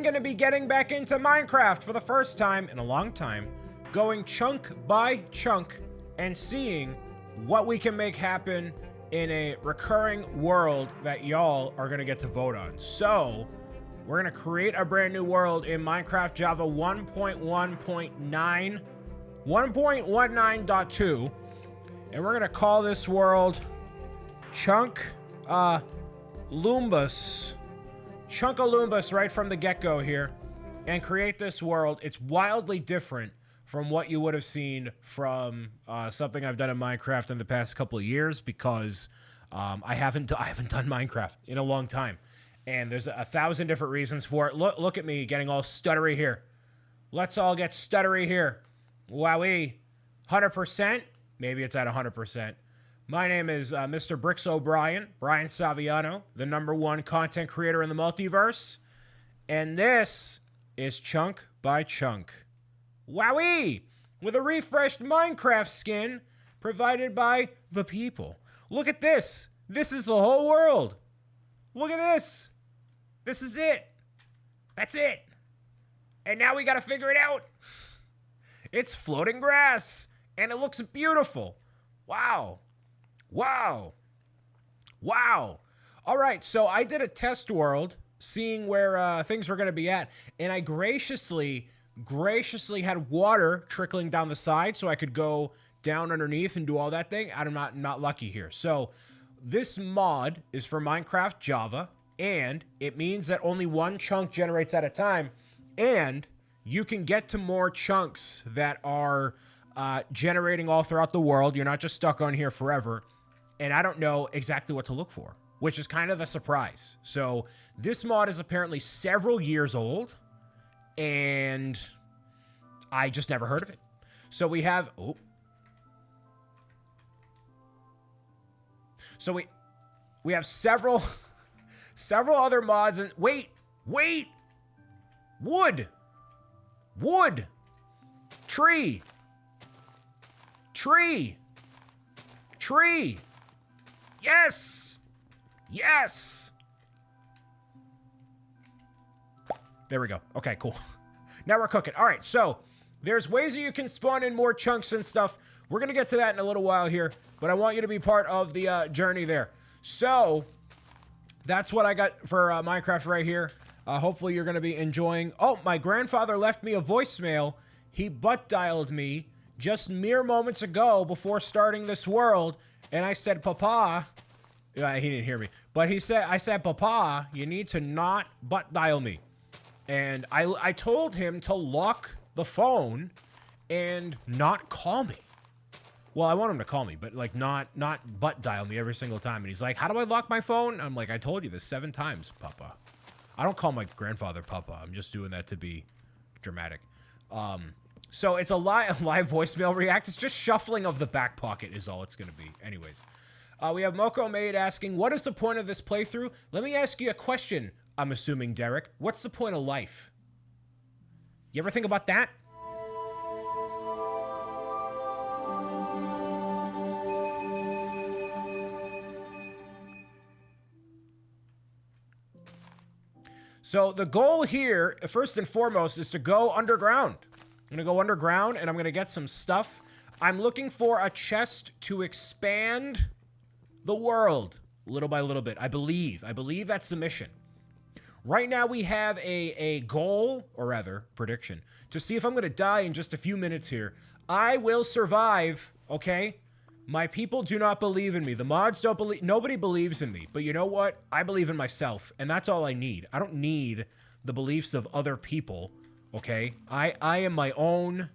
going to be getting back into Minecraft for the first time in a long time, going chunk by chunk and seeing what we can make happen in a recurring world that y'all are going to get to vote on. So we're going to create a brand new world in Minecraft Java 1.1.9, 1.19.2, and we're going to call this world Chunkalumbus right from the get-go here, and create this world. It's wildly different from what you would have seen from something I've done in Minecraft in the past couple of years, because I haven't done Minecraft in a long time, and there's 1,000 different reasons for it. Look at me getting all stuttery here. Let's all get stuttery here. Wowee. 100%? Maybe it's at 100%. My name is Mr. Bricks O'Brien, Brian Saviano, the #1 content creator in the multiverse. And this is Chunk by Chunk. Wowee! With a refreshed Minecraft skin provided by the people. Look at this. This is the whole world. Look at this. This is it. That's it. And now we got to figure it out. It's floating grass, and it looks beautiful. Wow. Wow. Wow. All right, so I did a test world, seeing where things were going to be at, and I graciously had water trickling down the side so I could go down underneath and do all that thing. I'm not lucky here. So this mod is for Minecraft Java, and it means that only one chunk generates at a time, and you can get to more chunks that are generating all throughout the world. You're not just stuck on here forever. And I don't know exactly what to look for, which is kind of the surprise. So this mod is apparently several years old, and I just never heard of it. So we have, so we have several other mods, and wait, wood, tree. Yes. There we go. Okay, cool. Now we're cooking. All right, so there's ways that you can spawn in more chunks and stuff. We're going to get to that in a little while here, but I want you to be part of the journey there. So that's what I got for Minecraft right here. Hopefully you're going to be enjoying. Oh, my grandfather left me a voicemail. He butt dialed me just mere moments ago before starting this world. And I said, Papa, he didn't hear me, but I said, Papa, you need to not butt dial me. And I told him to lock the phone and not call me. Well, I want him to call me, but like not butt dial me every single time. And he's like, how do I lock my phone? I'm like, I told you this 7 times, Papa. I don't call my grandfather Papa. I'm just doing that to be dramatic. So it's a live voicemail react. It's just shuffling of the back pocket is all it's going to be. Anyways, we have Moko Maid asking, what is the point of this playthrough? Let me ask you a question, I'm assuming, Derek. What's the point of life? You ever think about that? So the goal here, first and foremost, is to go underground. I'm going to go underground, and I'm going to get some stuff. I'm looking for a chest to expand the world little by little bit. I believe that's the mission. Right now, we have a goal, or rather, prediction, to see if I'm going to die in just a few minutes here. I will survive, okay? My people do not believe in me. The mods don't believe. Nobody believes in me. But you know what? I believe in myself, and that's all I need. I don't need the beliefs of other people. Okay, I am my own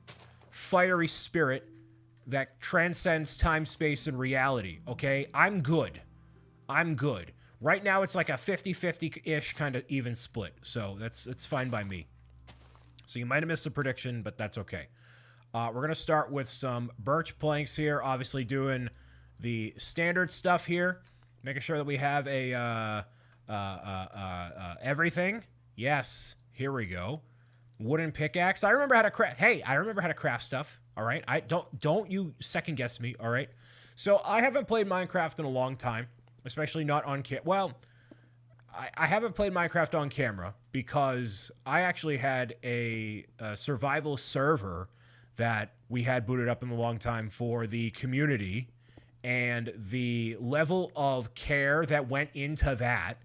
fiery spirit that transcends time, space, and reality. Okay, I'm good. Right now, it's like a 50-50-ish kind of even split. So that's fine by me. So you might have missed a prediction, but that's okay. We're going to start with some birch planks here. Obviously doing the standard stuff here. Making sure that we have a everything. Yes, here we go. Wooden pickaxe. I remember how to craft. Hey, I remember how to craft stuff. All right. Don't you second guess me. All right. So I haven't played Minecraft in a long time, especially not on kit. Well, I haven't played Minecraft on camera because I actually had a survival server that we had booted up in a long time for the community, and the level of care that went into that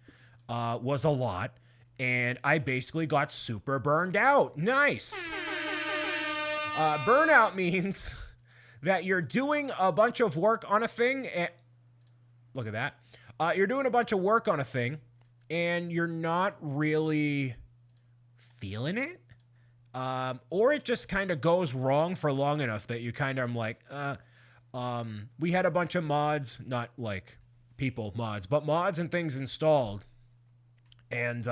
was a lot, and I basically got super burned out. Nice. Burnout means that you're doing a bunch of work on a thing, and look at that. You're doing a bunch of work on a thing, and you're not really feeling it. Or it just kind of goes wrong for long enough that you kind of like, we had a bunch of mods, not like people mods, but mods and things installed. And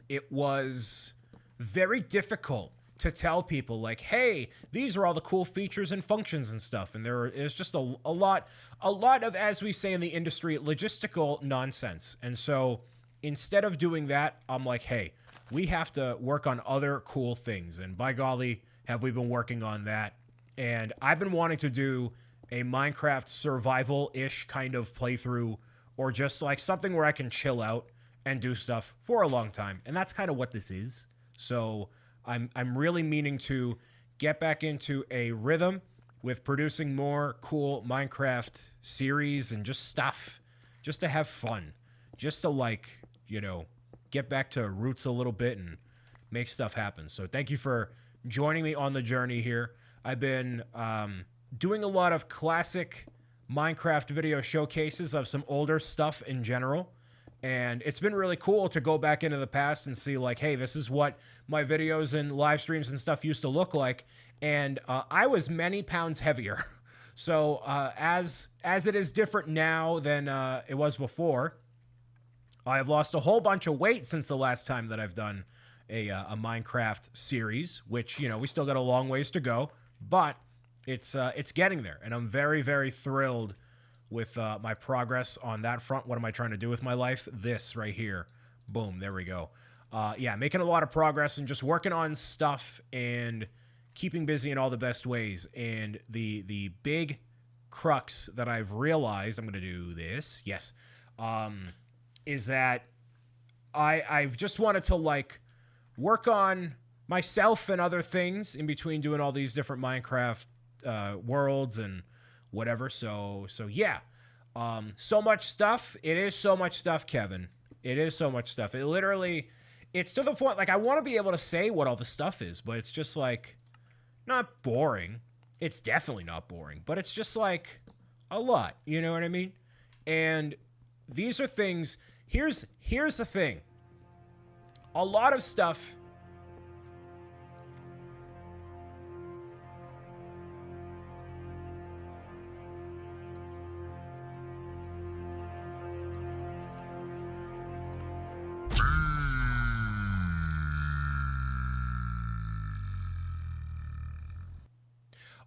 it was very difficult to tell people like, hey, these are all the cool features and functions and stuff. And there is just a lot of, as we say in the industry, logistical nonsense. And so instead of doing that, I'm like, hey, we have to work on other cool things. And by golly, have we been working on that. And I've been wanting to do a Minecraft survival-ish kind of playthrough, or just like something where I can chill out and do stuff for a long time. And that's kind of what this is. So I'm really meaning to get back into a rhythm with producing more cool Minecraft series and just stuff, just to have fun, just to like, you know, get back to roots a little bit and make stuff happen. So thank you for joining me on the journey here. I've been doing a lot of classic Minecraft video showcases of some older stuff in general. And it's been really cool to go back into the past and see like, hey, this is what my videos and live streams and stuff used to look like. And I was many pounds heavier. So as it is different now than it was before, I have lost a whole bunch of weight since the last time that I've done a Minecraft series, which, you know, we still got a long ways to go, but it's getting there. And I'm very, very thrilled with my progress on that front. What am I trying to do with my life? This right here. Boom, there we go. Yeah, making a lot of progress and just working on stuff and keeping busy in all the best ways. And the big crux that I've realized, I'm going to do this, yes, is that I've just wanted to like work on myself and other things in between doing all these different Minecraft worlds and whatever. So yeah, so much stuff. It is so much stuff, Kevin. It is so much stuff. It literally, it's to the point, like, I want to be able to say what all the stuff is, but it's just like not boring. It's definitely not boring, but it's just like a lot, you know what I mean? And these are things, here's the thing. A lot of stuff,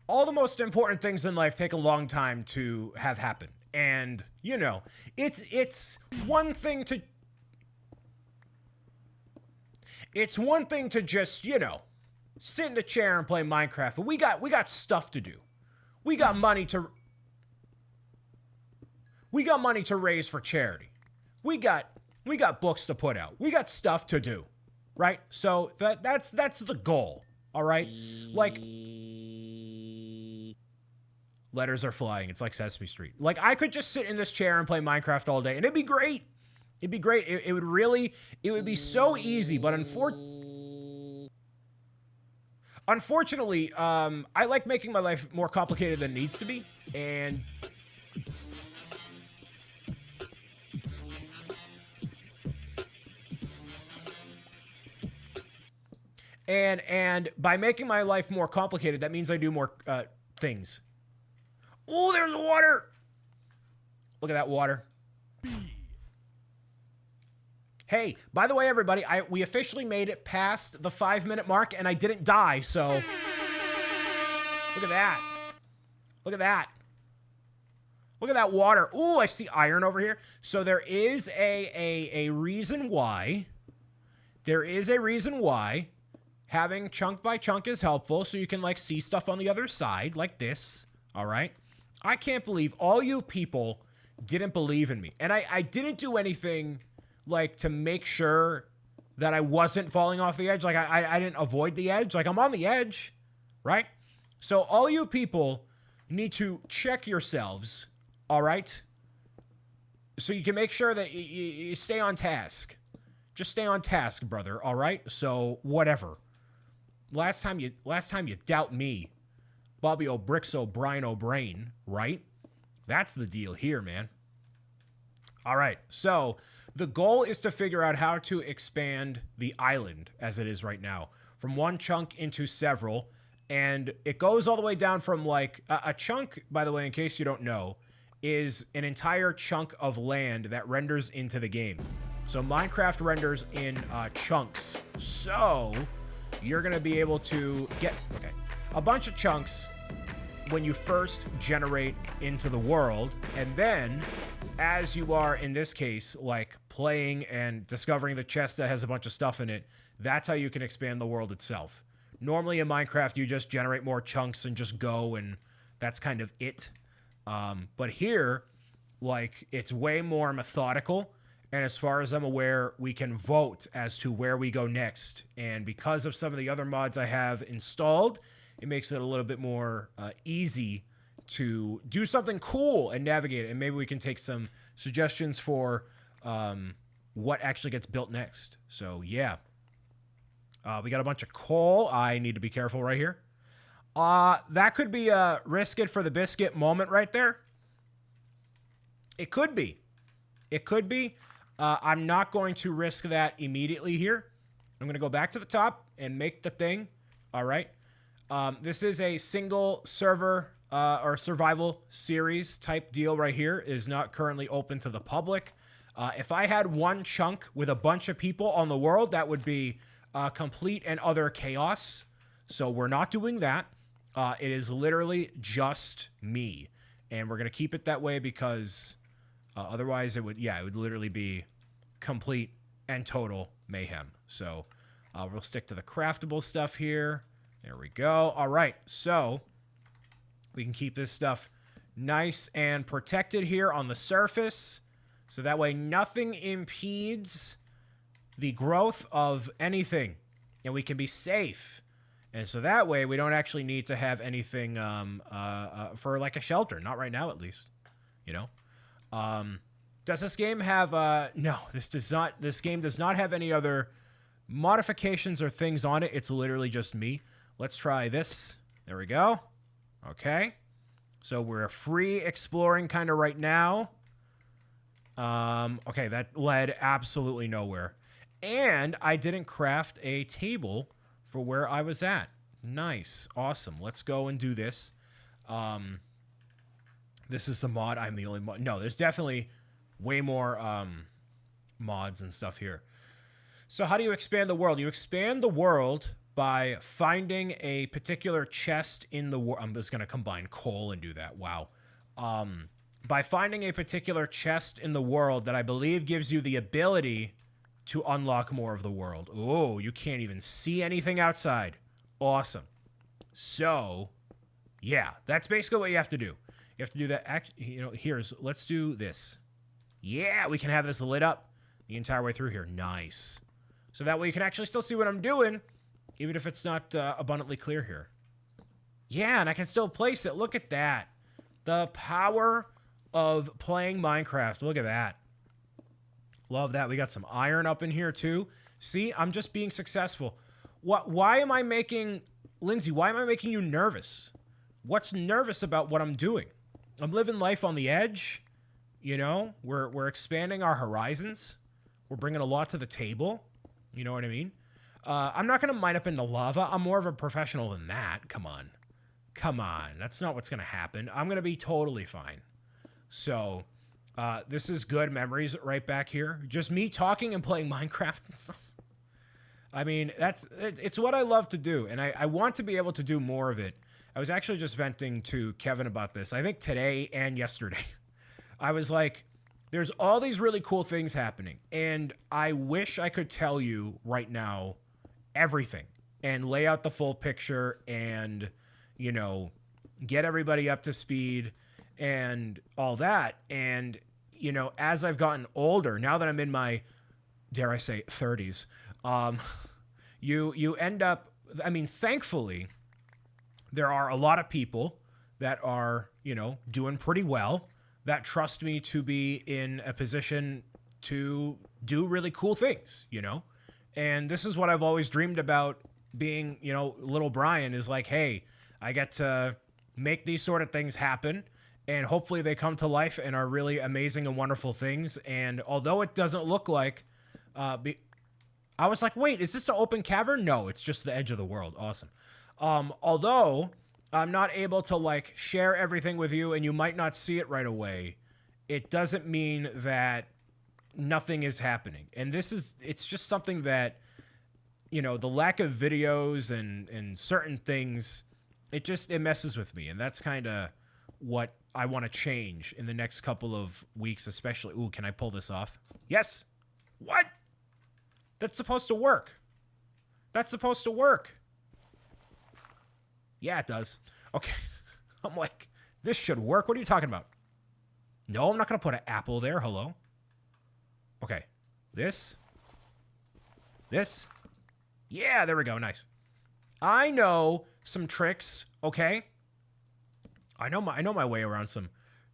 all the most important things in life take a long time to have happen. And, you know, it's one thing to just, you know, sit in the chair and play Minecraft, but we got stuff to do. We got money to raise for charity. We got books to put out. We got stuff to do, right? So that's the goal, all right? Like, letters are flying. It's like Sesame Street. Like, I could just sit in this chair and play Minecraft all day, and it'd be great. It'd be great. It would be so easy, but unfortunately, I like making my life more complicated than it needs to be, and by making my life more complicated, that means I do more things. Oh, there's water. Look at that water. Hey, by the way, everybody, we officially made it past the 5-minute mark, and I didn't die, so look at that. Look at that. Look at that water. Ooh, I see iron over here. So there is a reason why. There is a reason why having chunk by chunk is helpful, so you can, like, see stuff on the other side, like this, all right? I can't believe all you people didn't believe in me. And I didn't do anything, like to make sure that I wasn't falling off the edge. Like I didn't avoid the edge. Like I'm on the edge, right? So all you people need to check yourselves, all right? So you can make sure that you stay on task. Just stay on task, brother, all right? So whatever. Last time you doubt me, Bobby O'Bricks O'Brien O'Brain, right? That's the deal here, man. All right, so the goal is to figure out how to expand the island as it is right now from one chunk into several, and it goes all the way down from like a chunk, by the way, in case you don't know, is an entire chunk of land that renders into the game. So Minecraft renders in chunks. So you're going to be able to get a bunch of chunks when you first generate into the world, and then as you are, in this case, like playing and discovering the chest that has a bunch of stuff in it, that's how you can expand the world itself. Normally in Minecraft, you just generate more chunks and just go, and that's kind of it. But here, like, it's way more methodical, and as far as I'm aware, we can vote as to where we go next. And because of some of the other mods I have installed, it makes it a little bit more easy to do something cool and navigate it. And maybe we can take some suggestions for what actually gets built next. So, yeah. We got a bunch of coal. I need to be careful right here. That could be a risk it for the biscuit moment right there. It could be. It could be. I'm not going to risk that immediately here. I'm going to go back to the top and make the thing. All right. This is a single server or survival series type deal right here. It is not currently open to the public. If I had one chunk with a bunch of people on the world, that would be complete and utter chaos. So we're not doing that. It is literally just me. And we're going to keep it that way because otherwise it would literally be complete and total mayhem. So we'll stick to the craftable stuff here. There we go. All right. So we can keep this stuff nice and protected here on the surface. So that way nothing impedes the growth of anything. And we can be safe. And so that way we don't actually need to have anything for like a shelter. Not right now, at least. You know? Does this game have... no, this game does not have any other modifications or things on it. It's literally just me. Let's try this. There we go. Okay. So we're free exploring kind of right now. Okay, that led absolutely nowhere. And I didn't craft a table for where I was at. Nice. Awesome. Let's go and do this. This is a mod. I'm the only mod. No, there's definitely way more mods and stuff here. So how do you expand the world? You expand the world by finding a particular chest in the world. I'm just going to combine coal and do that. Wow. By finding a particular chest in the world that I believe gives you the ability to unlock more of the world. Oh, you can't even see anything outside. Awesome. So, yeah, that's basically what you have to do. You have to do that. You know, let's do this. Yeah, we can have this lit up the entire way through here. Nice. So that way you can actually still see what I'm doing, even if it's not abundantly clear here. Yeah, and I can still place it. Look at that. The power of playing Minecraft. Look at that. Love that. We got some iron up in here too. See, I'm just being successful. Why am I making... Lindsay, why am I making you nervous? What's nervous about what I'm doing? I'm living life on the edge. You know, we're expanding our horizons. We're bringing a lot to the table. You know what I mean? I'm not going to mine up into lava. I'm more of a professional than that. Come on. Come on. That's not what's going to happen. I'm going to be totally fine. So, this is good memories right back here. Just me talking and playing Minecraft and stuff. I mean, it's what I love to do, and I want to be able to do more of it. I was actually just venting to Kevin about this, I think today and yesterday. I was like, there's all these really cool things happening, and I wish I could tell you right now everything and lay out the full picture and, you know, get everybody up to speed and all that. And, you know, as I've gotten older, now that I'm in my dare I say, 30s, you end up, I mean, thankfully, there are a lot of people that are, doing pretty well that trust me to be in a position to do really cool things. And this is what I've always dreamed about being, little Brian is like, hey, I get to make these sort of things happen. And hopefully they come to life and are really amazing and wonderful things. And although it doesn't look like, I was like, wait, is this an open cavern? No, it's just the edge of the world. Awesome. Although I'm not able to like share everything with you and you might not see it right away, it doesn't mean that nothing is happening. And it's just something that, the lack of videos and certain things, it messes with me. And that's kind of what I want to change in the next couple of weeks, especially. Ooh, can I pull this off? Yes. What? That's supposed to work. That's supposed to work. Yeah, it does. Okay. I'm like, this should work. What are you talking about? No, I'm not going to put an apple there. Hello. Okay. This. Yeah, there we go. Nice. I know some tricks, okay? I know my way around some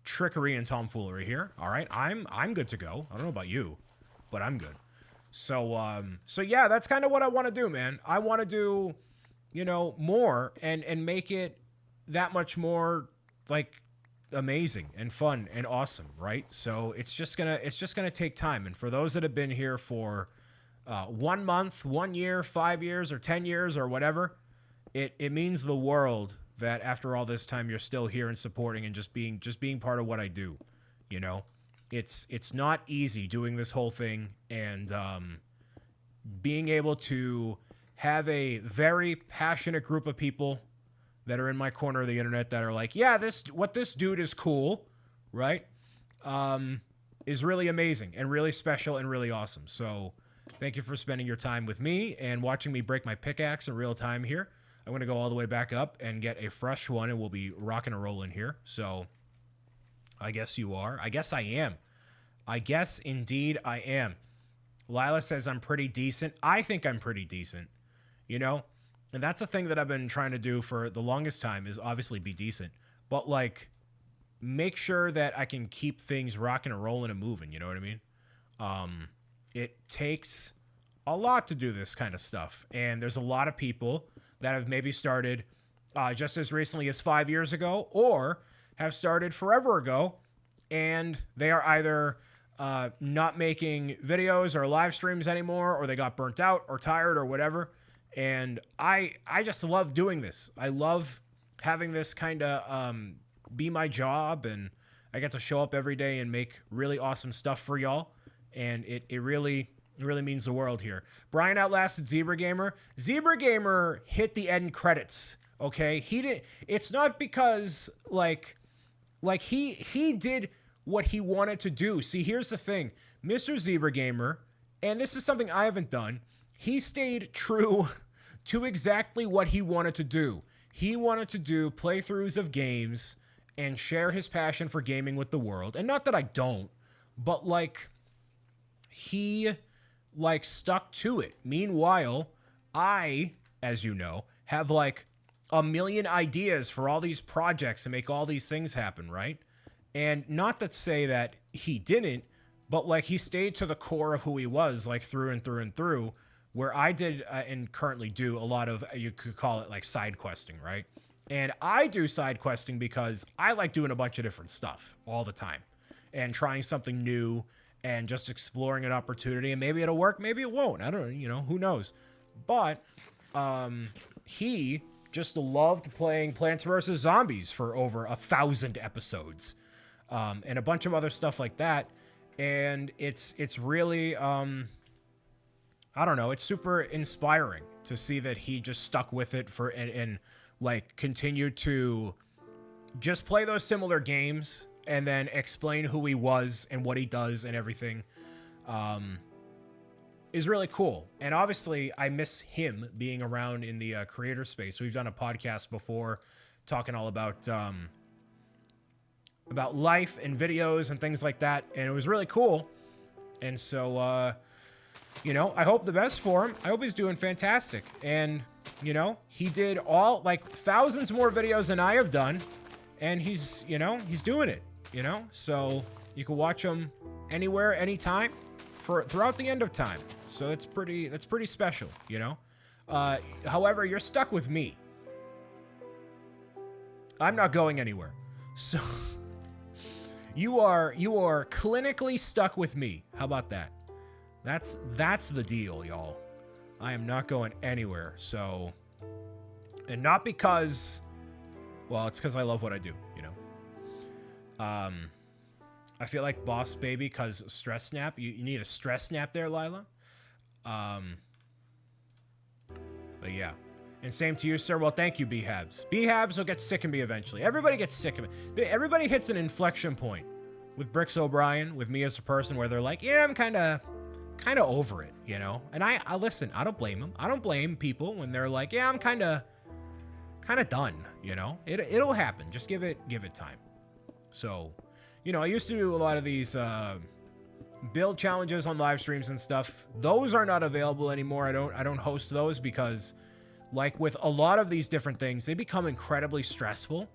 trickery and tomfoolery here. All right. I'm good to go. I don't know about you, but I'm good. So yeah, that's kind of what I want to do, man. I want to do, more and make it that much more like amazing and fun and awesome, right? So it's just gonna take time. And for those that have been here for 1 month, 1 year, 5 years, or 10 years, or whatever, it means the world that after all this time you're still here and supporting and just being part of what I do. It's not easy doing this whole thing, and being able to have a very passionate group of people that are in my corner of the internet that are like, yeah, what this dude is cool, right? Is really amazing and really special and really awesome. So thank you for spending your time with me and watching me break my pickaxe in real time here. I'm going to go all the way back up and get a fresh one, and we'll be rocking and rolling here. So I guess you are. I guess I am. I guess indeed I am. Lila says I'm pretty decent. I think I'm pretty decent, And that's the thing that I've been trying to do for the longest time is obviously be decent. But, like, make sure that I can keep things rocking and rolling and moving, you know what I mean? It takes a lot to do this kind of stuff. And there's a lot of people that have maybe started just as recently as 5 years ago or have started forever ago, and they are either not making videos or live streams anymore, or they got burnt out or tired or whatever. And I just love doing this. I love having this kind of be my job, and I get to show up every day and make really awesome stuff for y'all. And it really means the world here. Brian outlasted Zebra Gamer. Zebra Gamer hit the end credits. Okay, he did. It's not because like he did what he wanted to do. See, here's the thing, Mr. Zebra Gamer, and this is something I haven't done. He stayed true to exactly what he wanted to do. He wanted to do playthroughs of games and share his passion for gaming with the world. And not that I don't, but like he like stuck to it. Meanwhile, I, as you know, have like a million ideas for all these projects to make all these things happen, right? And not to say that he didn't, but like he stayed to the core of who he was, like through and through and through, where I did and currently do a lot of, you could call it like side questing, right? And I do side questing because I like doing a bunch of different stuff all the time and trying something new and just exploring an opportunity, and maybe it'll work, maybe it won't. I don't know, who knows? But he just loved playing Plants vs. Zombies for over 1,000 episodes, and a bunch of other stuff like that. And it's really, I don't know, it's super inspiring to see that he just stuck with it for and like continued to just play those similar games and then explain who he was and what he does and everything, is really cool. And obviously I miss him being around in the creator space. We've done a podcast before talking all about life and videos and things like that, and it was really cool. And so you know, I hope the best for him. I hope he's doing fantastic. And, you know, he did all, like, thousands more videos than I have done. And he's, you know, he's doing it, you know? So you can watch him anywhere, anytime, throughout the end of time. So that's pretty special, you know? However, you're stuck with me. I'm not going anywhere. So you are clinically stuck with me. How about that? That's the deal, y'all. I am not going anywhere. So, and not because, well, it's because I love what I do, you know. I feel like boss baby because stress snap. You need a stress snap there, Lila. But yeah. And same to you, sir. Well, thank you, B-Habs. B-Habs will get sick of me eventually. Everybody gets sick of it. Everybody hits an inflection point with Bricks O'Brien, with me as a person, where they're like, yeah, I'm kind of over it, you know? And I listen, I don't blame them. I don't blame people when they're like, yeah, I'm kind of done, you know? It'll happen. Just give it time. So, you know, I used to do a lot of these build challenges on live streams and stuff. Those are not available anymore. I don't host those because, like with a lot of these different things, they become incredibly stressful.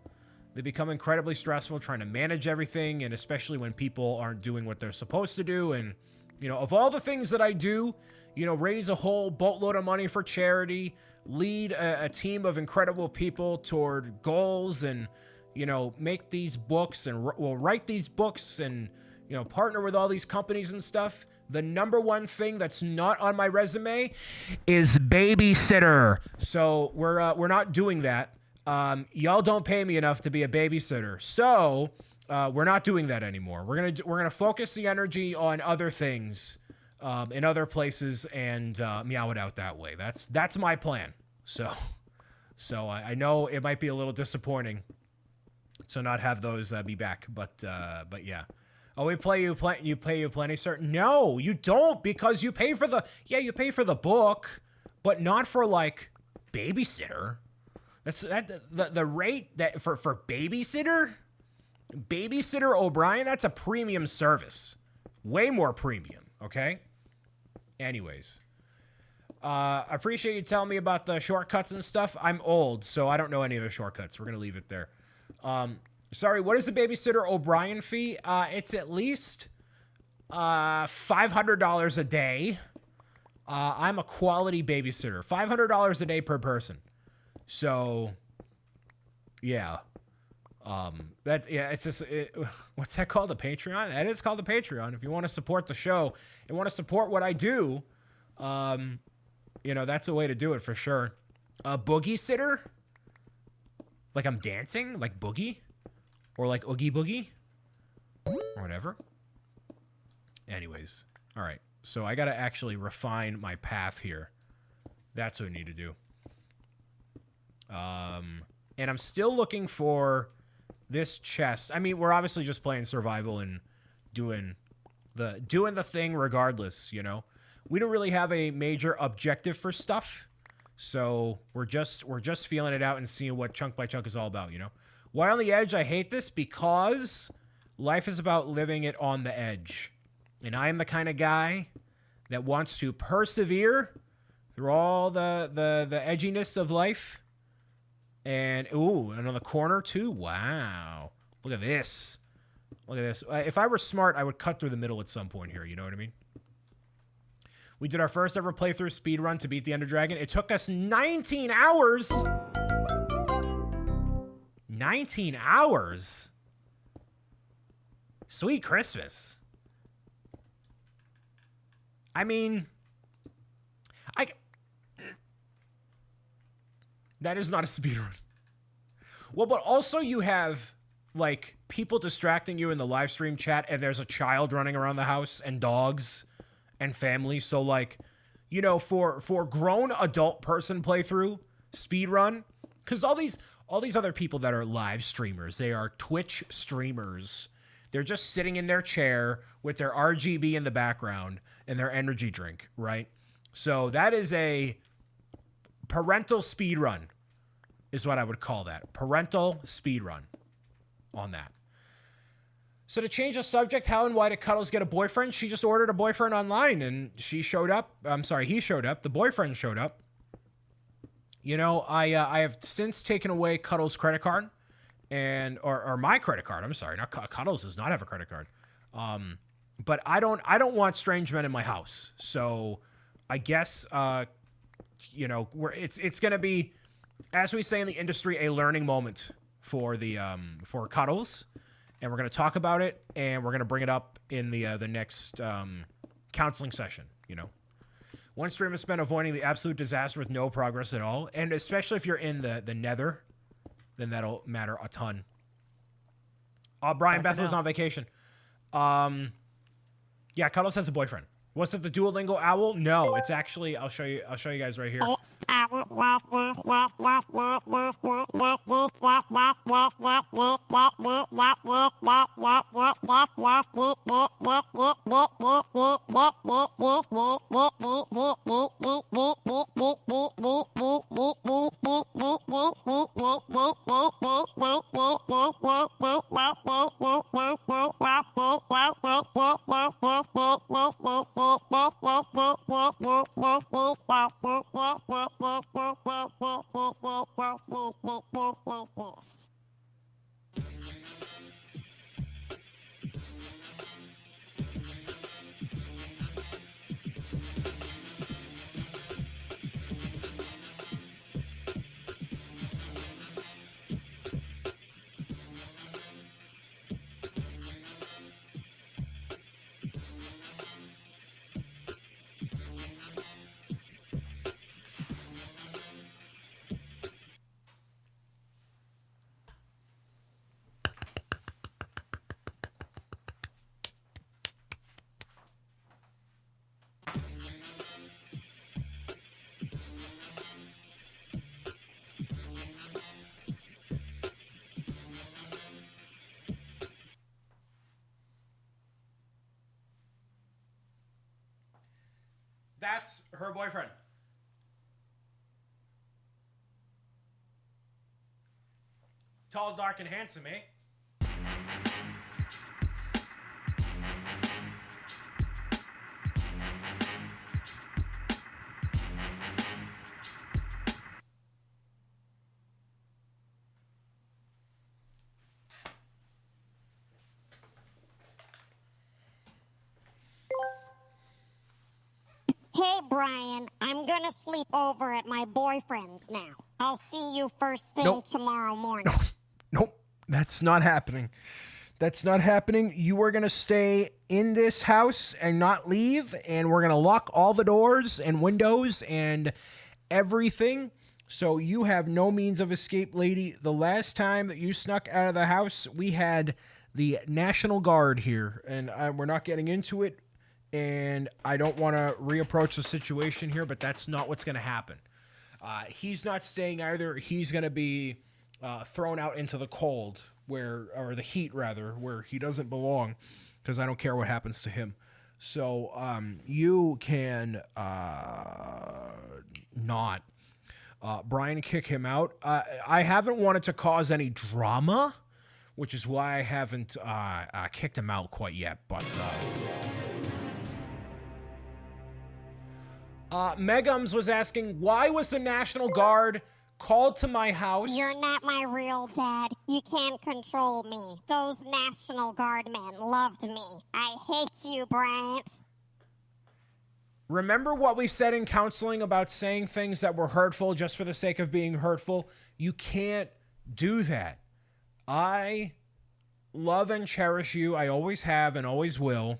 They become incredibly stressful trying to manage everything, and especially when people aren't doing what they're supposed to do. And, you know, of all the things that I do, you know, raise a whole boatload of money for charity, lead a team of incredible people toward goals, and, you know, make these books and write these books and, you know, partner with all these companies and stuff. The number one thing that's not on my resume is babysitter. So we're not doing that. Y'all don't pay me enough to be a babysitter. So we're not doing that anymore. We're gonna focus the energy on other things in other places and meow it out that way. That's my plan. So I know it might be a little disappointing to not have those be back, but yeah. Oh, we pay you plenty, sir. No, you don't, because you pay for the book, but not for like babysitter. That's the rate that for babysitter O'Brien. That's a premium service, way more premium. Okay. Anyways, I appreciate you telling me about the shortcuts and stuff. I'm old, so I don't know any of the shortcuts. We're gonna leave it there. Sorry, what is the babysitter O'Brien fee? It's at least $500 a day. I'm a quality babysitter. $500 a day per person. So, yeah. It's just, what's that called? A Patreon? That is called a Patreon. If you want to support the show and want to support what I do, you know, that's a way to do it for sure. A boogie sitter? Like I'm dancing? Like boogie? Or like Oogie Boogie? Or whatever. Anyways. All right. So I got to actually refine my path here. That's what I need to do. And I'm still looking for this chest. I mean, we're obviously just playing survival and doing the thing regardless, you know. We don't really have a major objective for stuff. So we're just feeling it out and seeing what chunk by chunk is all about, you know. Why on the edge? I hate this because life is about living it on the edge. And I am the kind of guy that wants to persevere through all the edginess of life. And, ooh, and on the corner too. Wow. Look at this. Look at this. If I were smart, I would cut through the middle at some point here. You know what I mean? We did our first ever playthrough speed run to beat the Ender Dragon. It took us 19 hours. 19 hours? Sweet Christmas. I mean, that is not a speedrun. Well, but also you have, like, people distracting you in the live stream chat, and there's a child running around the house, and dogs, and family. So, like, you know, for grown adult person playthrough, speedrun, because all these other people that are live streamers, they are Twitch streamers. They're just sitting in their chair with their RGB in the background and their energy drink, right? So that is a parental speedrun is what I would call that. Parental speedrun on that. So to change the subject, how and why did Cuddles get a boyfriend? She just ordered a boyfriend online and she showed up. I'm sorry, he showed up. The boyfriend showed up. You know, I have since taken away Cuddles' credit card or my credit card. I'm sorry, not Cuddles does not have a credit card. But I don't want strange men in my house. So I guess you know, it's going to be, as we say in the industry, a learning moment for the for Cuddles. And we're going to talk about it, and we're going to bring it up in the next counseling session, you know. One stream has spent avoiding the absolute disaster with no progress at all, and especially if you're in the nether, then that'll matter a ton. Brian Beth was on vacation. Yeah, Cuddles has a boyfriend. Was it the Duolingo owl? No, it's actually, I'll show you guys right here. That's her boyfriend. Tall, dark, and handsome, eh? Hey, Brian, I'm gonna sleep over at my boyfriend's now. I'll see you first thing tomorrow morning. Nope, that's not happening. That's not happening. You are going to stay in this house and not leave, and we're going to lock all the doors and windows and everything, so you have no means of escape, lady. The last time that you snuck out of the house, we had the National Guard here, and we're not getting into it, and I don't want to reapproach the situation here, but that's not what's going to happen. He's not staying either. He's going to be thrown out into the cold, or the heat rather, where he doesn't belong, because I don't care what happens to him. So you can not. Brian, kick him out. I haven't wanted to cause any drama, which is why I haven't kicked him out quite yet. But Megums was asking, why was the National Guard called to my house? You're not my real dad. You can't control me. Those National Guard men loved me. I hate you, Bryant. Remember what we said in counseling about saying things that were hurtful just for the sake of being hurtful? You can't do that. I love and cherish you. I always have and always will.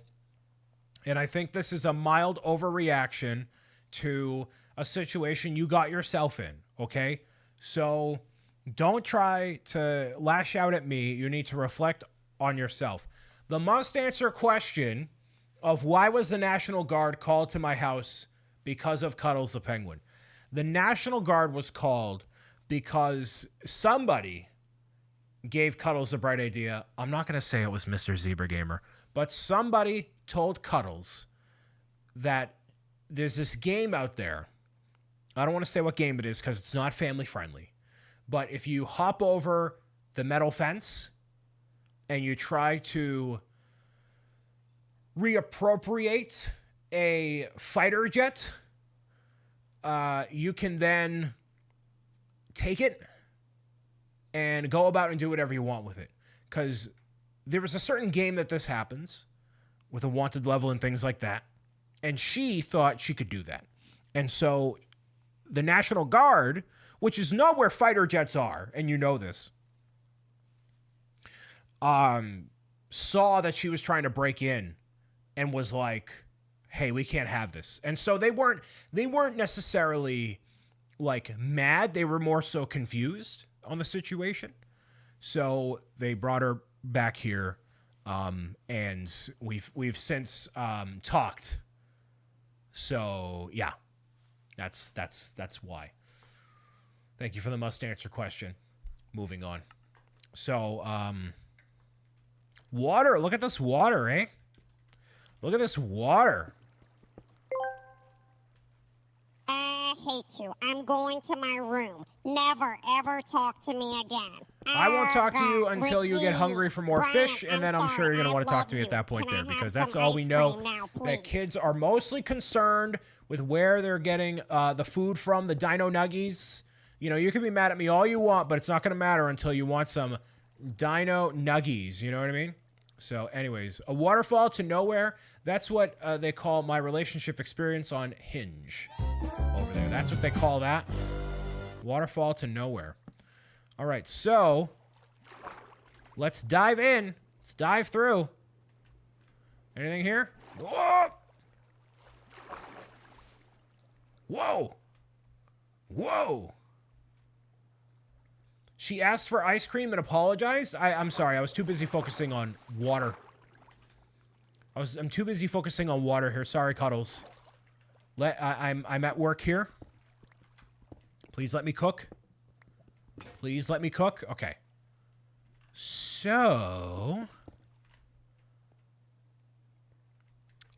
And I think this is a mild overreaction to a situation you got yourself in, okay? So don't try to lash out at me. You need to reflect on yourself. The must answer question of why was the National Guard called to my house because of Cuddles the Penguin. The National Guard was called because somebody gave Cuddles a bright idea. I'm not going to say it was Mr. Zebra Gamer, but somebody told Cuddles that there's this game out there. I don't want to say what game it is because it's not family friendly. But if you hop over the metal fence and you try to reappropriate a fighter jet, you can then take it and go about and do whatever you want with it. Because there was a certain game that this happens with a wanted level and things like that. And she thought she could do that. And so the National Guard, which is not where fighter jets are, and you know this, saw that she was trying to break in and was like, hey, we can't have this. And so they weren't necessarily like mad. They were more so confused on the situation. So they brought her back here. And we've since talked. So yeah, that's why. Thank you for the must answer question. Moving on. So, water. Look at this water, eh? Look at this water. I hate you. I'm going to my room. Never, ever talk to me again. I won't talk to you until you get hungry for more fish, and then I'm sure you're going to want to talk to me at that point there, because that's all we know. That kids are mostly concerned with where they're getting the food from, the dino nuggies. You know, you can be mad at me all you want, but it's not going to matter until you want some dino nuggies. You know what I mean? So anyways, a waterfall to nowhere. That's what they call my relationship experience on Hinge over there. That's what they call that. Waterfall to nowhere. All right, so let's dive in. Let's dive through. Anything here? Whoa! Whoa! Whoa! She asked for ice cream and apologized? I'm sorry, I was too busy focusing on water. I'm too busy focusing on water here. Sorry, Cuddles. I'm at work here. Please let me cook. Please let me cook. Okay. So...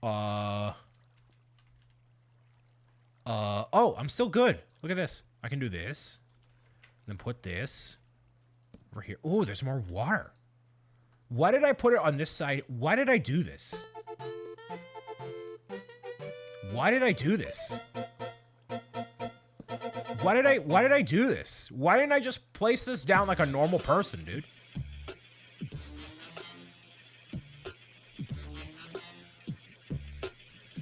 oh, I'm still good. Look at this. I can do this. Then put this over here. Oh, there's more water. Why did I put it on this side? Why did I do this? Why did I do this? Why did I do this? Why didn't I just place this down like a normal person, dude?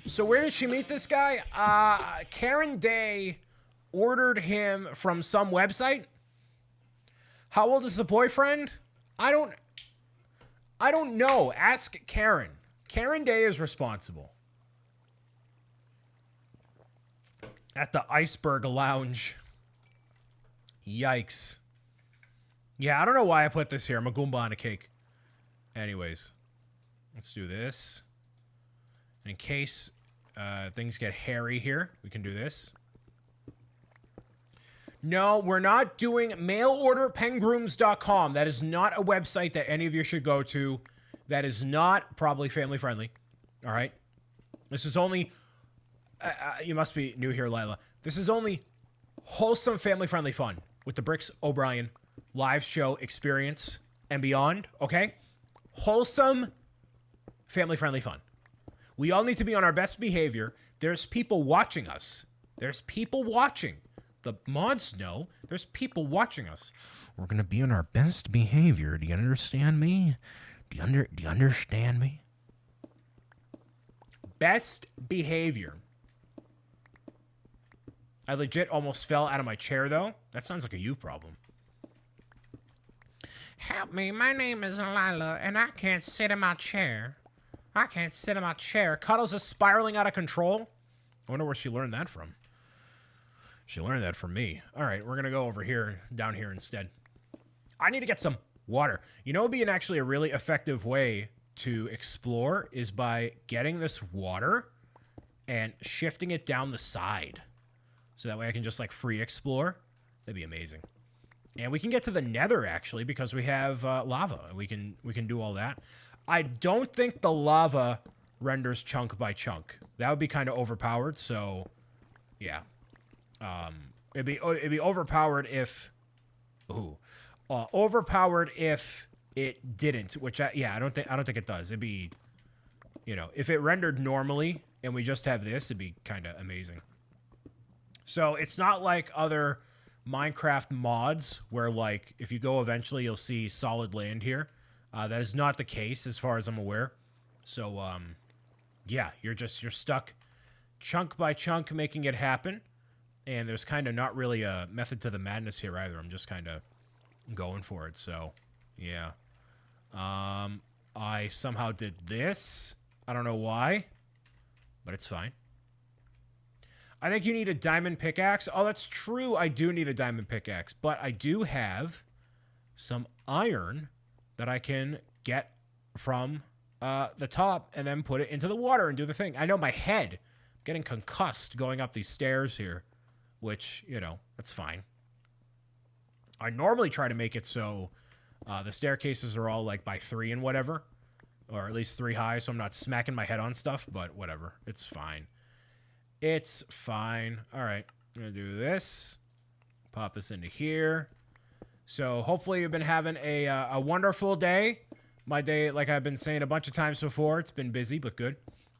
So where did she meet this guy? Karen Day ordered him from some website. How old is the boyfriend? I don't know. Ask Karen. Karen Day is responsible. At the Iceberg Lounge. Yikes. Yeah, I don't know why I put this here. I'm a Goomba on a cake. Anyways. Let's do this. In case things get hairy here, we can do this. No, we're not doing mailorderpengrooms.com. That is not a website that any of you should go to. That is not probably family friendly. All right? This is only... you must be new here, Lila. This is only wholesome family friendly fun with the Bricks O'Brien live show experience and beyond, okay? Wholesome family friendly fun. We all need to be on our best behavior. There's people watching us. There's people watching. The mods know there's people watching us. We're going to be on our best behavior. Do you understand me? Do you understand me? Best behavior. I legit almost fell out of my chair, though. That sounds like a you problem. Help me. My name is Lila, and I can't sit in my chair. I can't sit in my chair. Cuddles is spiraling out of control. I wonder where she learned that from. She learned that from me. All right, we're going to go over here, down here instead. I need to get some water. You know what would be actually a really effective way to explore is by getting this water and shifting it down the side. So that way I can just like free explore. That'd be amazing. And we can get to the nether actually because we have lava. We can do all that. I don't think the lava renders chunk by chunk. That would be kind of overpowered. So yeah. It'd be overpowered if overpowered if it didn't, which I don't think it does. It'd be, if it rendered normally and we just have this, it'd be kind of amazing. So it's not like other Minecraft mods where, like, if you go eventually, you'll see solid land here. That is not the case as far as I'm aware. So, yeah, you're stuck chunk by chunk making it happen. And there's kind of not really a method to the madness here either. I'm just kind of going for it. So, yeah. I somehow did this. I don't know why, but it's fine. I think you need a diamond pickaxe. Oh, that's true. I do need a diamond pickaxe, but I do have some iron that I can get from the top and then put it into the water and do the thing. I know my head, I'm getting concussed going up these stairs here, which, that's fine. I normally try to make it so the staircases are all like by 3 and whatever, or at least 3 high, so I'm not smacking my head on stuff, but whatever. It's fine. It's fine. All right, I'm going to do this. Pop this into here. So hopefully you've been having a wonderful day. My day, like I've been saying a bunch of times before, it's been busy, but good.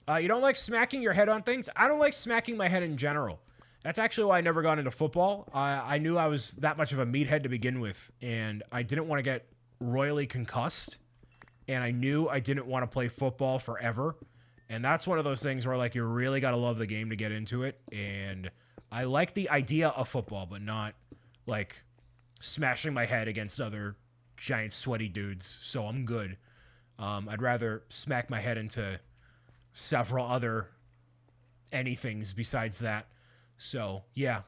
You don't like smacking your head on things? I don't like smacking my head in general. That's actually why I never got into football. I knew I was that much of a meathead to begin with, and I didn't want to get royally concussed, and I knew I didn't want to play football forever. And that's one of those things where, like, you really got to love the game to get into it. And I like the idea of football, but not, like, smashing my head against other giant sweaty dudes. So I'm good. I'd rather smack my head into several other anythings besides that. So, yeah.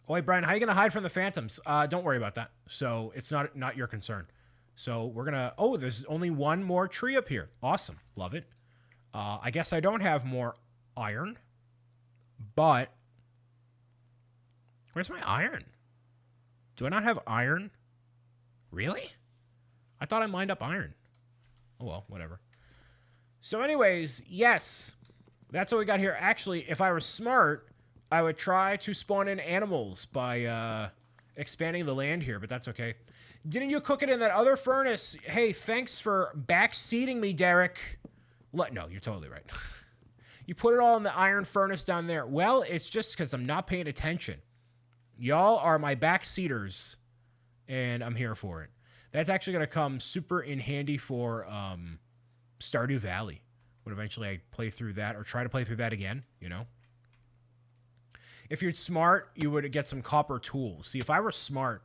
Oh, wait, Brian, how are you going to hide from the phantoms? Don't worry about that. So it's not your concern. So we're going to... Oh, there's only one more tree up here. Awesome. Love it. I guess I don't have more iron, but where's my iron? Do I not have iron? Really? I thought I mined up iron. Oh, well, whatever. So anyways, yes, that's what we got here. Actually, if I were smart, I would try to spawn in animals by expanding the land here, but that's okay. Didn't you cook it in that other furnace? Hey, thanks for backseating me, Derek. No, you're totally right. You put it all in the iron furnace down there. Well, it's just because I'm not paying attention. Y'all are my backseaters, and I'm here for it. That's actually going to come super in handy for Stardew Valley. When eventually I play through that, or try to play through that again, If you're smart, you would get some copper tools. See, if I were smart,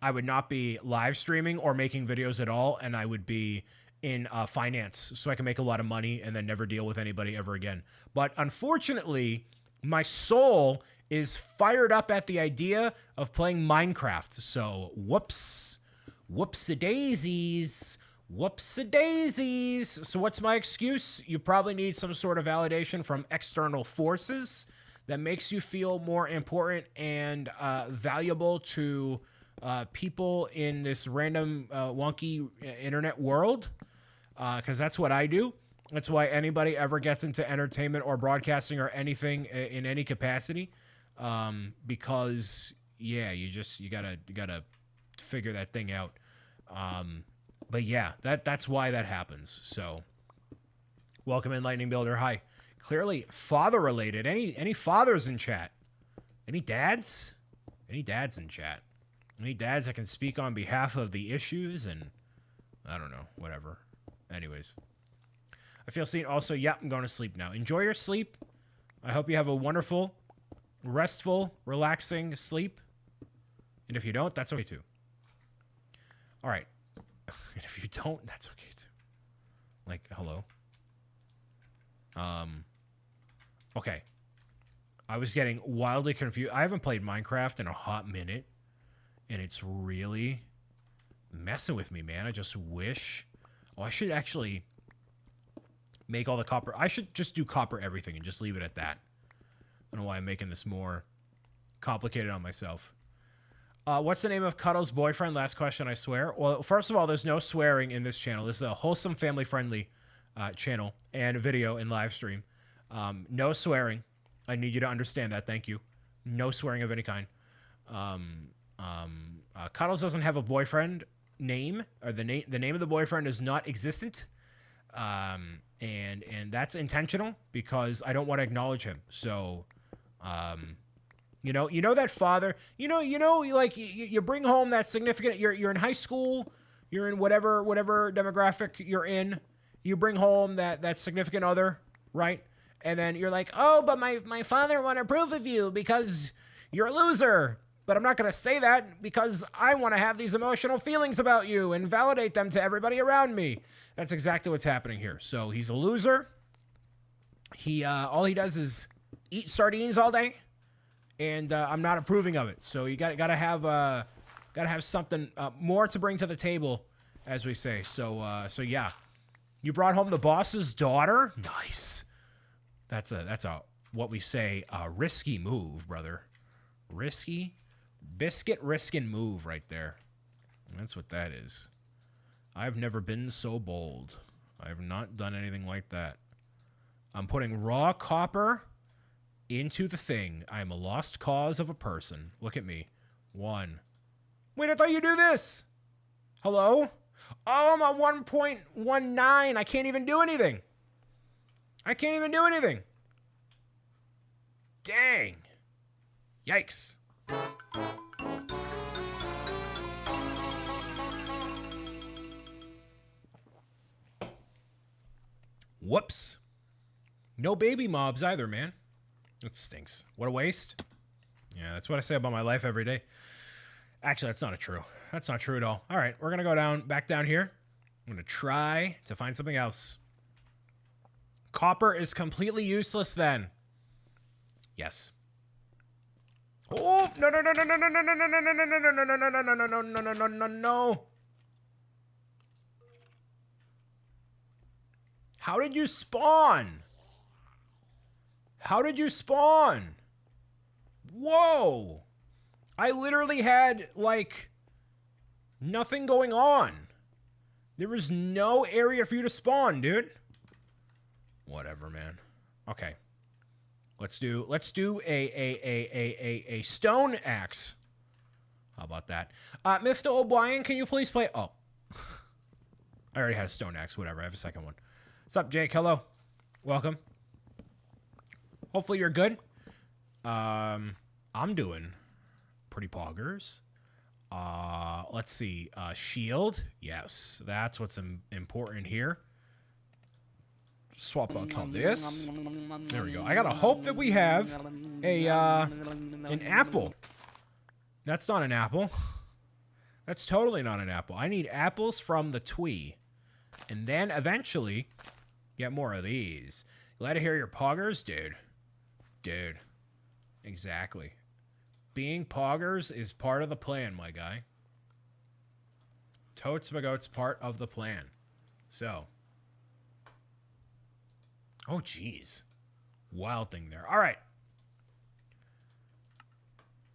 I would not be live streaming or making videos at all, and I would be in finance, so I can make a lot of money and then never deal with anybody ever again. But unfortunately, my soul is fired up at the idea of playing Minecraft. So whoopsie-daisies. So what's my excuse? You probably need some sort of validation from external forces that makes you feel more important and valuable to people in this random wonky internet world. Because that's what I do. That's why anybody ever gets into entertainment or broadcasting or anything in any capacity. Because yeah, you gotta figure that thing out. But yeah, that's why that happens. So welcome in, Lightning Builder. Hi. Clearly father related. Any fathers in chat? Any dads? Any dads in chat? Any dads that can speak on behalf of the issues? And I don't know, whatever. Anyways, I feel seen. Also, yeah, I'm going to sleep now. Enjoy your sleep. I hope you have a wonderful, restful, relaxing sleep. And if you don't, that's okay too. All right. And if you don't, that's okay too. Like, hello. Okay. I was getting wildly confused. I haven't played Minecraft in a hot minute, and it's really messing with me, man. I just wish... Oh, I should actually make all the copper. I should just do copper everything and just leave it at that. I don't know why I'm making this more complicated on myself. What's the name of Cuddle's boyfriend? Last question, I swear. Well, first of all, there's no swearing in this channel. This is a wholesome, family-friendly channel and video and live stream. No swearing. I need you to understand that. Thank you. No swearing of any kind. Cuddles doesn't have a boyfriend. name, or the name of the boyfriend is not existent. And that's intentional because I don't want to acknowledge him. So, you know that father, like you bring home that significant, you're in high school, you're in whatever demographic you're in, you bring home that significant other, right? And then you're like, oh, but my father won't approve of you because you're a loser. But I'm not going to say that because I want to have these emotional feelings about you and validate them to everybody around me. That's exactly what's happening here. So he's a loser. He all he does is eat sardines all day, and I'm not approving of it. So you gotta have something more to bring to the table, as we say. So yeah, you brought home the boss's daughter. Nice. That's a what we say a risky move, brother. Risky. Biscuit riskin' move right there. That's what that is. I've never been so bold. I have not done anything like that. I'm putting raw copper into the thing. I am a lost cause of a person. Look at me. 1. Wait, I thought you do this. Hello? Oh, I'm at 1.19. I can't even do anything. Dang. Yikes. Whoops. No baby mobs either, man. It stinks. What a waste. Yeah, that's what I say about my life every day. Actually, that's not true. That's not true at all. All right, we're going to go back down here. I'm going to try to find something else. Copper is completely useless then. Yes. Oh, no. How did you spawn? Whoa. I literally had, like, nothing going on. There was no area for you to spawn, dude. Whatever, man. Okay. Let's do a stone axe. How about that? Mr. O'Brien, can you please play? Oh. I already had a stone axe. Whatever. I have a second one. What's up, Jake? Hello. Welcome. Hopefully you're good. I'm doing pretty poggers. Let's see. Shield. Yes. That's what's important here. Swap out on this. There we go. I gotta hope that we have an apple. That's not an apple. That's totally not an apple. I need apples from the tree. And then eventually get more of these. Glad to hear your poggers, dude. Dude. Exactly. Being poggers is part of the plan, my guy. Totes my goats, part of the plan. So. Oh, geez. Wild thing there. All right.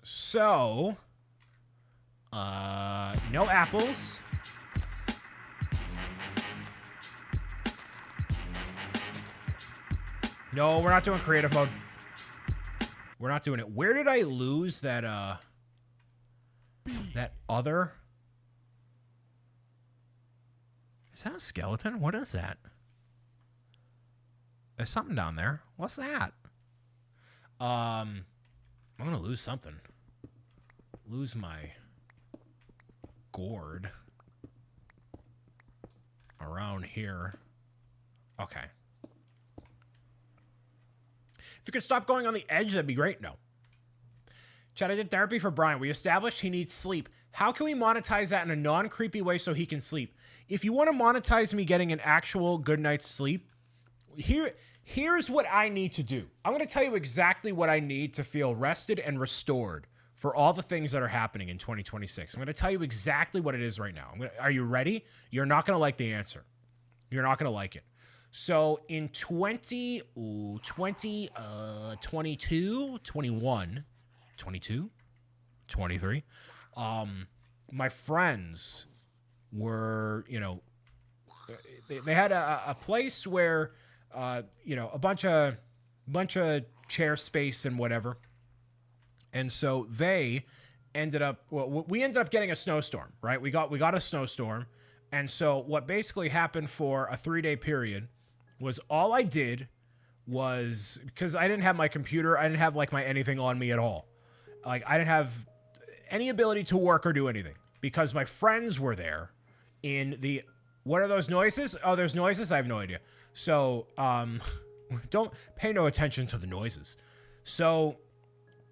So. No apples. No, we're not doing creative mode. We're not doing it. Where did I lose that, that other? Is that a skeleton? What is that? There's something down there. What's that? I'm gonna lose something. Lose my gourd around here. Okay. If you could stop going on the edge, that'd be great. No. Chad, I did therapy for Brian. We established he needs sleep. How can we monetize that in a non-creepy way so he can sleep? If you want to monetize me getting an actual good night's sleep, here's what I need to do. I'm going to tell you exactly what I need to feel rested and restored for all the things that are happening in 2026. I'm going to tell you exactly what it is right now. Are you ready? You're not going to like the answer. You're not going to like it. So in 22, 21, 22, 23, my friends were, they had a place where, a bunch of chair space and whatever. And so they ended up, well, we ended up getting a snowstorm, right? We got a snowstorm. And so what basically happened for a 3-day period was all I did was, because I didn't have my computer, I didn't have like my anything on me at all. Like I didn't have any ability to work or do anything because my friends were there in the, what are those noises? Oh, there's noises? I have no idea. So, don't pay no attention to the noises. So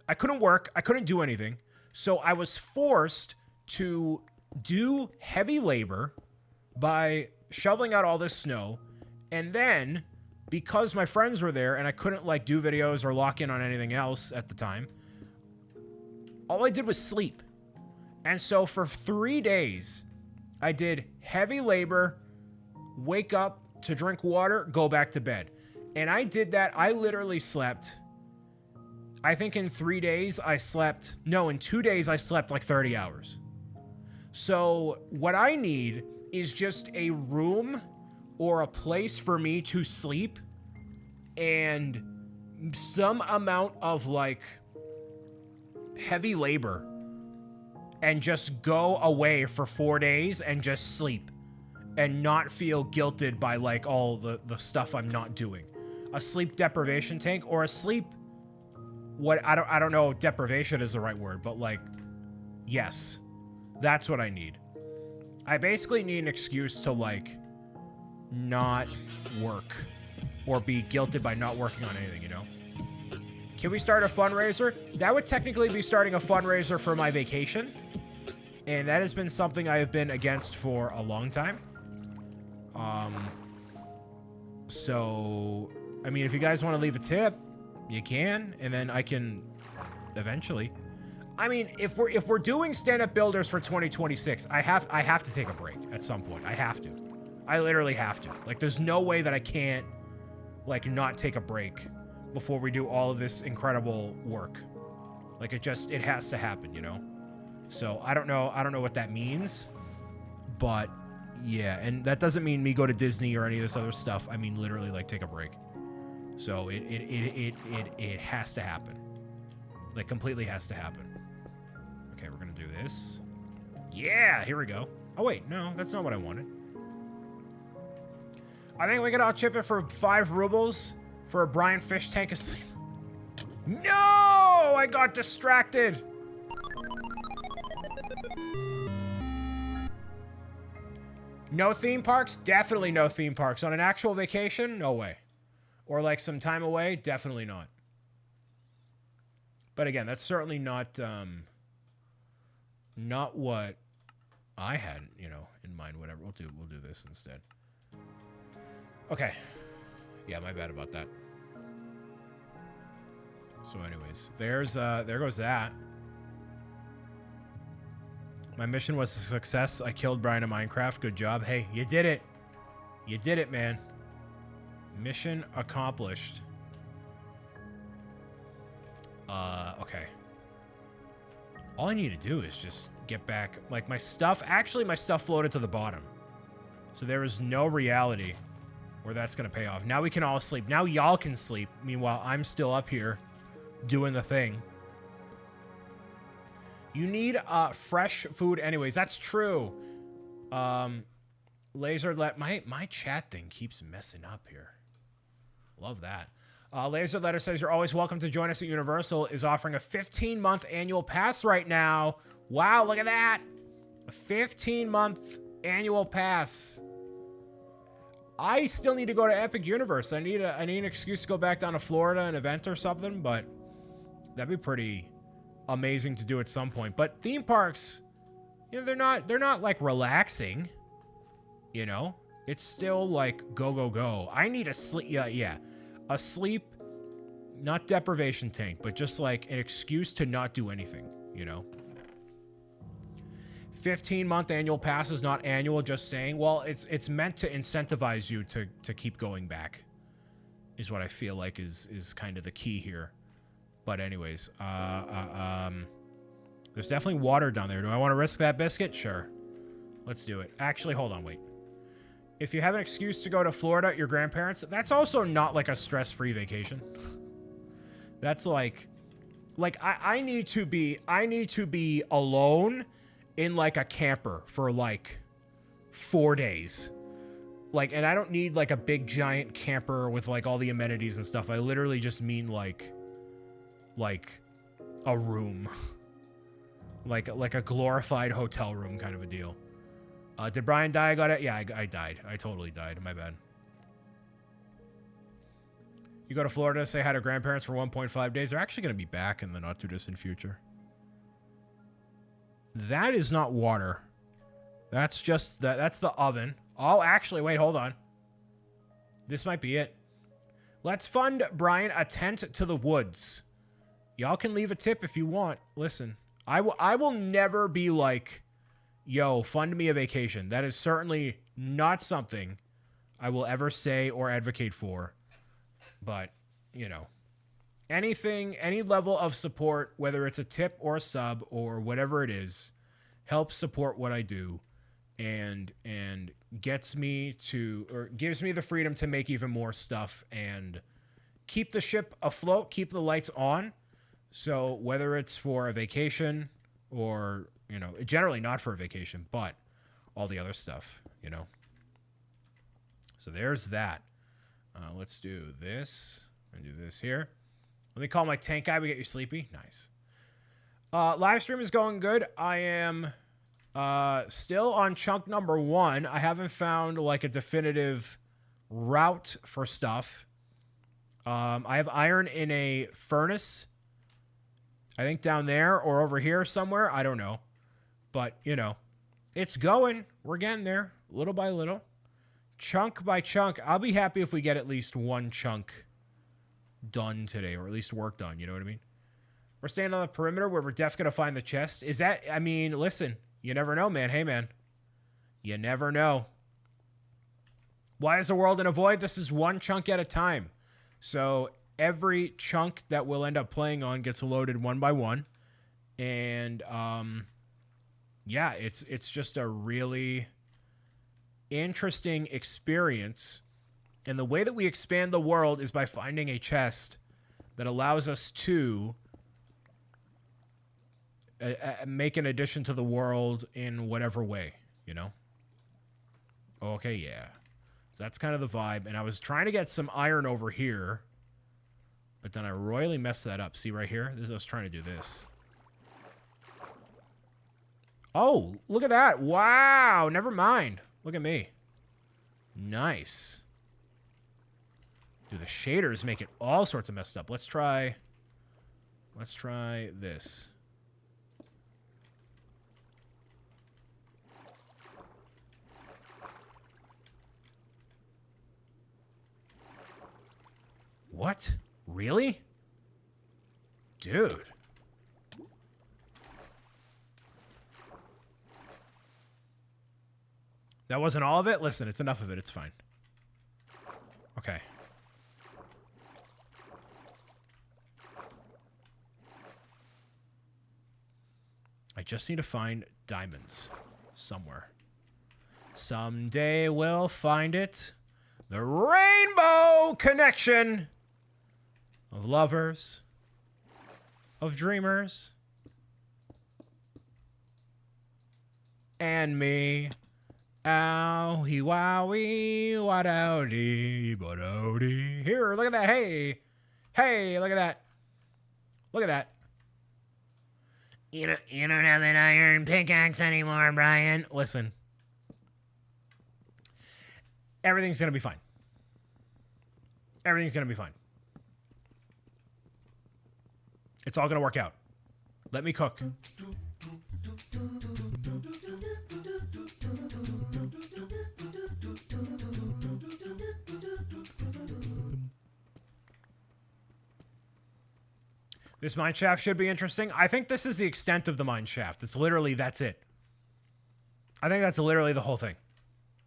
I couldn't work. I couldn't do anything. So I was forced to do heavy labor by shoveling out all this snow. And then because my friends were there and I couldn't like do videos or lock in on anything else at the time, all I did was sleep. And so for 3 days, I did heavy labor, wake up to drink water, go back to bed. And I did that. I literally slept, I think in 3 days I slept, no, in 2 days I slept like 30 hours. So what I need is just a room or a place for me to sleep and some amount of like heavy labor and just go away for 4 days and just sleep and not feel guilted by like all the stuff I'm not doing. A sleep deprivation tank or a sleep, what, I don't know if deprivation is the right word, but like, yes, that's what I need. I basically need an excuse to like not work or be guilted by not working on anything, you know? Can we start a fundraiser? That would technically be starting a fundraiser for my vacation. And that has been something I have been against for a long time. So, I mean, if you guys want to leave a tip, you can, and then I can eventually. I mean, if we're doing stand-up builders for 2026, I have to take a break at some point. I have to. I literally have to. Like, there's no way that I can't, like, not take a break before we do all of this incredible work. Like, it has to happen, you know? So, I don't know what that means, but yeah, and that doesn't mean me go to Disney or any of this other stuff. I mean, literally, like, take a break. So, it has to happen. Like, completely has to happen. Okay, we're gonna do this. Yeah, here we go. Oh, wait, no, that's not what I wanted. I think we could all chip it for 5 rubles for a Brian fish tank asleep. No! I got distracted. No theme parks? Definitely no theme parks. On an actual vacation? No way. Or like some time away? Definitely not. But again, that's certainly not what I had, you know, in mind. Whatever. We'll do this instead. Okay. Yeah, my bad about that. So anyways, there goes that. My mission was a success. I killed Brian in Minecraft. Good job. Hey, you did it. You did it, man. Mission accomplished. Okay. All I need to do is just get back, like, my stuff. Actually, my stuff floated to the bottom. So there is no reality where that's going to pay off. Now we can all sleep. Now y'all can sleep. Meanwhile, I'm still up here doing the thing. You need fresh food anyways. That's true. Laser my chat thing keeps messing up here. Love that. Laser Letter says you're always welcome to join us at Universal. Is offering a 15-month annual pass right now. Wow, look at that. A 15-month annual pass. I still need to go to Epic Universe. I need an excuse to go back down to Florida, an event or something, but that'd be pretty amazing to do at some point. But theme parks, you know, they're not like relaxing, you know? It's still like go, go, go. I need a sleep. Yeah. A sleep, not deprivation tank, but just like an excuse to not do anything, you know? 15-month annual pass is not annual, just saying. Well, it's meant to incentivize you to keep going back, is what I feel like is kind of the key here. But anyways, there's definitely water down there. Do I want to risk that biscuit? Sure. Let's do it. Actually, hold on, wait. If you have an excuse to go to Florida at your grandparents', that's also not like a stress-free vacation. That's like Like, I need to be alone in, like, a camper for, like, 4 days. Like, and I don't need, like, a big giant camper with, like, all the amenities and stuff. I literally just mean, like a room. Like a glorified hotel room kind of a deal. Did Brian die? I got it? Yeah, I died. I totally died. My bad. You go to Florida to say hi to grandparents for 1.5 days. They're actually going to be back in the not too distant future. That is not water. That's just that's the oven. Oh, actually, wait, hold on. This might be it. Let's fund Brian a tent to the woods. Y'all can leave a tip if you want. Listen, I will never be like, yo, fund me a vacation. That is certainly not something I will ever say or advocate for. But, you know, anything, any level of support, whether it's a tip or a sub or whatever it is, helps support what I do and gets me to, or gives me the freedom to make even more stuff and keep the ship afloat, keep the lights on. So whether it's for a vacation or, you know, generally not for a vacation, but all the other stuff, you know. So there's that. Let's do this. I'm going to do this here. Let me call my tank guy. We get you sleepy. Nice. Live stream is going good. I am still on chunk number 1. I haven't found like a definitive route for stuff. I have iron in a furnace. I think down there or over here somewhere. I don't know. But, you know, it's going. We're getting there little by little. Chunk by chunk. I'll be happy if we get at least one chunk done today, or at least work done. You know what I mean? We're staying on the perimeter where we're definitely going to find the chest. Is that, I mean, listen, you never know, man. Hey, man. You never know. Why is the world in a void? This is one chunk at a time. So every chunk that we'll end up playing on gets loaded one by one. And, yeah, it's just a really interesting experience. And the way that we expand the world is by finding a chest that allows us to make an addition to the world in whatever way, you know? Okay, yeah. So that's kind of the vibe. And I was trying to get some iron over here, but then I royally messed that up. See right here? I was trying to do this. Oh, look at that. Wow. Never mind. Look at me. Nice. Dude, the shaders make it all sorts of messed up. Let's try this. What? Really? Dude. That wasn't all of it? Listen, it's enough of it. It's fine. Okay. I just need to find diamonds somewhere. Someday we'll find it. The rainbow connection of lovers, of dreamers, and me. Owie wowie wadowdy badowdy. Here, look at that. Hey. Hey, look at that. Look at that. You don't have that iron pickaxe anymore, Brian. Listen. Everything's going to be fine. Everything's going to be fine. It's all going to work out. Let me cook. This mine shaft should be interesting. I think this is the extent of the mine shaft. It's literally, that's it. I think that's literally the whole thing.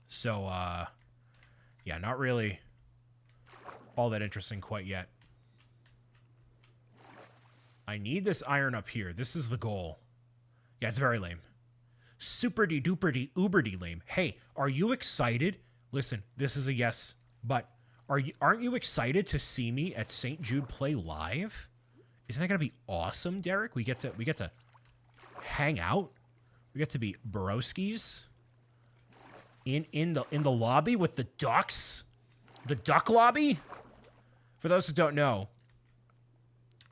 So, yeah, not really all that interesting quite yet. I need this iron up here. This is the goal. Yeah, it's very lame. Super-de duper-de uber-de lame. Hey, are you excited? Listen, this is a yes, but aren't you excited to see me at St. Jude play live Isn't that gonna be awesome, Derek? We get to hang out. We get to be broskies in the lobby with the ducks. The duck lobby. For those who don't know,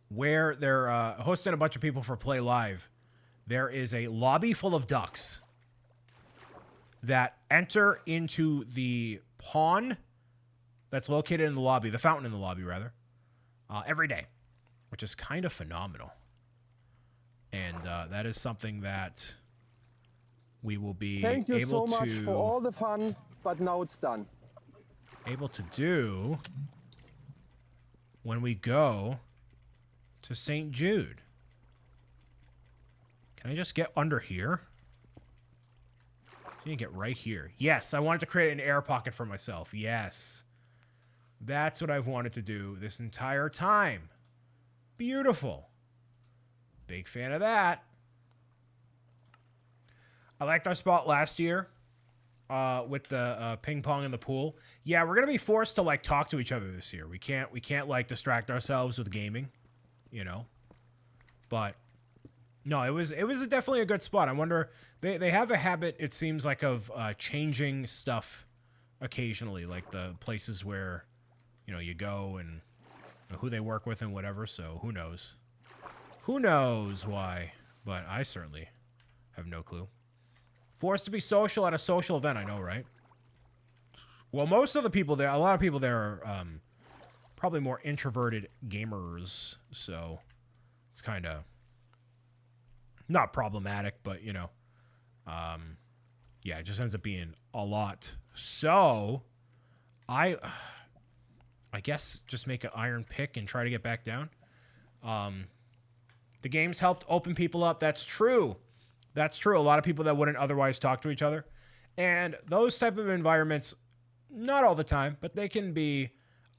where they're hosting a bunch of people for Play Live, there is a lobby full of ducks that enter into the pond that's located in the lobby, the fountain in the lobby, rather, every day, which is kind of phenomenal. And that is something that we will be Thank you able so much to for all the fun, but now it's done. Able to do when we go to St. Jude. Can I just get under here? So you can get right here. Yes, I wanted to create an air pocket for myself. Yes. That's what I've wanted to do this entire time. Beautiful. Big fan of that. I liked our spot last year with the ping pong in the pool. Yeah, we're gonna be forced to like talk to each other this year. We can't like distract ourselves with gaming, you know. But no, it was definitely a good spot. I wonder, they have a habit, it seems like, of changing stuff occasionally, like the places where, you know, you go and who they work with and whatever. So who knows? Who knows why? But I certainly have no clue. Forced to be social at a social event, I know, right? Well, most of the people there, a lot of people there are probably more introverted gamers, so it's kind of not problematic, but, you know, yeah, it just ends up being a lot. So I guess just make an iron pick and try to get back down. The games helped open people up. That's true. That's true. A lot of people that wouldn't otherwise talk to each other. And those type of environments, not all the time, but they can be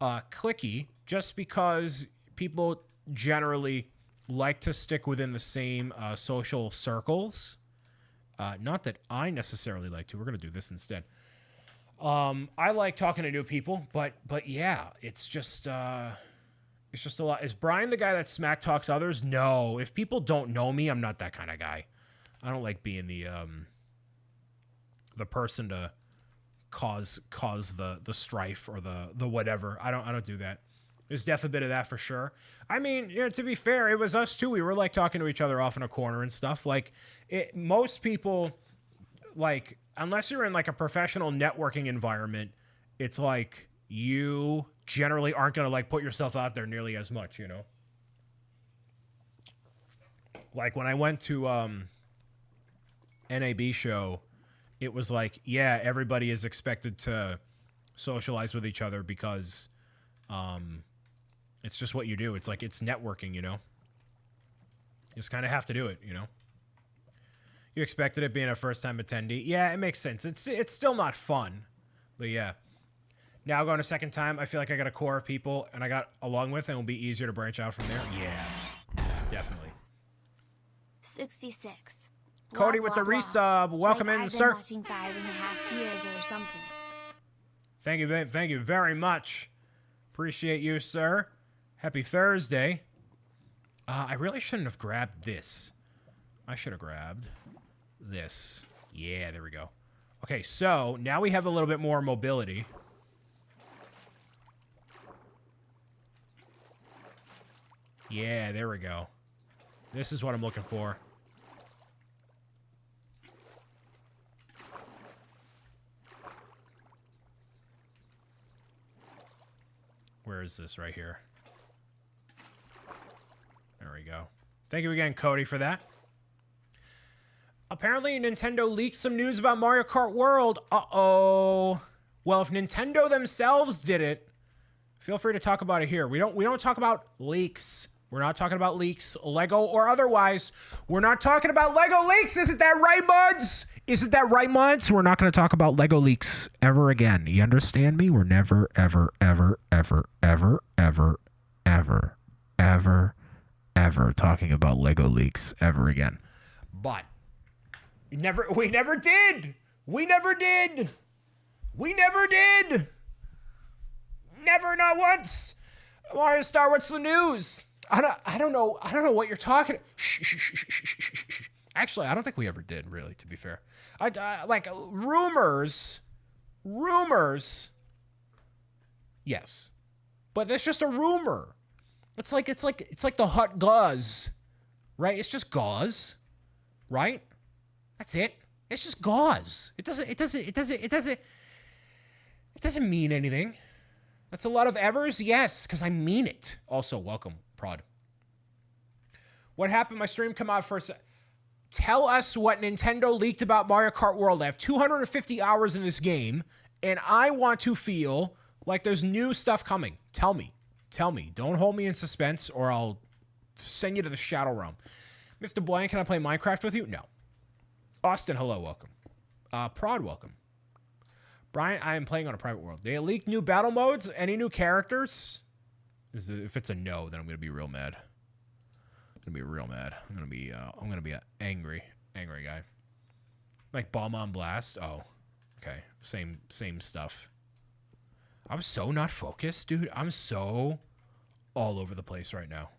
cliquey just because people generally like to stick within the same social circles. Not that I necessarily like to. We're going to do this instead. I like talking to new people, but yeah, it's just a lot. Is Brian the guy that smack talks others? No. If people don't know me, I'm not that kind of guy. I don't like being the person to cause the strife or the whatever. I don't do that. There's definitely a bit of that for sure. I mean, you know, to be fair, it was us too. We were like talking to each other off in a corner and stuff. Like most people, like, unless you're in like a professional networking environment, it's like you generally aren't going to like put yourself out there nearly as much, you know? Like when I went to NAB show, it was like, yeah, everybody is expected to socialize with each other because it's just what you do. It's like, it's networking, you know? You just kind of have to do it, you know? You expected it being a first-time attendee. Yeah, it makes sense. It's still not fun, but yeah. Now going a second time, I feel like I got a core of people and I got along with, and it'll be easier to branch out from there. Yeah, definitely. 66. Cody Blah, with the blah, resub. blah. Welcome Like in, I've sir. been watching 5.5 years or something. Thank you very much. Appreciate you, sir. Happy Thursday. I really shouldn't have grabbed this. I should have grabbed this. Yeah, there we go. Okay, so now we have a little bit more mobility. Yeah, there we go. This is what I'm looking for. Where is this? Right here. There we go. Thank you again, Cody, for that. Apparently, Nintendo leaked some news about Mario Kart World. Uh-oh. Well, if Nintendo themselves did it, feel free to talk about it here. We don't talk about leaks. We're not talking about leaks, Lego or otherwise. We're not talking about Lego leaks. Isn't that right, Muds? Isn't that right, Muds? We're not going to talk about Lego leaks ever again. You understand me? We're never, ever, ever, ever, ever, ever, ever, ever, ever talking about Lego leaks ever again. But we never did. We never did. We never did. Never, not once. Mario Star, what's the news? I don't know what you're talking. Shh, shh, shh, shh, shh, shh, shh, shh. Actually, I don't think we ever did, really, to be fair. Like rumors. Yes. But it's just a rumor. It's like the hot gauze. Right? It's just gauze. Right? That's it. It's just gauze. It doesn't mean anything. That's a lot of evers? Yes, because I mean it. Also, welcome, Prod. What happened? My stream come out for a sec. Tell us what Nintendo leaked about Mario Kart World. I have 250 hours in this game, and I want to feel like there's new stuff coming. Tell me. Don't hold me in suspense, or I'll send you to the Shadow Realm. Mr. Blank, can I play Minecraft with you? No. Austin, hello, welcome. Prod, welcome. Brian, I am playing on a private world. They leaked new battle modes? Any new characters? If it's a no, then I'm gonna be real mad. I'm gonna be an angry guy. Like Bomb on Blast. Oh, okay. Same stuff. I'm so not focused, dude. I'm so all over the place right now.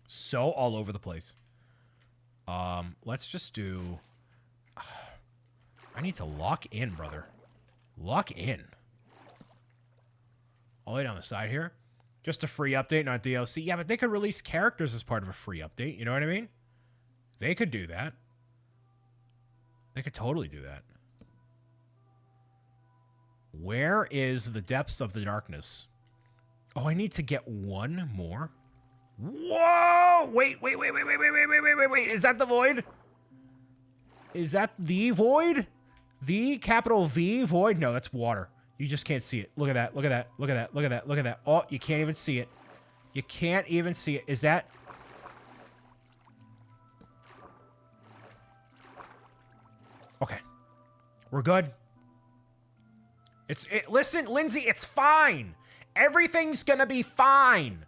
So all over the place. Let's just do. I need to lock in, brother. Lock in. All the way down the side here. Just a free update, not DLC. Yeah, but they could release characters as part of a free update. You know what I mean? They could do that. They could totally do that. Where is the depths of the darkness? Oh, I need to get one more. Whoa! Wait. Is that the void? Is that the void? The capital V void? No, that's water. You just can't see it. Look at that. Look at that. Look at that. Look at that. Look at that. Oh, you can't even see it. You can't even see it. Is that... Okay. We're good. Listen, Lindsay, it's fine. Everything's gonna be fine.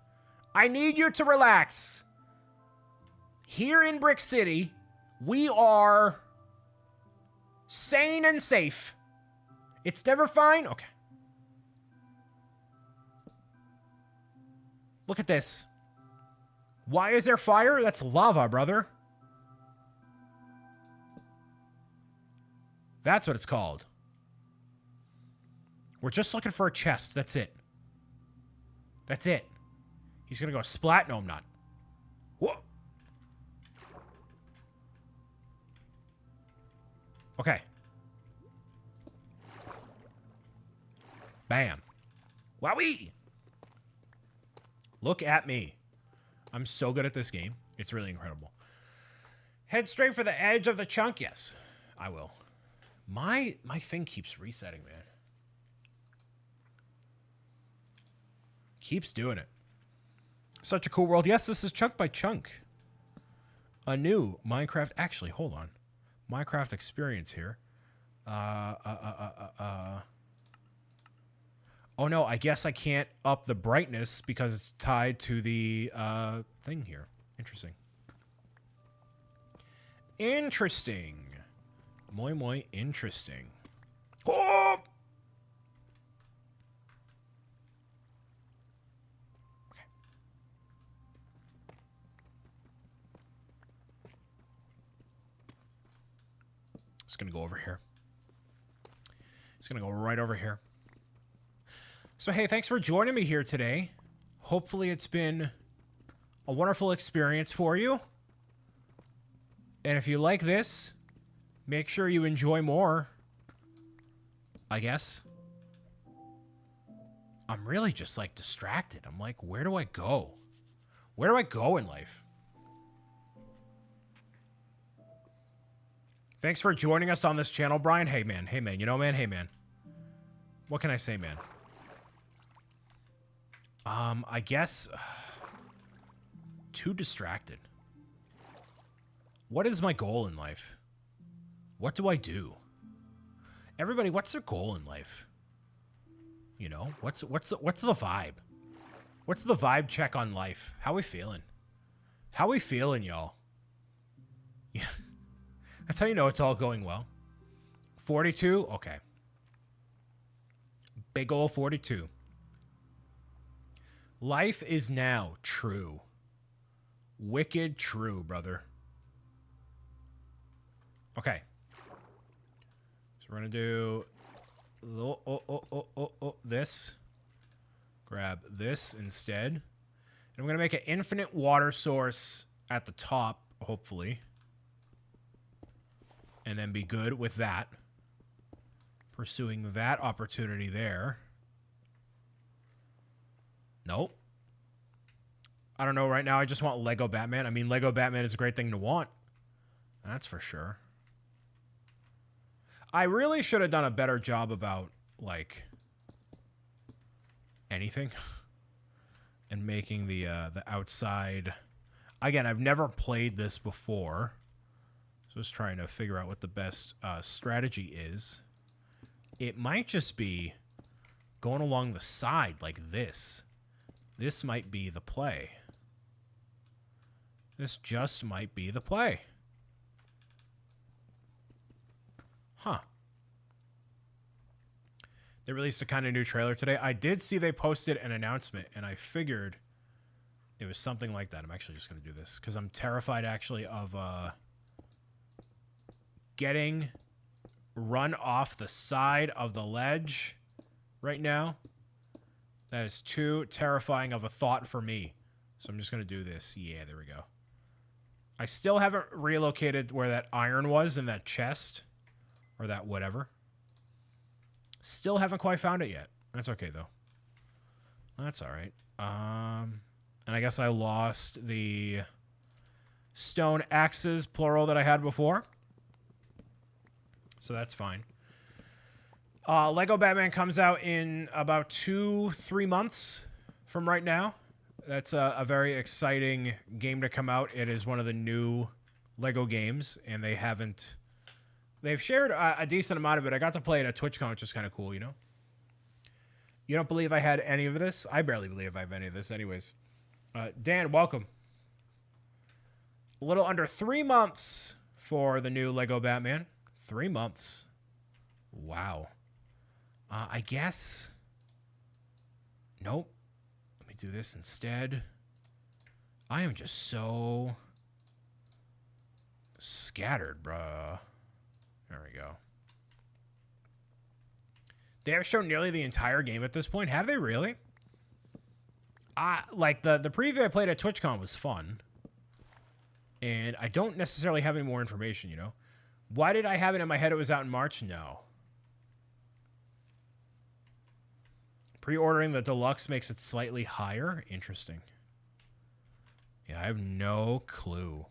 I need you to relax. Here in Brick City, we are sane and safe. It's never fine? Okay. Look at this. Why is there fire? That's lava, brother. That's what it's called. We're just looking for a chest. That's it. That's it. He's gonna go splat. No, I'm not. Whoa. Okay. Bam. Wowee. Look at me. I'm so good at this game. It's really incredible. Head straight for the edge of the chunk. Yes, I will. My thing keeps resetting, man. Keeps doing it. Such a cool world. Yes, this is chunk by chunk. A new Minecraft. Actually, hold on. Minecraft experience here. Oh no, I guess I can't up the brightness because it's tied to the thing here. Interesting. Interesting. Muy interesting. Oh! Okay. Just gonna go over here. Just gonna go right over here. So hey, thanks for joining me here today. Hopefully it's been a wonderful experience for you. And if you like this, make sure you enjoy more, I guess. I'm really just like distracted. I'm like, where do I go? Where do I go in life? Thanks for joining us on this channel, Brian. Hey man, you know, man, hey man. What can I say, man? I guess too distracted. What is my goal in life? What do I do? Everybody, what's their goal in life? You know, what's the vibe? What's the vibe check on life? How we feeling? How we feeling, y'all? Yeah. That's how you know it's all going well. 42? Okay. Big ol' 42. Life is now true. Wicked true, brother. Okay. So we're going to do this. Grab this instead. And I'm going to make an infinite water source at the top, hopefully. And then be good with that. Pursuing that opportunity there. Nope. I don't know right now. I just want Lego Batman. I mean, Lego Batman is a great thing to want. That's for sure. I really should have done a better job about, like, anything. And making the outside... Again, I've never played this before. So just trying to figure out what the best strategy is. It might just be going along the side like this. This might be the play. This just might be the play. Huh. They released a kind of new trailer today. I did see they posted an announcement, and I figured it was something like that. I'm actually just going to do this because I'm terrified, actually, of getting run off the side of the ledge right now. That is too terrifying of a thought for me. So I'm just going to do this. Yeah, there we go. I still haven't relocated where that iron was in that chest. Or that whatever. Still haven't quite found it yet. That's okay, though. That's all right. And I guess I lost the stone axes, plural, that I had before. So that's fine. Lego Batman comes out in about 2-3 months from right now. That's a very exciting game to come out. It is one of the new Lego games, and they've shared a decent amount of it. I got to play it at TwitchCon, which is kind of cool, you know? You don't believe I had any of this? I barely believe I have any of this anyways. Dan, welcome. A little under 3 months for the new Lego Batman. 3 months. Wow. I guess... Nope. Let me do this instead. I am just so... scattered, bruh. There we go. They have shown nearly the entire game at this point. Have they really? Like, the preview I played at TwitchCon was fun. And I don't necessarily have any more information, you know? Why did I have it in my head it was out in March? No. Pre-ordering the deluxe makes it slightly higher? Interesting. Yeah, I have no clue.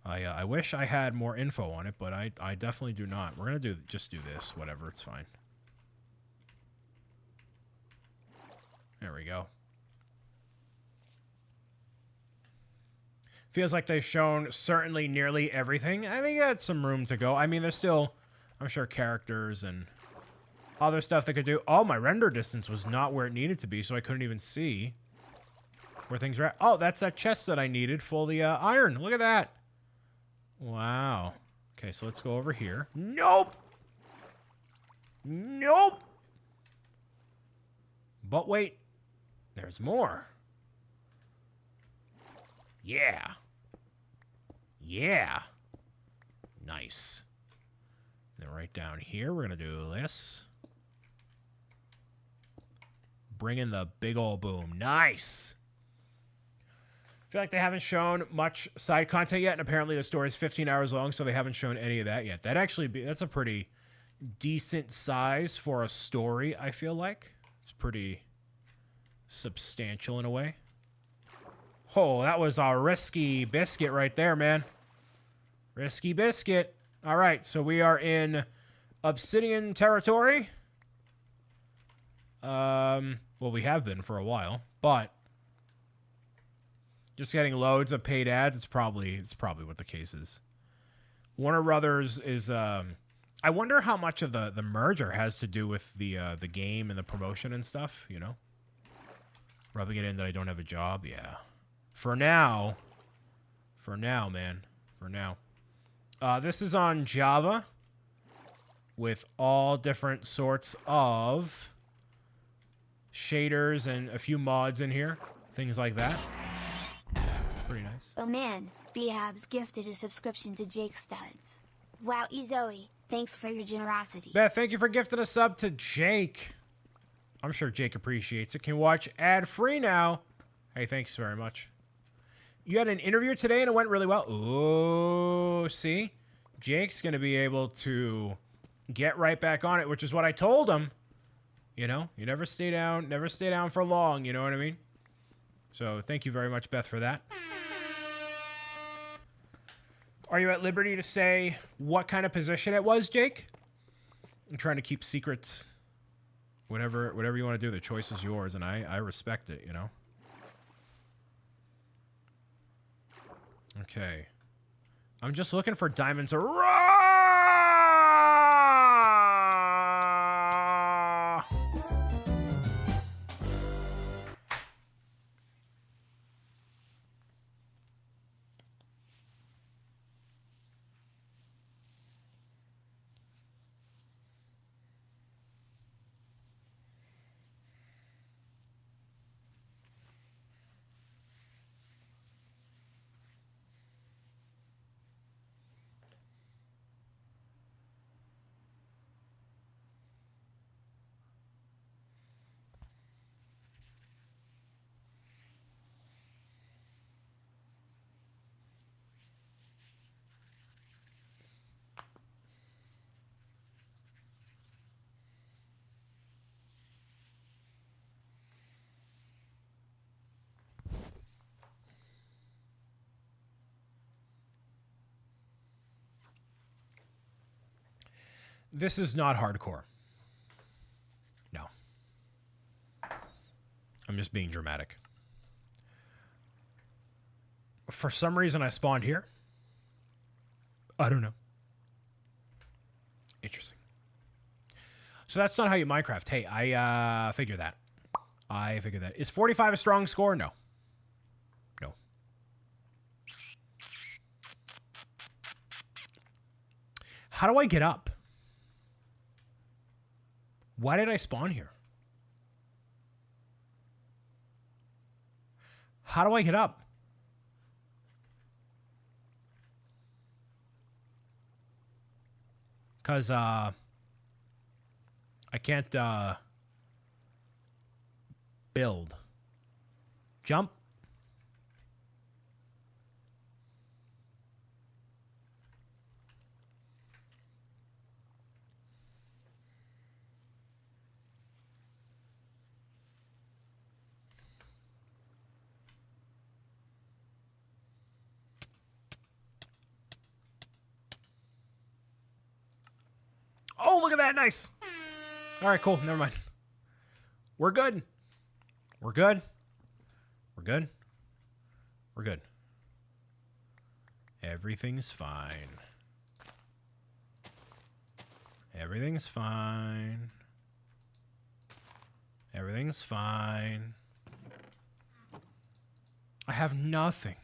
I wish I had more info on it, but I definitely do not. We're going to just do this. Whatever, it's fine. There we go. Feels like they've shown certainly nearly everything. I think that's some room to go. I mean, there's still, I'm sure, characters and other stuff they could do. Oh, my render distance was not where it needed to be, so I couldn't even see where things were at. Oh, that's that chest that I needed for the iron. Look at that. Wow. Okay, so let's go over here. Nope. Nope. But wait. There's more. Yeah. Yeah. Nice. Then right down here, we're going to do this. Bring in the big old boom. Nice. I feel like they haven't shown much side content yet, and apparently the story is 15 hours long, so they haven't shown any of that yet. That's a pretty decent size for a story, I feel like. It's pretty substantial in a way. Oh, that was a risky biscuit right there, man. Risky biscuit. All right, so we are in Obsidian territory. Well, we have been for a while, but just getting loads of paid ads, it's probably what the case is. Warner Brothers is I wonder how much of the merger has to do with the game and the promotion and stuff, you know? Rubbing it in that I don't have a job, yeah. For now, man. For now. This is on Java with all different sorts of shaders and a few mods in here. Things like that. Pretty nice. Oh man, Behabs gifted a subscription to Jake Studs. Wow, Zoe, thanks for your generosity. Beth, thank you for gifting a sub to Jake. I'm sure Jake appreciates it. Can watch ad-free now. Hey, thanks very much. You had an interview today and it went really well. Ooh, see? Jake's going to be able to get right back on it, which is what I told him. You know, you never stay down for long, you know what I mean? So thank you very much, Beth, for that. Are you at liberty to say what kind of position it was, Jake? I'm trying to keep secrets. Whatever you want to do, the choice is yours, and I respect it, you know? Okay. I'm just looking for diamonds. This is not hardcore. No. I'm just being dramatic. For some reason, I spawned here. I don't know. Interesting. So that's not how you Minecraft. Hey, I figure that. Is 45 a strong score? No. No. How do I get up? Why did I spawn here? How do I get up? Because, I can't, build. Jump. Oh, look at that. Nice. All right, cool. Never mind. We're good. We're good. We're good. We're good. Everything's fine. Everything's fine. Everything's fine. I have nothing.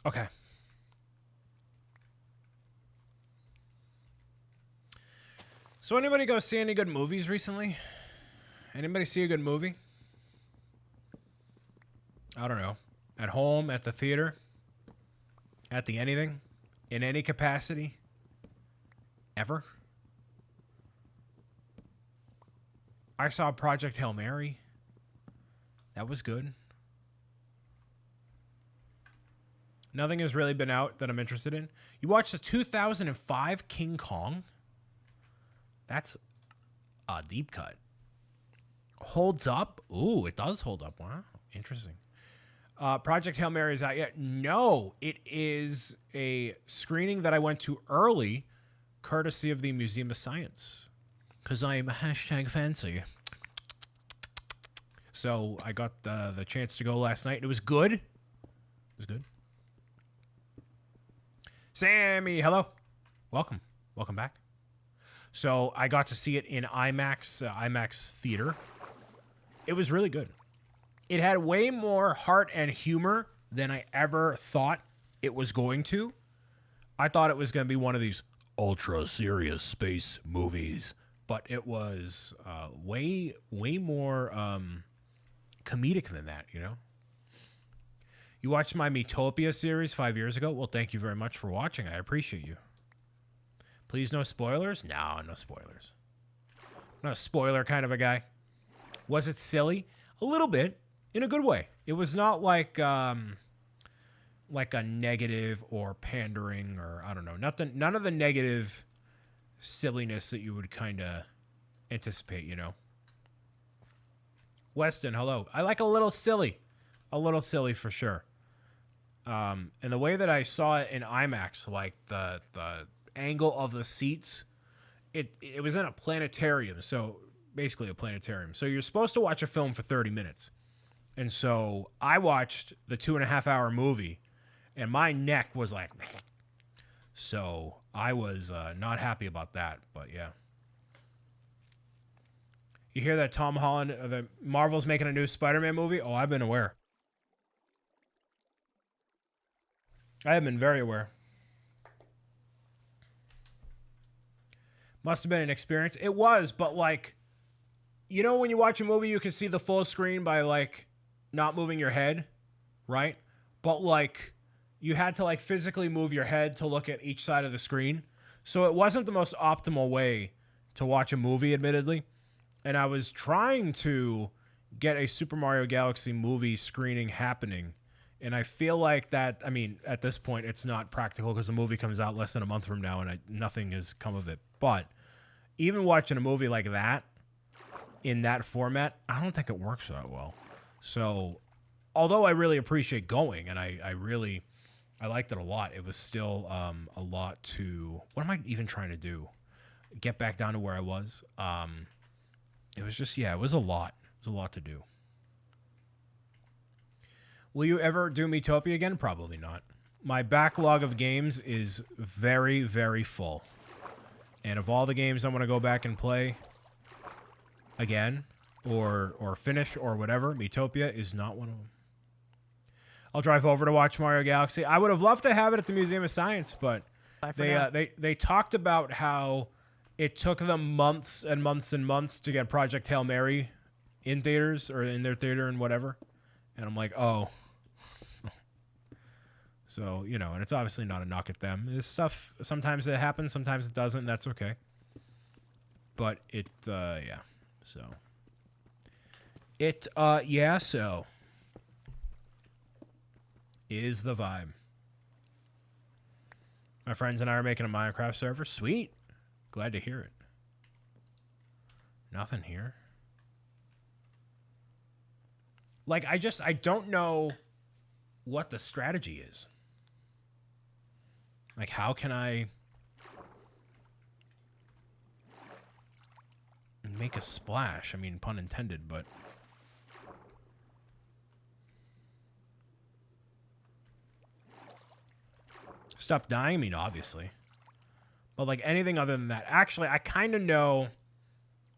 Okay. So anybody go see any good movies recently? Anybody see a good movie? I don't know. At home, at the theater, at the anything, in any capacity, ever? I saw Project Hail Mary. That was good. Nothing has really been out that I'm interested in. You watched the 2005 King Kong? That's a deep cut. Holds up? Ooh, it does hold up. Wow, interesting. Project Hail Mary is out yet? No, it is a screening that I went to early, courtesy of the Museum of Science. Because I'm #fancy. So I got the chance to go last night, and it was good. It was good. Sammy, hello. Welcome. Welcome back. So I got to see it in IMAX theater. It was really good. It had way more heart and humor than I ever thought it was going to. I thought it was going to be one of these ultra serious space movies, but it was way more comedic than that, you know? You watched my Metopia series 5 years ago? Well, thank you very much for watching. I appreciate you. Please no spoilers? No spoilers. I'm not a spoiler kind of a guy. Was it silly? A little bit, in a good way. It was not like a negative or pandering or I don't know. None of the negative silliness that you would kind of anticipate, you know. Weston, hello. I like a little silly for sure. And the way that I saw it in IMAX, like the angle of the seats, it was in a planetarium, so basically a planetarium. So you're supposed to watch a film for 30 minutes. And so I watched the 2.5 hour movie and my neck was like, meh. So I was not happy about that, but yeah. You hear that Tom Holland, the Marvel's making a new Spider-Man movie? Oh, I've been aware. I have been very aware. Must have been an experience. It was, but like, you know when you watch a movie, you can see the full screen by like not moving your head, right? But like, you had to like physically move your head to look at each side of the screen. So it wasn't the most optimal way to watch a movie, admittedly. And I was trying to get a Super Mario Galaxy movie screening happening. And I feel like that, I mean, at this point, it's not practical because the movie comes out less than a month from now and nothing has come of it. But even watching a movie like that in that format, I don't think it works that well. So although I really appreciate going and I liked it a lot, it was still a lot to, what am I even trying to do? Get back down to where I was. It was just, yeah, it was a lot. It was a lot to do. Will you ever do Metopia again? Probably not. My backlog of games is very, very full. And of all the games I want to go back and play again or finish or whatever, Metopia is not one of them. I'll drive over to watch Mario Galaxy. I would have loved to have it at the Museum of Science, but they talked about how it took them months and months and months to get Project Hail Mary in theaters or in their theater and whatever. And I'm like, oh. So, you know, and it's obviously not a knock at them. This stuff, sometimes it happens, sometimes it doesn't. That's okay. But it, yeah. So. It, yeah, so. Is the vibe. My friends and I are making a Minecraft server. Sweet. Glad to hear it. Nothing here. Like, I don't know what the strategy is. Like, how can I make a splash? I mean, pun intended, but... Stop dying? I mean, obviously. But, like, anything other than that. Actually, I kind of know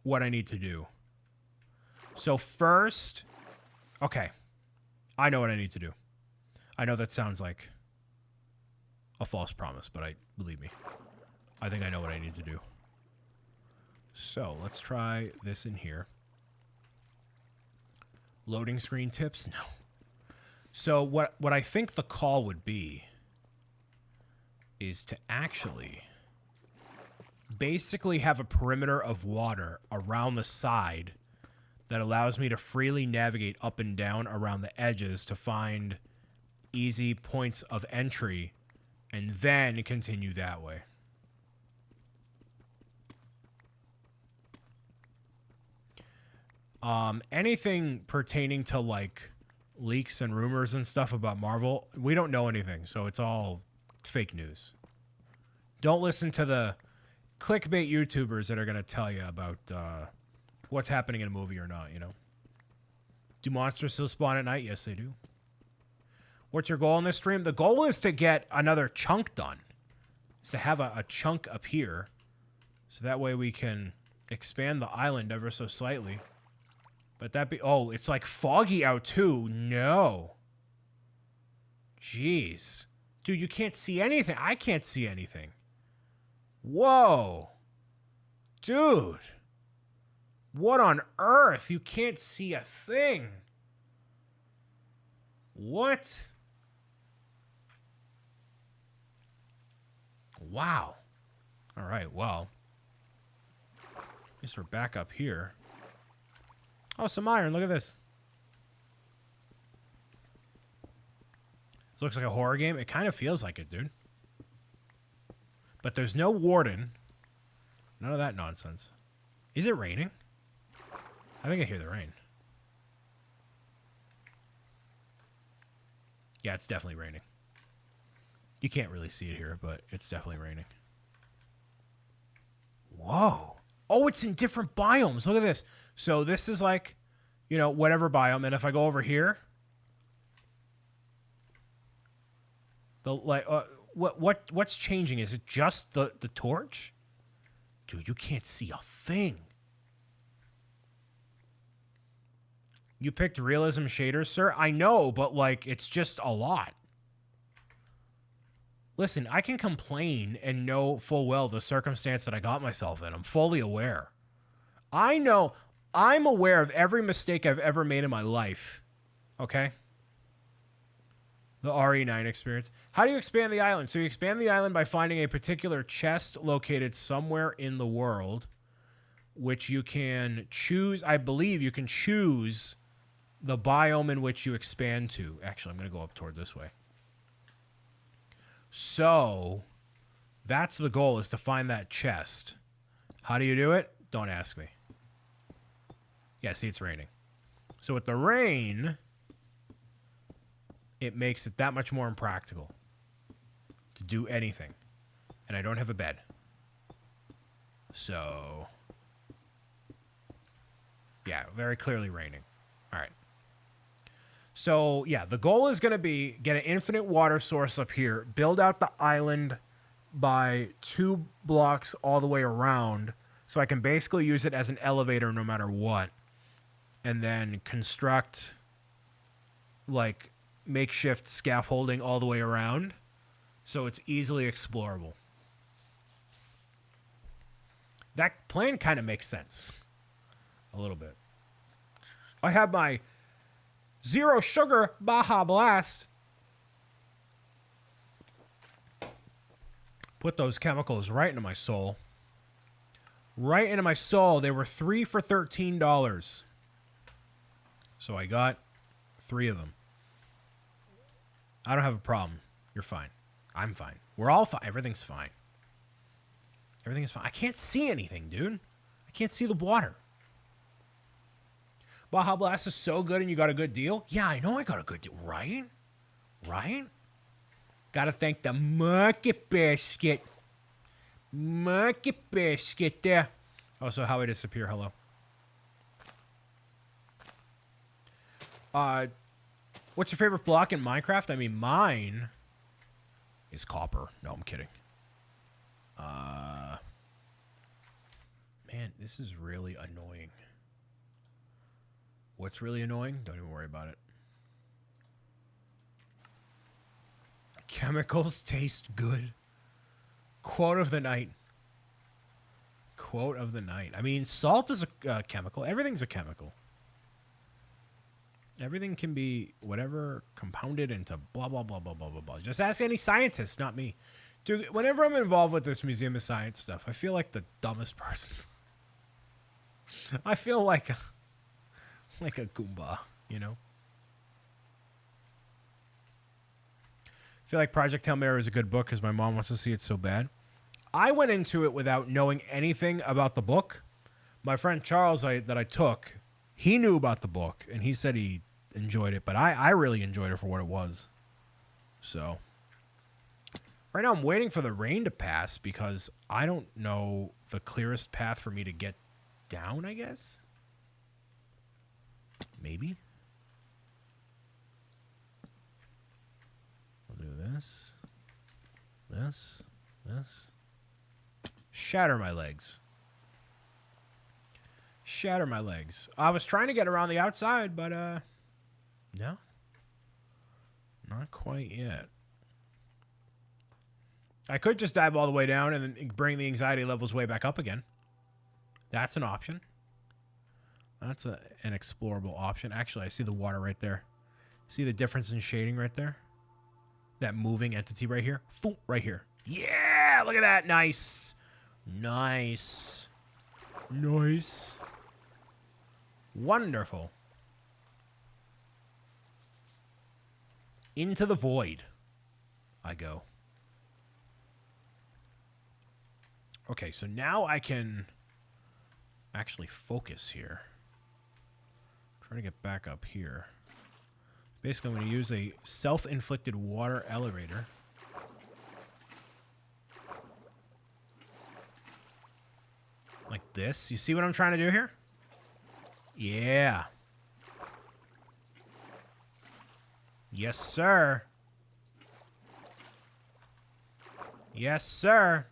what I need to do. So, first... Okay. I know what I need to do. I know that sounds like a false promise, but believe me. I think I know what I need to do. So, let's try this in here. Loading screen tips? No. So, what I think the call would be is to actually basically have a perimeter of water around the side that allows me to freely navigate up and down around the edges to find easy points of entry and then continue that way. Anything pertaining to like leaks and rumors and stuff about Marvel, we don't know anything, so it's all fake news. Don't listen to the clickbait YouTubers that are going to tell you about what's happening in a movie or not, you know. Do monsters still spawn at night? Yes, they do. What's your goal in this stream? The goal is to get another chunk done. Is to have a chunk up here. So that way we can expand the island ever so slightly. But that be... Oh, it's like foggy out too. No. Jeez. Dude, you can't see anything. I can't see anything. Whoa. Dude. What on earth? You can't see a thing. What? Wow. All right, well. I guess we're back up here. Oh, some iron. Look at this. This looks like a horror game. It kind of feels like it, dude. But there's no warden. None of that nonsense. Is it raining? I think I hear the rain. Yeah, it's definitely raining. You can't really see it here, but it's definitely raining. Whoa. Oh, it's in different biomes. Look at this. So this is like, you know, whatever biome. And if I go over here, the like, what's changing? Is it just the torch? Dude, you can't see a thing. You picked realism shaders, sir? I know, but like, it's just a lot. Listen, I can complain and know full well the circumstance that I got myself in. I'm fully aware. I know, I'm aware of every mistake I've ever made in my life. Okay? The RE9 experience. How do you expand the island? So you expand the island by finding a particular chest located somewhere in the world, which you can choose. I believe you can choose the biome in which you expand to. Actually, I'm going to go up toward this way. So that's the goal, is to find that chest. How do you do it? Don't ask me. Yeah, see, it's raining. So with the rain, it makes it that much more impractical to do anything. And I don't have a bed. So, yeah, very clearly raining. All right. So, yeah, the goal is going to be get an infinite water source up here, build out the island by 2 blocks all the way around, so I can basically use it as an elevator no matter what, and then construct, like, makeshift scaffolding all the way around, so it's easily explorable. That plan kind of makes sense. A little bit. I have my Zero Sugar Baja Blast. Put those chemicals right into my soul. Right into my soul. They were 3 for $13. So I got 3 of them. I don't have a problem. You're fine. I'm fine. We're all fine. Everything's fine. Everything is fine. I can't see anything, dude. I can't see the water. Baja Blast is so good and you got a good deal? Yeah, I know I got a good deal. Right? Right? Gotta thank the market basket. Market basket there. Also, how I disappear. Hello. What's your favorite block in Minecraft? I mean, mine is copper. No, I'm kidding. Man, this is really annoying. What's really annoying? Don't even worry about it. Chemicals taste good. Quote of the night. Quote of the night. I mean, salt is a chemical. Everything's a chemical. Everything can be whatever compounded into blah, blah, blah, blah, blah, blah, blah. Just ask any scientist, not me. Dude, whenever I'm involved with this Museum of Science stuff, I feel like the dumbest person. I feel like a Goomba, you know? I feel like Project Hail Mary is a good book because my mom wants to see it so bad. I went into it without knowing anything about the book. My friend Charles that I took, he knew about the book, and he said he enjoyed it, but I really enjoyed it for what it was. So, right now I'm waiting for the rain to pass because I don't know the clearest path for me to get down, I guess? Maybe? We'll do this. This. This. Shatter my legs. Shatter my legs. I was trying to get around the outside, but, no. Not quite yet. I could just dive all the way down and then bring the anxiety levels way back up again. That's an option. That's an explorable option. Actually, I see the water right there. See the difference in shading right there? That moving entity right here? Right here. Yeah! Look at that. Nice. Nice. Nice. Wonderful. Into the void I go. Okay, so now I can actually focus here. Try to get back up here. Basically, I'm going to use a self-inflicted water elevator. Like this. You see what I'm trying to do here? Yeah. Yes, sir. Yes, sir.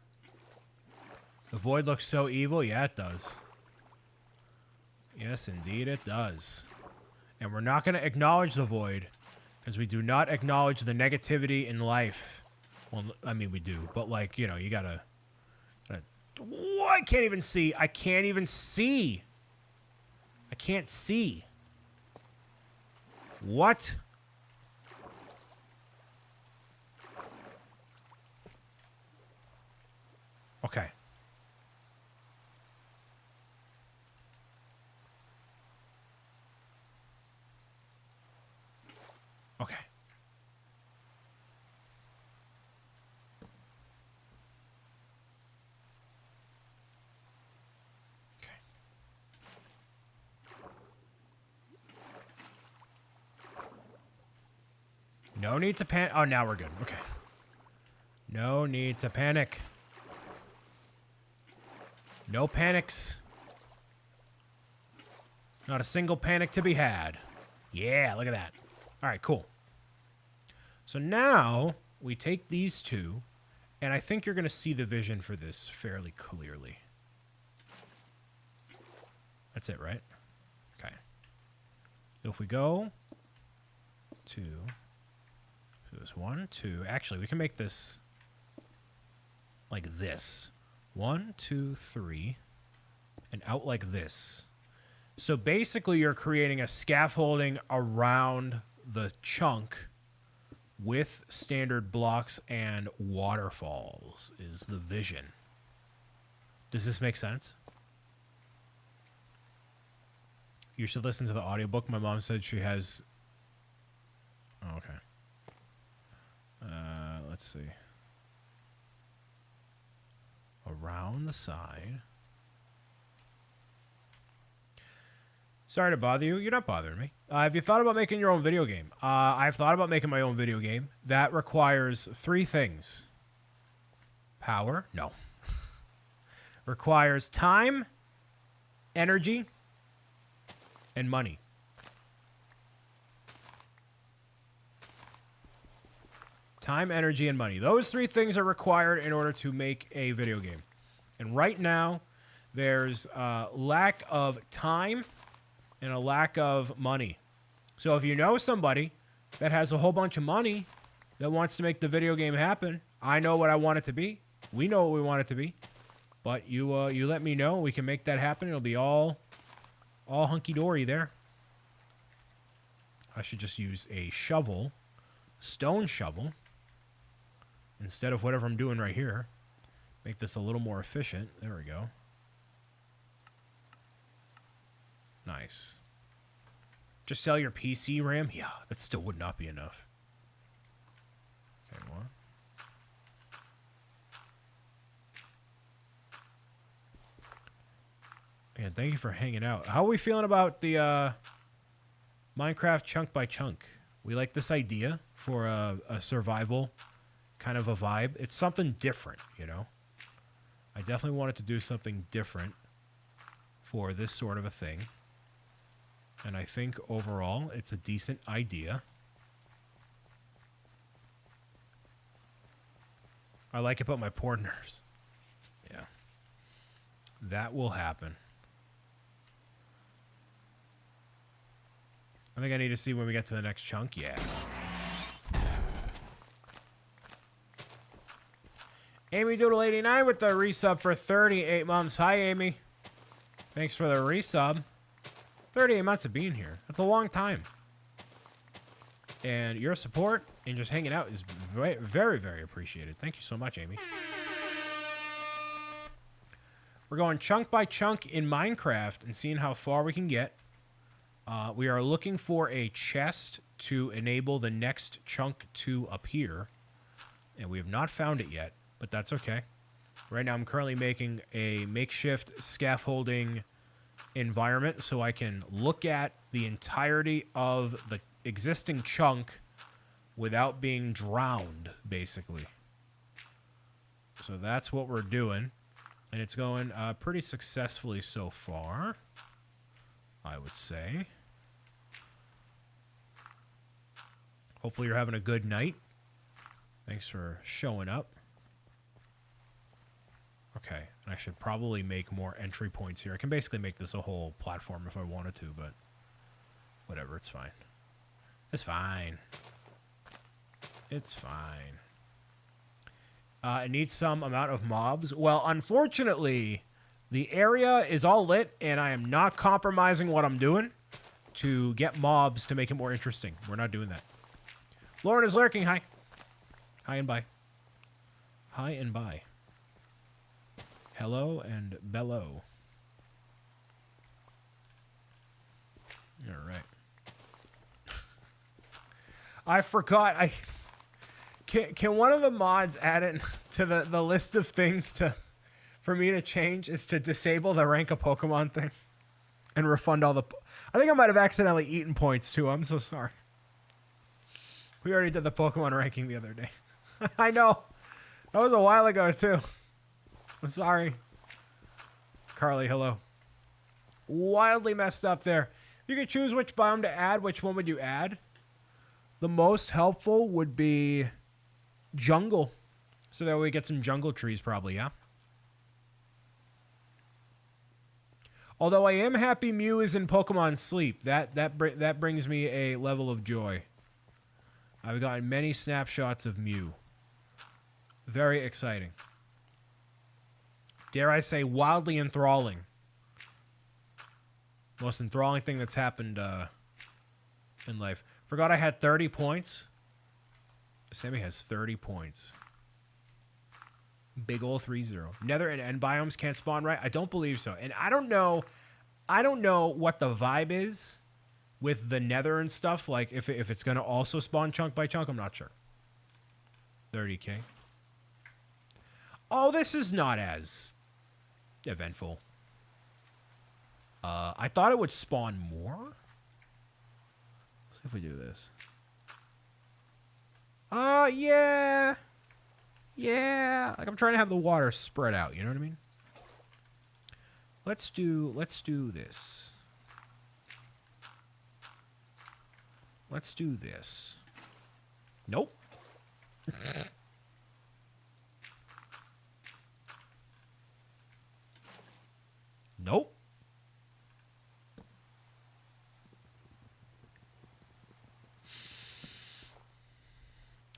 The void looks so evil. Yeah, it does. Yes, indeed it does. And we're not going to acknowledge the void because we do not acknowledge the negativity in life. Well, I mean, we do. But, like, you know, you got to... Oh, I can't even see. I can't even see. I can't see. What? Okay. Okay. Okay. No need to panic. Oh, now we're good. Okay. No need to panic. No panics. Not a single panic to be had. Yeah, look at that. All right, cool. So now we take these two, and I think you're going to see the vision for this fairly clearly. That's it, right? Okay. So if we go to this 1, 2. Actually, we can make this like this. 1, 2, 3, and out like this. So basically, you're creating a scaffolding around the chunk with standard blocks and waterfalls is the vision. Does this make sense? You should listen to the audiobook. My mom said she has... Oh, okay. Let's see. Around the side. Sorry to bother you. You're not bothering me. Have you thought about making your own video game? I've thought about making my own video game. That requires 3 things. Power? No. Requires time, energy, and money. Time, energy, and money. Those 3 things are required in order to make a video game. And right now, there's a lack of time and a lack of money. So if you know somebody that has a whole bunch of money that wants to make the video game happen, I know what I want it to be. We know what we want it to be. But you let me know. We can make that happen. It'll be all hunky-dory there. I should just use a shovel, stone shovel, instead of whatever I'm doing right here. Make this a little more efficient. There we go. Nice. Just sell your PC RAM? Yeah, that still would not be enough. Okay, more. And thank you for hanging out. How are we feeling about the Minecraft chunk by chunk? We like this idea for a survival kind of a vibe. It's something different, you know? I definitely wanted to do something different for this sort of a thing. And I think overall it's a decent idea. I like it, but my poor nerves. Yeah. That will happen. I think I need to see when we get to the next chunk. Yeah. Amy Doodle 89 with the resub for 38 months. Hi, Amy. Thanks for the resub. 38 months of being here. That's a long time. And your support and just hanging out is very, very, very appreciated. Thank you so much, Amy. We're going chunk by chunk in Minecraft and seeing how far we can get. We are looking for a chest to enable the next chunk to appear. And we have not found it yet, but that's okay. Right now I'm currently making a makeshift scaffolding environment so I can look at the entirety of the existing chunk without being drowned, basically. So that's what we're doing. And it's going pretty successfully so far, I would say. Hopefully you're having a good night. Thanks for showing up. Okay, and I should probably make more entry points here. I can basically make this a whole platform if I wanted to, but whatever, it's fine. It's fine. It's fine. It needs some amount of mobs. Well, unfortunately, the area is all lit, and I am not compromising what I'm doing to get mobs to make it more interesting. We're not doing that. Lauren is lurking. Hi. Hi and bye. Hi and bye. Hello and bellow. All right. I forgot. Can one of the mods add it to the list of things for me to change is to disable the rank a Pokemon thing and refund all the... I think I might have accidentally eaten points too. I'm so sorry. We already did the Pokemon ranking the other day. I know. That was a while ago too. I'm sorry. Carly, hello. Wildly messed up there. You could choose which biome to add. Which one would you add? The most helpful would be jungle. So that we get some jungle trees probably, yeah? Although I am happy Mew is in Pokemon Sleep. That brings me a level of joy. I've gotten many snapshots of Mew. Very exciting. Dare I say, wildly enthralling. Most enthralling thing that's happened in life. Forgot I had 30 points. Sammy has 30 points. Big ol' 3-0. Nether and end biomes can't spawn right? I don't believe so. And I don't know what the vibe is with the nether and stuff. Like, if it's going to also spawn chunk by chunk, I'm not sure. 30k. Oh, this is not as eventful. I thought it would spawn more. Let's see if we do this. Yeah. Yeah. Like, I'm trying to have the water spread out, you know what I mean? Let's do this. Let's do this. Nope. Nope.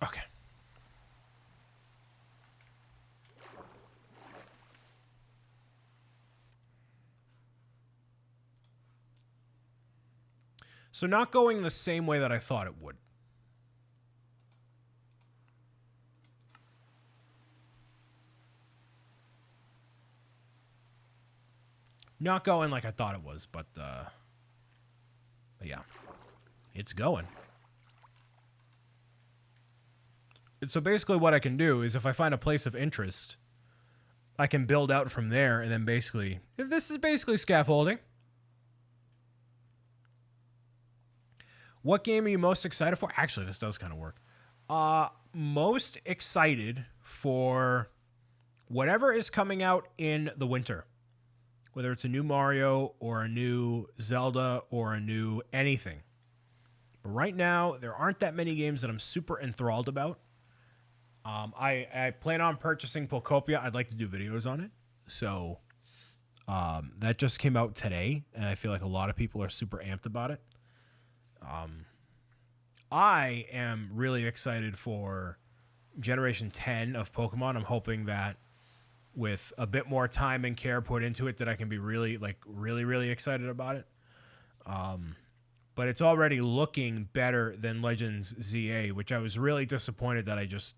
Okay. So not going the same way that I thought it would. Not going like I thought it was, but yeah. It's going. And so basically what I can do is if I find a place of interest, I can build out from there and then basically... This is basically scaffolding. What game are you most excited for? Actually, this does kind of work. Most excited for whatever is coming out in the winter. Whether it's a new Mario or a new Zelda or a new anything. But right now, there aren't that many games that I'm super enthralled about. I plan on purchasing Pokopia. I'd like to do videos on it. So that just came out today, and I feel like a lot of people are super amped about it. I am really excited for Generation 10 of Pokemon. I'm hoping that with a bit more time and care put into it that I can be really, like, really excited about it. But it's already looking better than Legends ZA, which I was really disappointed that I just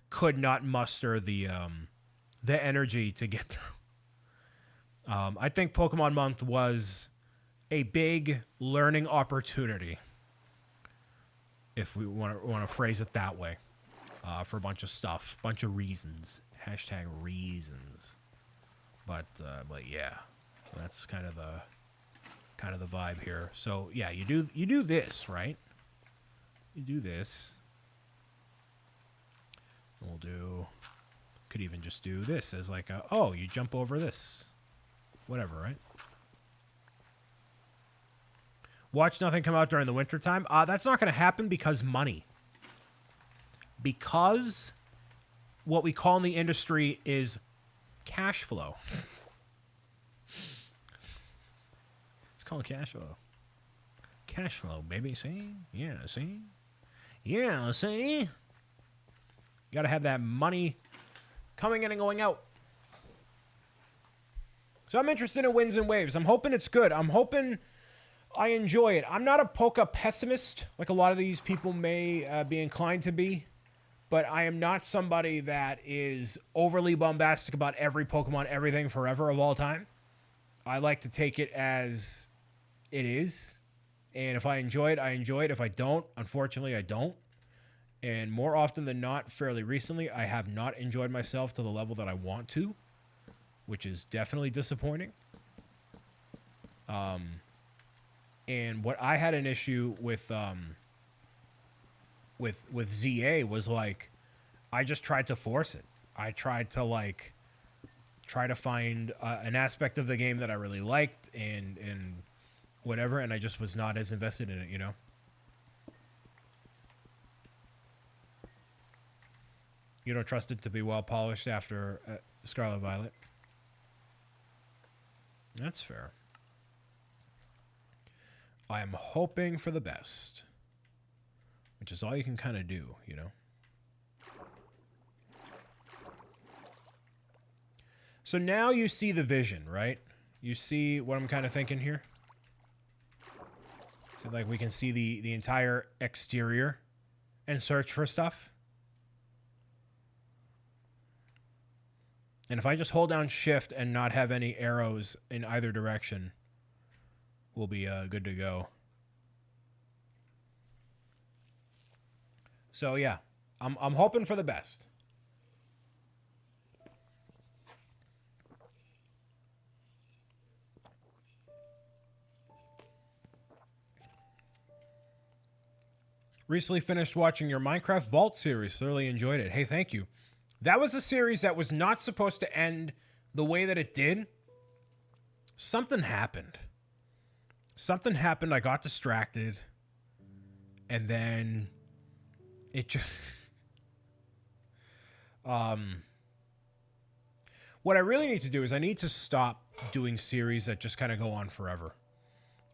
could not muster the energy to get through. I think Pokemon Month was a big learning opportunity, if we want to phrase it that way, for a bunch of stuff, bunch of reasons, hashtag reasons. But yeah, that's kind of the vibe here. So yeah, you do this, right? You do this. Could even just do this as like you jump over this. Whatever, right? Watch nothing come out during the wintertime. That's not going to happen because money. Because what we call in the industry is cash flow. It's called cash flow. Cash flow, baby. See? Yeah, see? Yeah, see? You got to have that money coming in and going out. So I'm interested in wins and waves. I'm hoping it's good. I'm hoping I enjoy it. I'm not a Poke pessimist, like a lot of these people may be inclined to be, but I am not somebody that is overly bombastic about every Pokemon, everything, forever of all time. I like to take it as it is, and if I enjoy it, I enjoy it. If I don't, unfortunately, I don't. And more often than not, fairly recently, I have not enjoyed myself to the level that I want to, which is definitely disappointing. And what I had an issue with ZA was like, I just tried to force it. I tried to try to find an aspect of the game that I really liked and whatever, and I just was not as invested in it, you know? You don't trust it to be well polished after Scarlet Violet? That's fair. I am hoping for the best, which is all you can kind of do, you know? So now you see the vision, right? You see what I'm kind of thinking here? So like we can see the entire exterior and search for stuff. And if I just hold down shift and not have any arrows in either direction, we'll be good to go. So yeah, I'm hoping for the best. Recently finished watching your Minecraft Vault series. Thoroughly enjoyed it. Hey, thank you. That was a series that was not supposed to end the way that it did. Something happened. Something happened. I got distracted. And then it just... What I really need to do is I need to stop doing series that just kind of go on forever.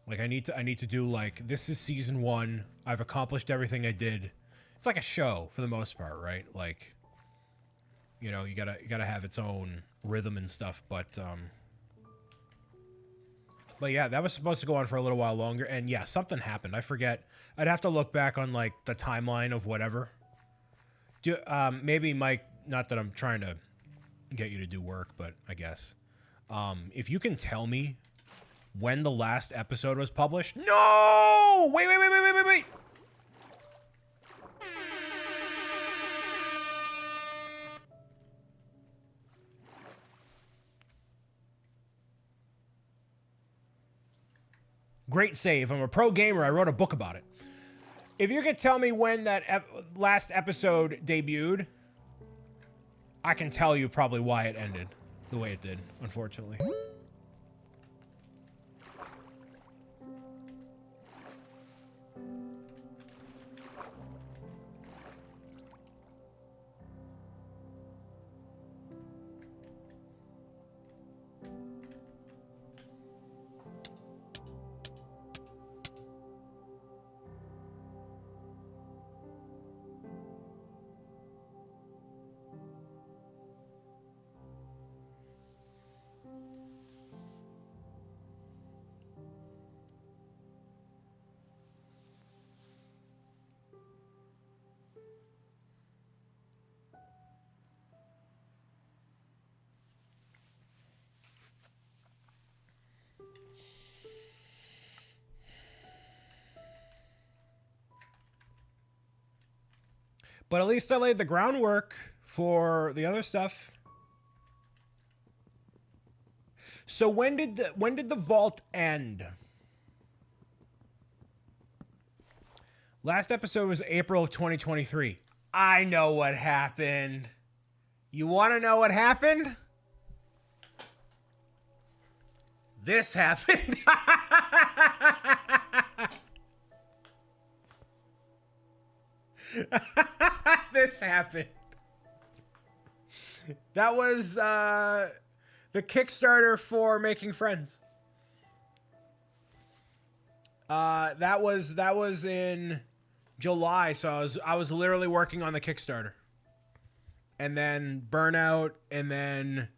Like I need to do like, this is season 1. I've accomplished everything I did. It's like a show for the most part, right? Like, you know, you gotta have its own rhythm and stuff. But yeah, that was supposed to go on for a little while longer. And yeah, something happened. I forget. I'd have to look back on like the timeline of whatever. Maybe Mike, not that I'm trying to get you to do work, but I guess. If you can tell me when the last episode was published. No! Wait. Great save. I'm a pro gamer. I wrote a book about it. If you could tell me when that last episode debuted, I can tell you probably why it ended the way it did, unfortunately. But at least I laid the groundwork for the other stuff. So when did the vault end? Last episode was April of 2023. I know what happened. You want to know what happened? This happened. This happened. That was the Kickstarter for Making Friends. That was in July, so I was literally working on the Kickstarter. And then Burnout, and then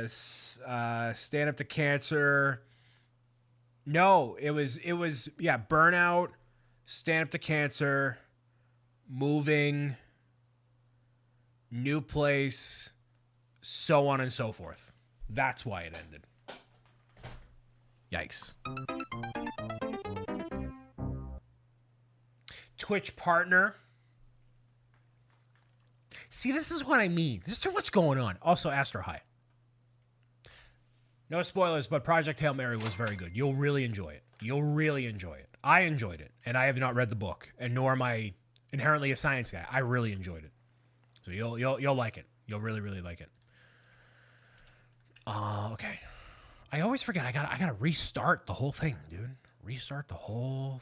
Stand Up to Cancer. No, it was Burnout, Stand Up to Cancer, Moving, New Place, so on and so forth. That's why it ended. Yikes. Twitch partner. See, this is what I mean. There's too much going on. Also, Astro High. No spoilers, but Project Hail Mary was very good. You'll really enjoy it. You'll really enjoy it. I enjoyed it, and I have not read the book, and nor am I inherently a science guy. I really enjoyed it. So you'll like it. You'll really, really like it. Okay. I always forget. I gotta restart the whole thing, dude. Restart the whole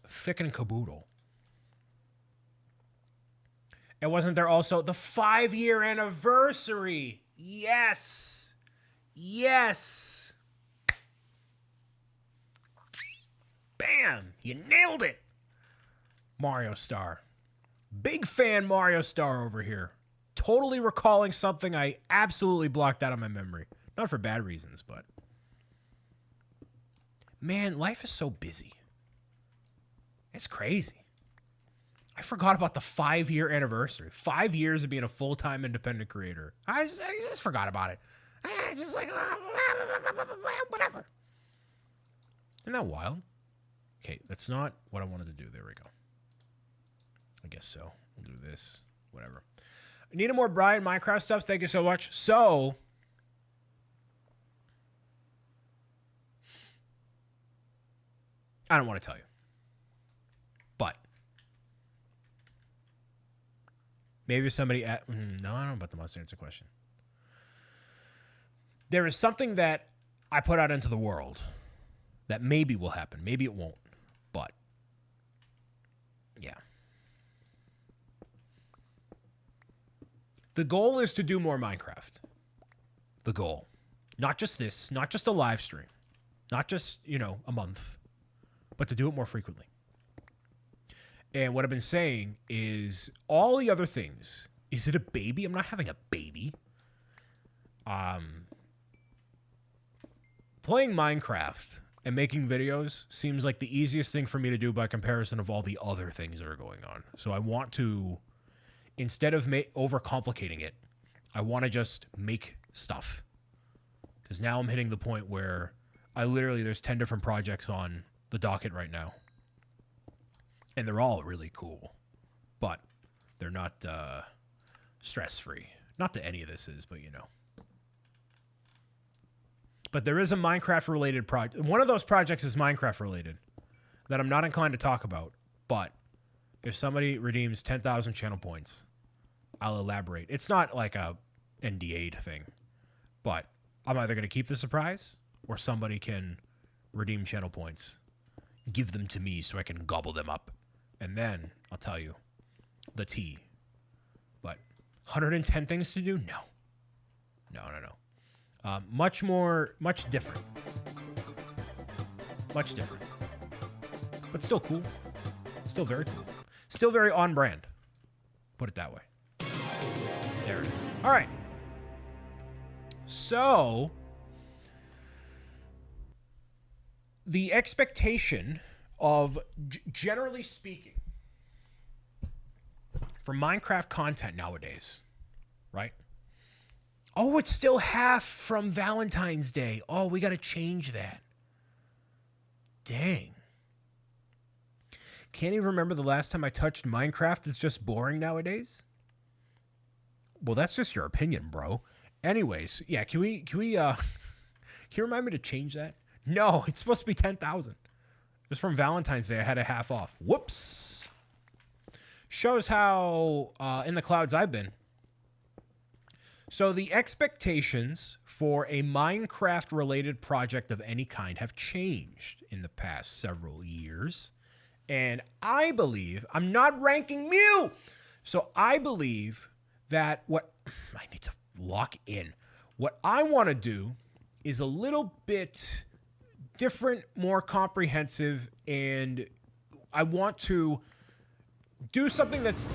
thick and caboodle. And wasn't there also the 5-year anniversary? Yes. Yes. Bam. You nailed it. Mario Star. Big fan Mario Star over here. Totally recalling something I absolutely blocked out of my memory. Not for bad reasons, but... Man, life is so busy. It's crazy. I forgot about the 5-year anniversary. 5 years of being a full-time independent creator. I just forgot about it. I just like, whatever. Isn't that wild? Okay, that's not what I wanted to do. There we go. I guess so. We'll do this. Whatever. I needed more Brian Minecraft stuff. Thank you so much. So... I don't want to tell you. But... Maybe somebody at... No, I don't know about the must answer question. There is something that I put out into the world that maybe will happen. Maybe it won't. But, yeah. The goal is to do more Minecraft. The goal. Not just this. Not just a live stream. Not just, a month. But to do it more frequently. And what I've been saying is all the other things. Is it a baby? I'm not having a baby. Playing Minecraft and making videos seems like the easiest thing for me to do by comparison of all the other things that are going on. So I want to, instead of overcomplicating it, I want to just make stuff. Because now I'm hitting the point where there's 10 different projects on the docket right now. And they're all really cool. But they're not stress-free. Not that any of this is, but But there is a Minecraft-related project. One of those projects is Minecraft-related that I'm not inclined to talk about. But if somebody redeems 10,000 channel points, I'll elaborate. It's not like a NDA'd thing. But I'm either going to keep the surprise or somebody can redeem channel points. Give them to me so I can gobble them up. And then I'll tell you the tea. But 110 things to do? No. Much different. Much different. But still cool. Still very cool. Still very on brand. Put it that way. There it is. All right. So, the expectation of, generally speaking, for Minecraft content nowadays, right? Oh, it's still half from Valentine's Day. Oh, we got to change that. Dang. Can't even remember the last time I touched Minecraft. It's just boring nowadays. Well, that's just your opinion, bro. Anyways, yeah, can you remind me to change that? No, it's supposed to be 10,000. It was from Valentine's Day. I had a half off. Whoops. Shows how in the clouds I've been. So the expectations for a Minecraft-related project of any kind have changed in the past several years. And I believe, I'm not ranking Mew, so I believe that I need to lock in. What I want to do is a little bit different, more comprehensive, and I want to do something that's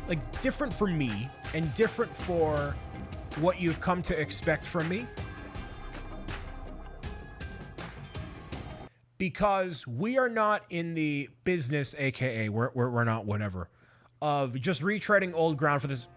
like different for me and different for what you've come to expect from me. Because we are not in the business, aka we're not whatever, of just retreading old ground for this.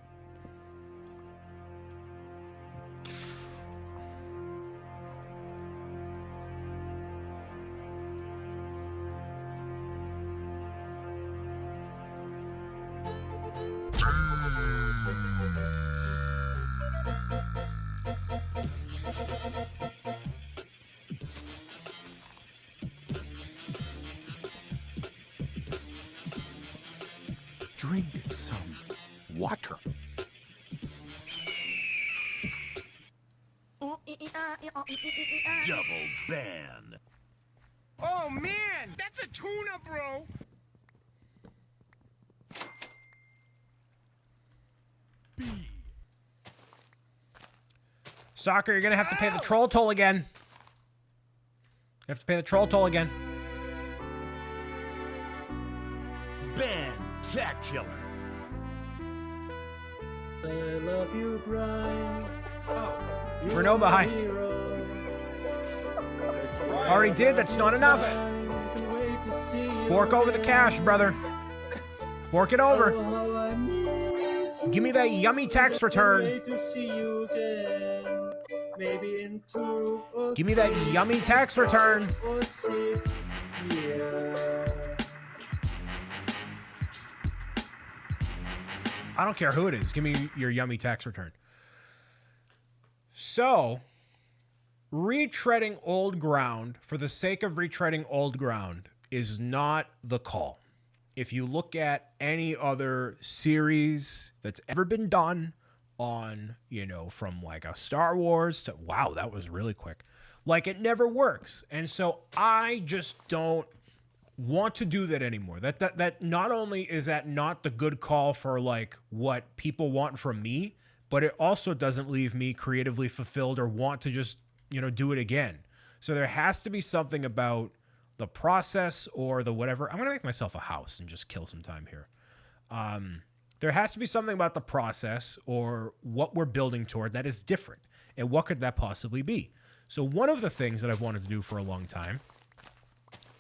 Drink some water. Double ban. Oh man, that's a tuna, bro. B. Soccer, you're gonna have to pay the troll toll again. You have to pay the troll toll again. Bantacular. I love you, Brian. Renova, hi. Already did, that's not enough. Fork over the cash, brother. Fork it over. Give me that yummy tax return. Give me that yummy tax return. I don't care who it is. Give me your yummy tax return. So, retreading old ground for the sake of retreading old ground is not the call. If you look at any other series that's ever been done on, from like a Star Wars to, wow, that was really quick. Like, it never works. And so I just don't want to do that anymore. That not only is that not the good call for like what people want from me, but it also doesn't leave me creatively fulfilled or want to just, do it again. So there has to be something about the process or the whatever. I'm going to make myself a house and just kill some time here. There has to be something about the process or what we're building toward that is different. And what could that possibly be? So one of the things that I've wanted to do for a long time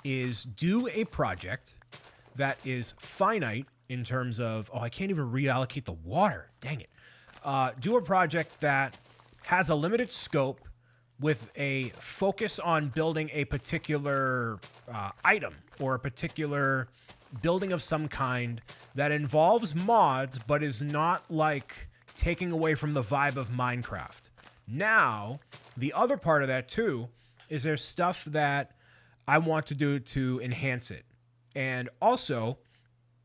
is do a project that is finite in terms of, I can't even reallocate the water. Dang it. Do a project that has a limited scope with a focus on building a particular item or a particular building of some kind that involves mods, but is not like taking away from the vibe of Minecraft. Now, the other part of that too is there's stuff that I want to do to enhance it and also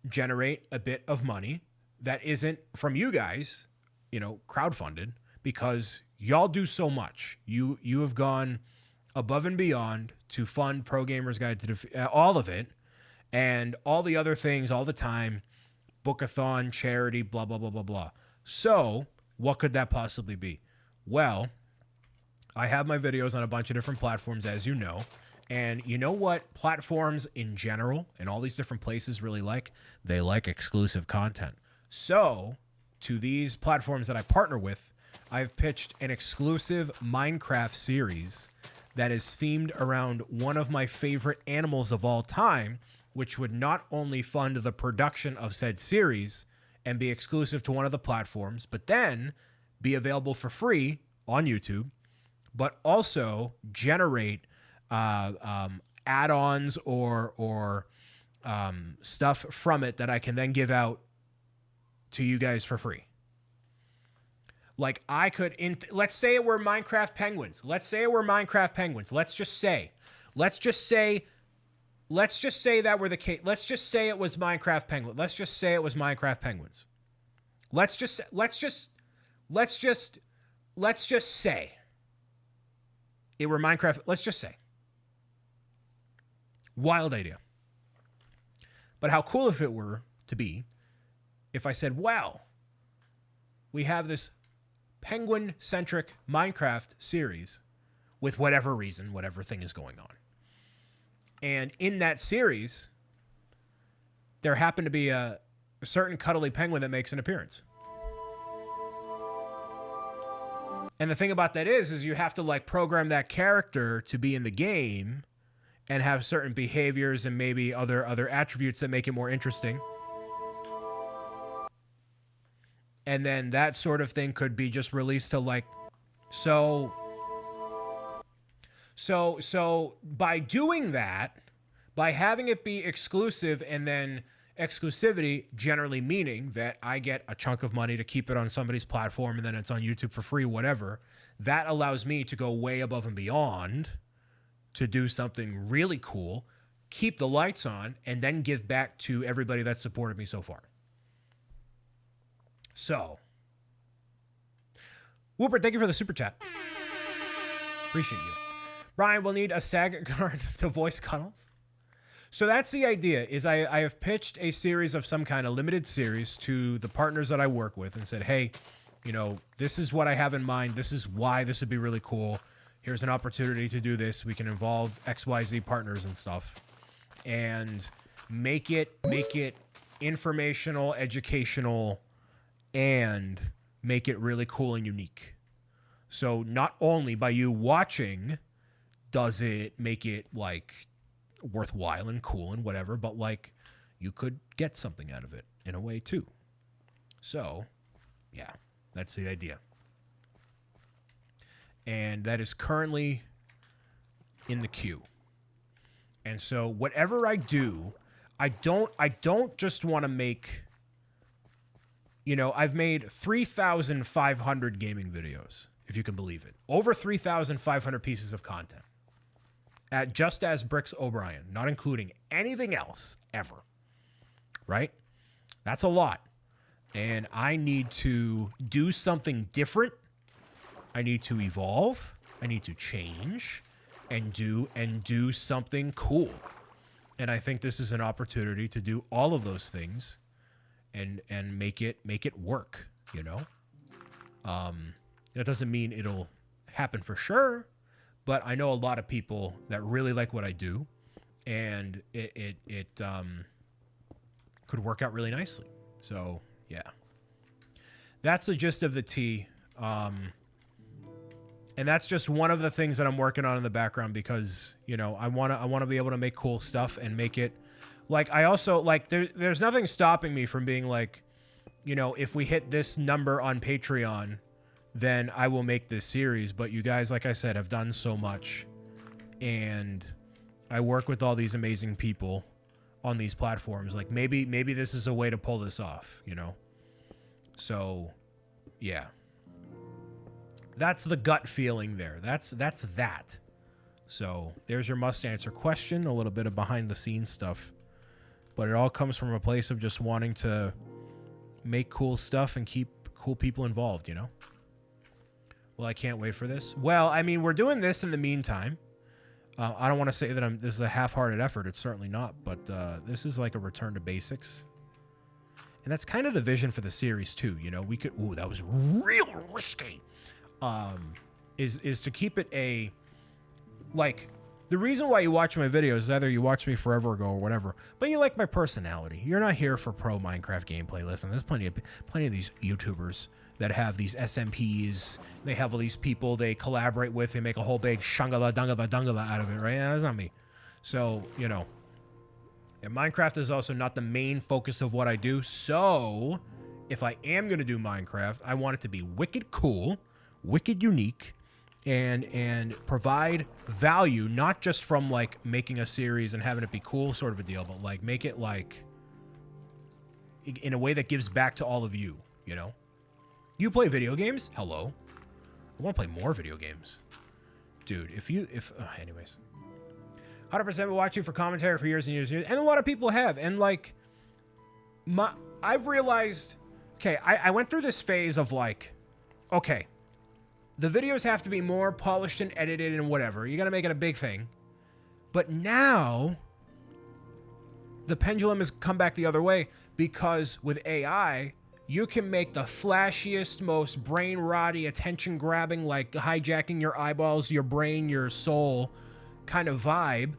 generate a bit of money that isn't from you guys, crowdfunded, because y'all do so much. You have gone above and beyond to fund Pro Gamers Guide to all of it and all the other things all the time, bookathon, charity, blah, blah, blah, blah, blah. So what could that possibly be? Well, I have my videos on a bunch of different platforms, as you know. And you know what platforms in general and all these different places really like? They like exclusive content. So to these platforms that I partner with, I've pitched an exclusive Minecraft series that is themed around one of my favorite animals of all time, which would not only fund the production of said series and be exclusive to one of the platforms, but then be available for free on YouTube, but also generate add-ons or stuff from it that I can then give out to you guys for free. Like I could, let's say it were Minecraft penguins. Let's say it were Minecraft penguins. Let's just say that were the case. Let's just say it was Minecraft penguin. Let's just say it was Minecraft penguins. Let's just say it were Minecraft. Let's just say. Wild idea. But how cool if it were to be if I said, wow, we have this penguin-centric Minecraft series with whatever reason, whatever thing is going on. And in that series, there happened to be a certain cuddly penguin that makes an appearance. And the thing about that is you have to like program that character to be in the game and have certain behaviors and maybe other attributes that make it more interesting. And then that sort of thing could be just released to like, so by doing that, by having it be exclusive, and then exclusivity generally meaning that I get a chunk of money to keep it on somebody's platform and then it's on YouTube for free, whatever, that allows me to go way above and beyond to do something really cool, keep the lights on, and then give back to everybody that supported me so far. So, Whooper, thank you for the super chat. Appreciate you. Brian, we'll need a SAG card to voice Cuddles. So that's the idea, is I have pitched a series of some kind of limited series to the partners that I work with and said, hey, you know, this is what I have in mind. This is why this would be really cool. Here's an opportunity to do this. We can involve XYZ partners and stuff and make it informational, educational, and make it really cool and unique. So not only by you watching does it make it like worthwhile and cool and whatever, but like you could get something out of it in a way too. So yeah, that's the idea. And that is currently in the queue. And so whatever I do, I don't just want to make, you know, I've made 3,500 gaming videos, if you can believe it. Over 3,500 pieces of content. Just as Bricks O'Brien, not including anything else ever. Right? That's a lot. And I need to do something different. I need to evolve. I need to change and do something cool. And I think this is an opportunity to do all of those things and make it work, you know? That doesn't mean it'll happen for sure, but I know a lot of people that really like what I do, and it could work out really nicely. So yeah, that's the gist of the tea. And that's just one of the things that I'm working on in the background because, you know, I want to be able to make cool stuff and make it like, I also like, there's nothing stopping me from being like, you know, if we hit this number on Patreon, then I will make this series. But you guys, like I said, have done so much, and I work with all these amazing people on these platforms. Like maybe this is a way to pull this off, you know? So yeah. That's the gut feeling there. That's that. So there's your must answer question, a little bit of behind the scenes stuff, but it all comes from a place of just wanting to make cool stuff and keep cool people involved, you know? Well, I can't wait for this. Well, I mean, we're doing this in the meantime. I don't want to say that this is a half-hearted effort. It's certainly not, but this is like a return to basics. And that's kind of the vision for the series too. You know, we could, ooh, that was real risky. Is to keep it a, like, the reason why you watch my videos is either you watched me forever ago or whatever, but you like my personality. You're not here for pro Minecraft gameplay. Listen, there's plenty of these YouTubers that have these SMPs. They have all these people they collaborate with. They make a whole big shangala dungala dungala out of it, right? Yeah, that's not me. So, you know, and Minecraft is also not the main focus of what I do. So if I am going to do Minecraft, I want it to be wicked cool, wicked unique, and provide value, not just from like making a series and having it be cool sort of a deal, but like make it like in a way that gives back to all of you, you know? You play video games? Hello. I want to play more video games. Dude, anyways. 100% been watching for commentary for years and years and years. And a lot of people have. And like, I've realized, okay, I went through this phase of like, okay, the videos have to be more polished and edited and whatever. You got to make it a big thing. But now, the pendulum has come back the other way because with AI, you can make the flashiest, most brain-rotty, attention-grabbing, like hijacking your eyeballs, your brain, your soul kind of vibe.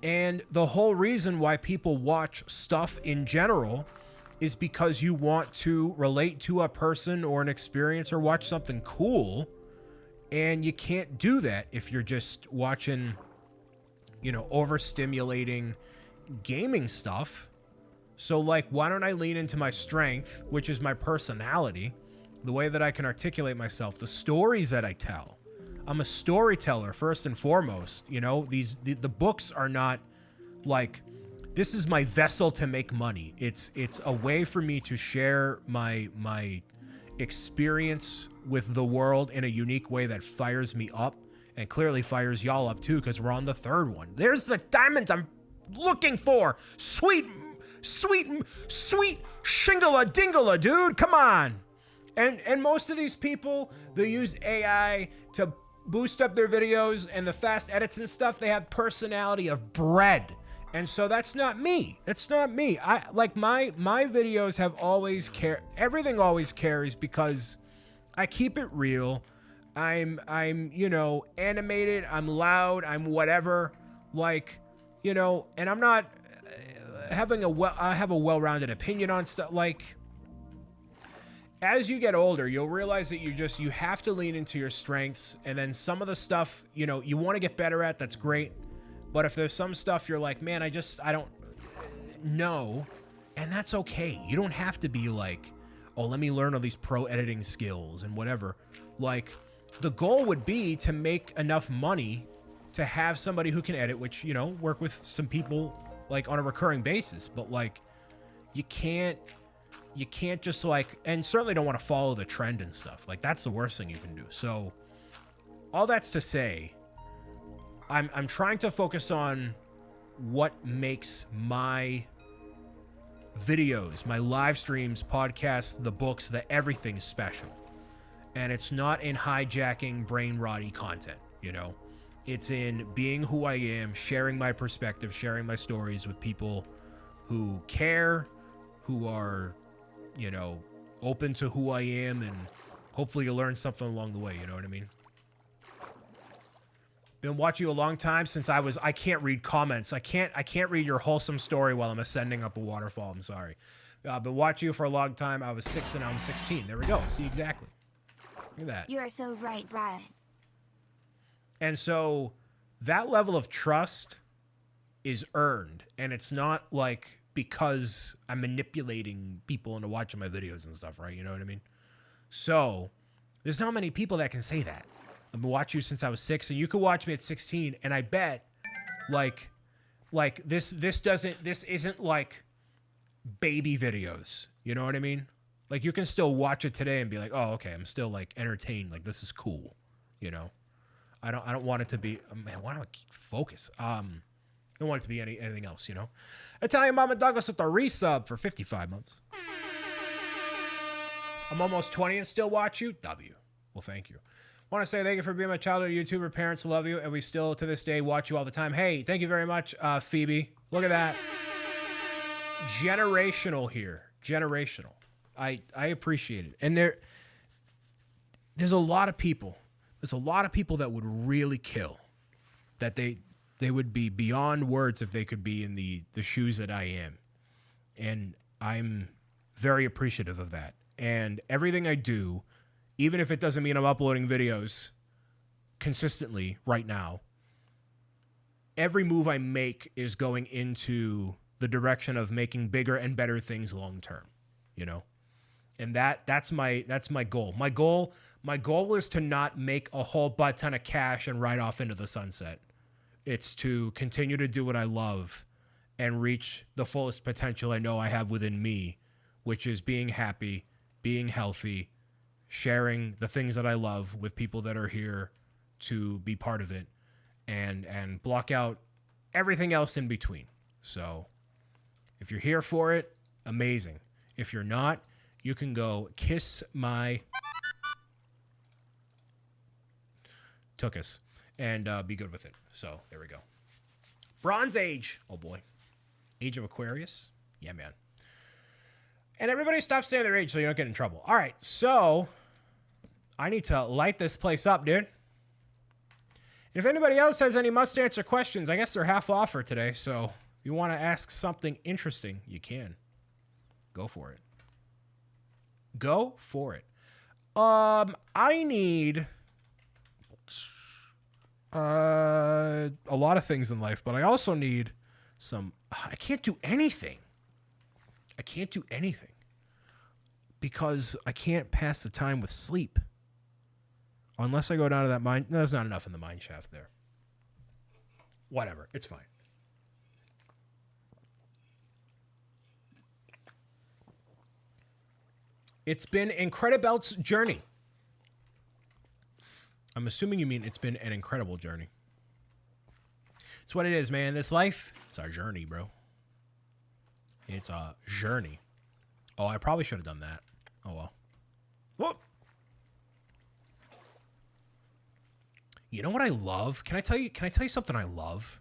And the whole reason why people watch stuff in general is because you want to relate to a person or an experience or watch something cool. And you can't do that if you're just watching, you know, overstimulating gaming stuff. So, like, why don't I lean into my strength, which is my personality, the way that I can articulate myself, the stories that I tell. I'm a storyteller, first and foremost. You know, the books are not, like, this is my vessel to make money. It's a way for me to share my experience with the world in a unique way that fires me up and clearly fires y'all up too, because we're on the third one. There's the diamonds I'm looking for. Sweet shingala dingala, dude. Come on. And most of these people, they use AI to boost up their videos and the fast edits and stuff. They have personality of bread. And so that's not me. That's not me. I like my videos have always everything always carries because I keep it real. I'm you know, animated, I'm loud, I'm whatever, like, you know, and I'm not I have a well-rounded opinion on stuff. Like, as you get older, you'll realize that you have to lean into your strengths, and then some of the stuff, you know, you want to get better at, that's great. But if there's some stuff you're like, man, I don't know, and that's okay. You don't have to be like, oh, let me learn all these pro editing skills and whatever. Like, the goal would be to make enough money to have somebody who can edit, which, you know, work with some people like on a recurring basis. But like, you can't just like, and certainly don't want to follow the trend and stuff. Like, that's the worst thing you can do. So all that's to say, I'm trying to focus on what makes my videos, my live streams, podcasts, the books, the everything special. And it's not in hijacking brain-rotty content, you know? It's in being who I am, sharing my perspective, sharing my stories with people who care, who are, you know, open to who I am, and hopefully you'll learn something along the way, you know what I mean? Been watching you a long time since I can't read comments. I can't read your wholesome story while I'm ascending up a waterfall. I'm sorry. I've been watching you for a long time. I was 6 and now I'm 16. There we go. See, exactly. Look at that. You are so right, Brian. And so that level of trust is earned. And it's not like because I'm manipulating people into watching my videos and stuff, right? You know what I mean? So there's not many people that can say that. I've been watching you since I was 6, and you could watch me at 16, and I bet, like this isn't like baby videos. You know what I mean? Like, you can still watch it today and be like, oh, okay, I'm still like entertained. Like, this is cool. You know, I don't want it to be, man, why do I focus? I don't want it to be anything else, you know? Italian Mama Douglas with the resub for 55 months. I'm almost 20 and still watch you. W. Well, thank you. Want to say thank you for being my childhood YouTuber. Parents love you, and we still, to this day, watch you all the time. Hey, thank you very much, Phoebe. Look at that. Generational here. Generational. I appreciate it. And there's a lot of people. There's a lot of people that would really kill. That they would be beyond words if they could be in the shoes that I am. And I'm very appreciative of that. And everything I do, even if it doesn't mean I'm uploading videos consistently right now, every move I make is going into the direction of making bigger and better things long term, you know? And that's my goal. My My goal is to not make a whole butt ton of cash and ride off into the sunset. It's to continue to do what I love and reach the fullest potential I know I have within me, which is being happy, being healthy, sharing the things that I love with people that are here to be part of it, and block out everything else in between. So if you're here for it, amazing. If you're not, you can go kiss my tuchus and be good with it. So there we go. Bronze Age. Oh boy. Age of Aquarius. Yeah, man. And everybody stop saying their age so you don't get in trouble. All right, so I need to light this place up, dude. And if anybody else has any must-answer questions, I guess they're half off for today. So if you want to ask something interesting, you can. Go for it. Go for it. I need a lot of things in life, but I also need some. I can't do anything. I can't do anything because I can't pass the time with sleep. Unless I go down to that mine. No, there's not enough in the mine shaft there. Whatever. It's fine. It's been Incredibelt's journey. I'm assuming you mean it's been an incredible journey. It's what it is, man. This life, it's our journey, bro. It's a journey. Oh, I probably should have done that. Oh, well. Whoop. You know what I love? Can I tell you something I love?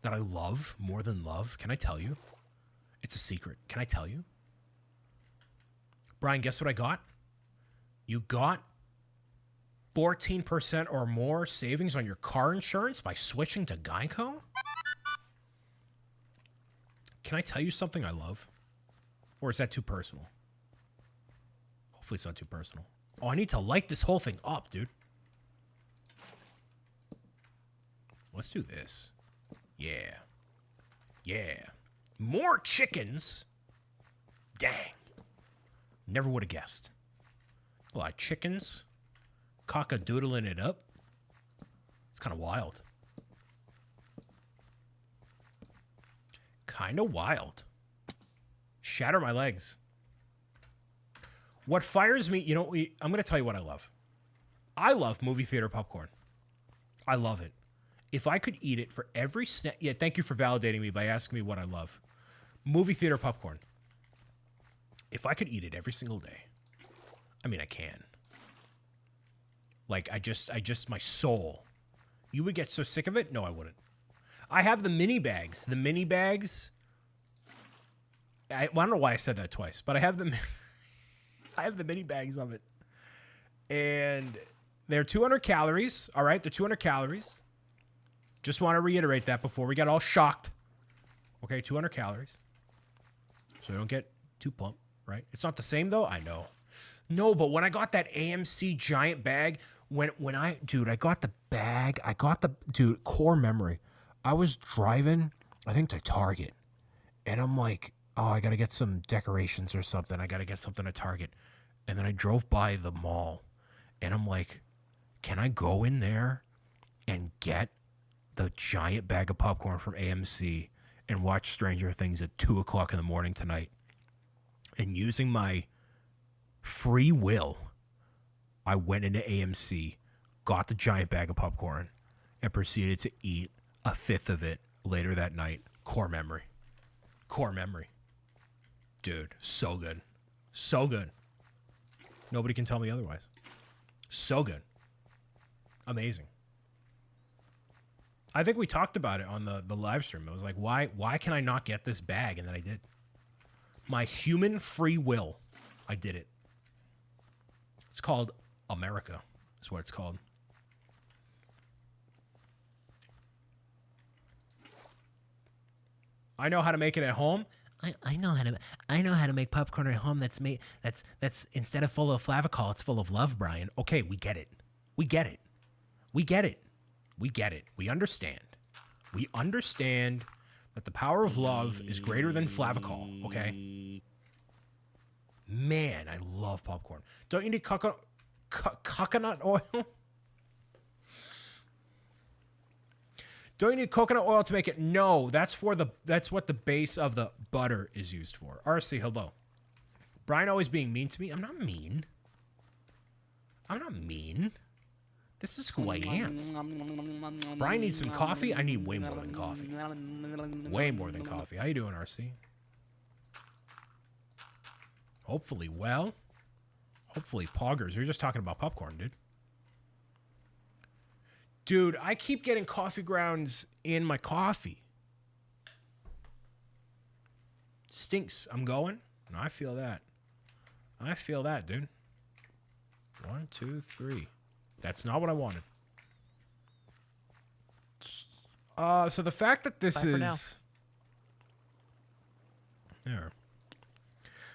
That I love more than love? Can I tell you? It's a secret. Can I tell you? Brian, guess what I got? You got 14% or more savings on your car insurance by switching to Geico? Can I tell you something I love? Or is that too personal? Hopefully it's not too personal. Oh, I need to light this whole thing up, dude. Let's do this. Yeah. Yeah. More chickens? Dang. Never would have guessed. A lot of chickens. Cock-a-doodling it up. It's kind of wild. Kind of wild. Shatter my legs. What fires me, you know, I'm going to tell you what I love. I love movie theater popcorn. I love it. If I could eat it for every snack. Yeah, thank you for validating me by asking me what I love. Movie theater popcorn. If I could eat it every single day. I mean, I can. Like, I just, my soul. You would get so sick of it? No, I wouldn't. I have the mini bags. The mini bags. I don't know why I said that twice, but I have them. I have the mini bags of it. And they're 200 calories. All right, they're 200 calories. Just want to reiterate that before we get all shocked. Okay, 200 calories. So I don't get too plump, right? It's not the same, though? I know. No, but when I got that AMC giant bag, I got the bag. Dude, core memory. I was driving, I think, to Target. And I'm like, oh, I got to get some decorations or something. I got to get something at Target. And then I drove by the mall. And I'm like, can I go in there and get the giant bag of popcorn from AMC and watch Stranger Things at 2 o'clock in the morning tonight? And using my free will, I went into AMC, got the giant bag of popcorn, and proceeded to eat a fifth of it later that night. Core memory. Core memory. Dude, so good. So good. Nobody can tell me otherwise. So good. Amazing. I think we talked about it on the live stream. I was like, why can I not get this bag? And then I did. My human free will. I did it. It's called America. Is what it's called. I know how to make it at home. I know how to make popcorn at home that's instead of full of flavacol, it's full of love, Brian. Okay, we get it. We get it. We get it. We get it. We understand. We understand that the power of love is greater than flavacol, okay? Man, I love popcorn. Don't you need coconut oil? Don't you need coconut oil to make it? No, that's what the base of the butter is used for. RC, hello. Brian always being mean to me. I'm not mean. I'm not mean. This is who I am. Brian needs some coffee. I need way more than coffee. Way more than coffee. How you doing, RC? Hopefully well. Hopefully poggers. You're just talking about popcorn, dude. Dude, I keep getting coffee grounds in my coffee. Stinks. I'm going. No, I feel that. I feel that, dude. 1, 2, 3. That's not what I wanted. So the fact that this is... There.